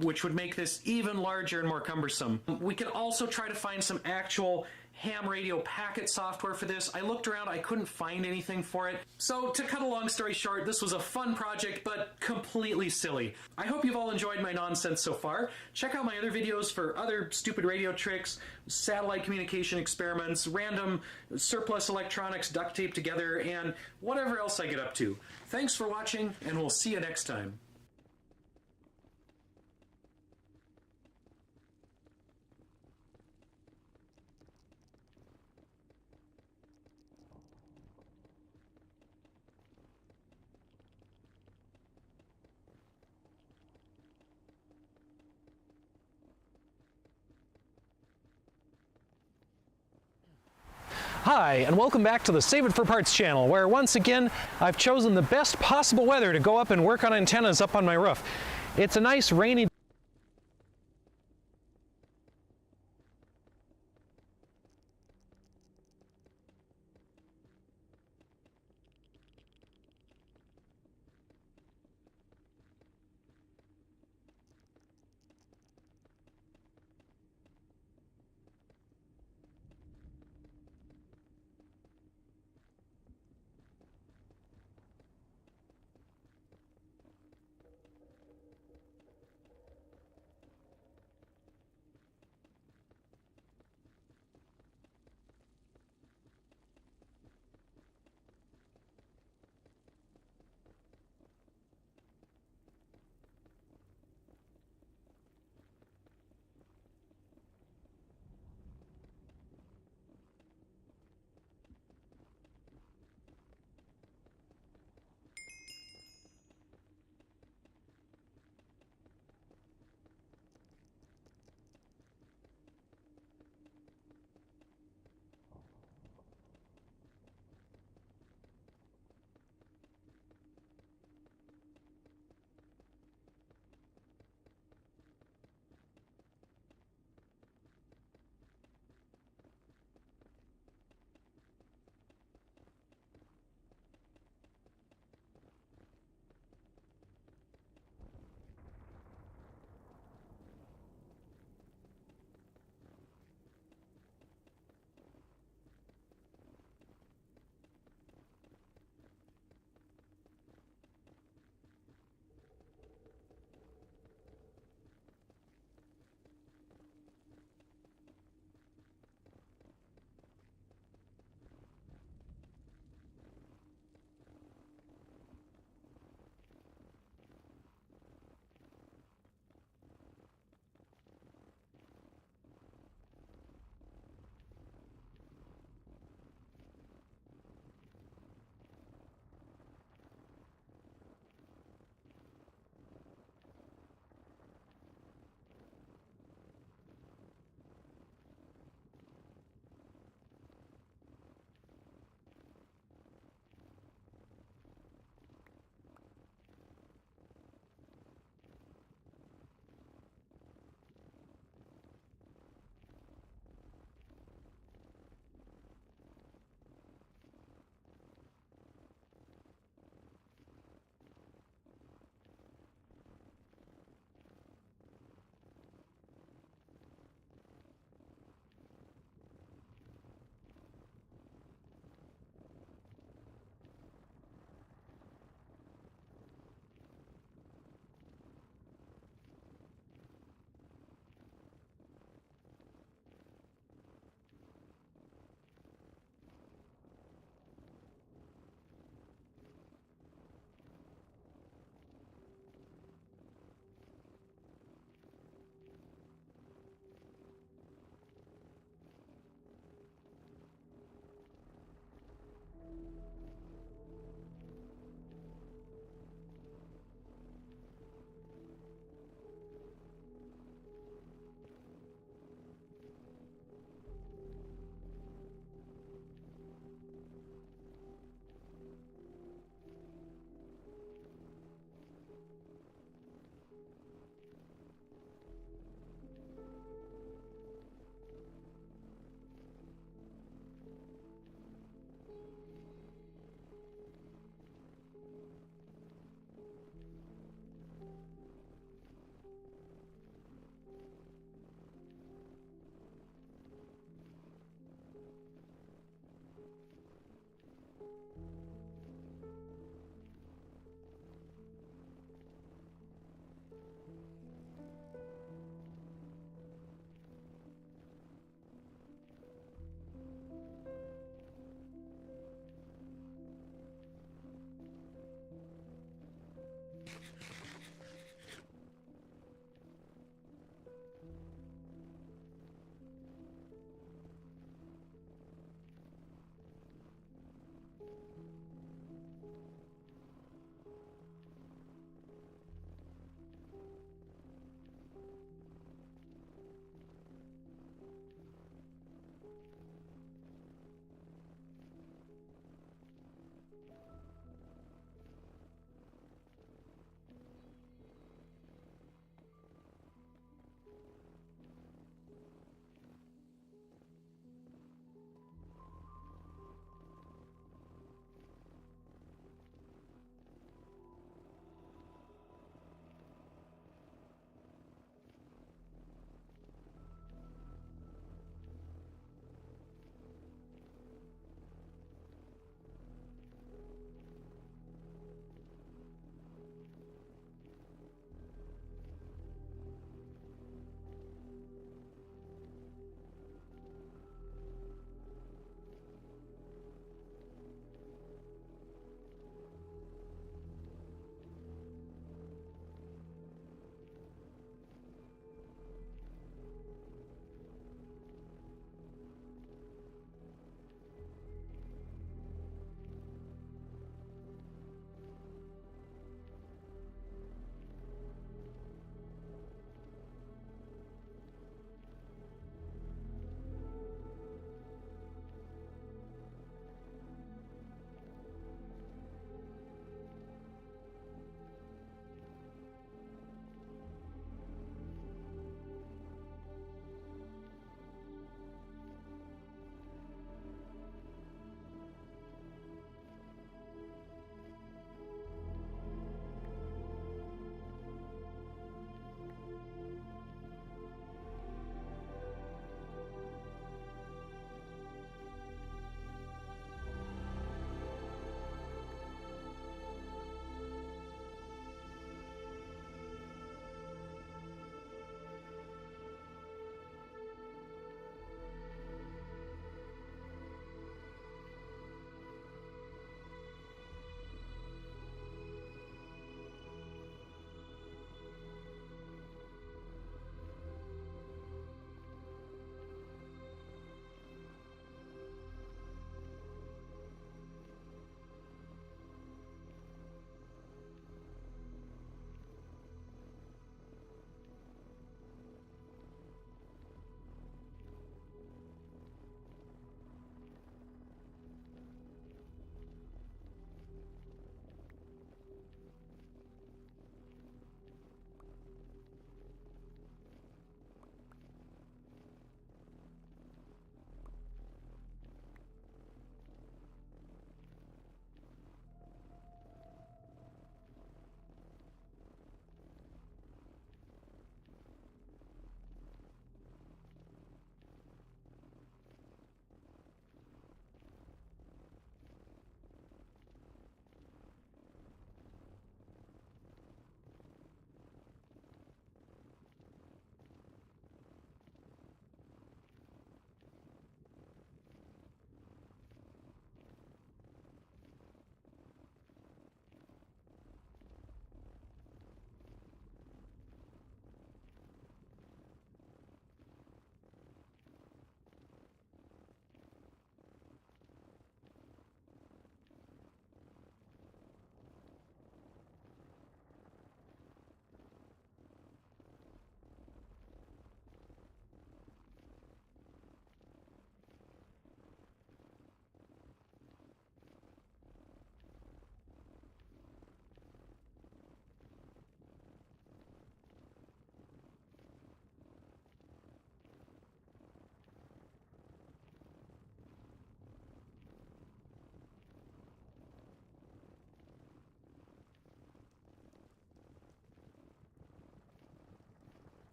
which would make this even larger and more cumbersome. We could also try to find some actual ham radio packet software for this. I looked around, I couldn't find anything for it. So to cut a long story short, this was a fun project, but completely silly. I hope you've all enjoyed my nonsense so far. Check out my other videos for other stupid radio tricks, satellite communication experiments, random surplus electronics duct taped together, and whatever else I get up to. Thanks for watching, and we'll see you next time. Hi, and welcome back to the Save It for Parts channel, where once again I've chosen the best possible weather to go up and work on antennas up on my roof. It's a nice rainy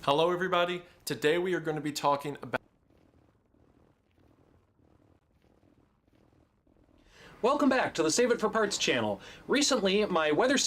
Hello everybody, today we are going to be talking about... Welcome back to the Save It for Parts channel. Recently, my weather...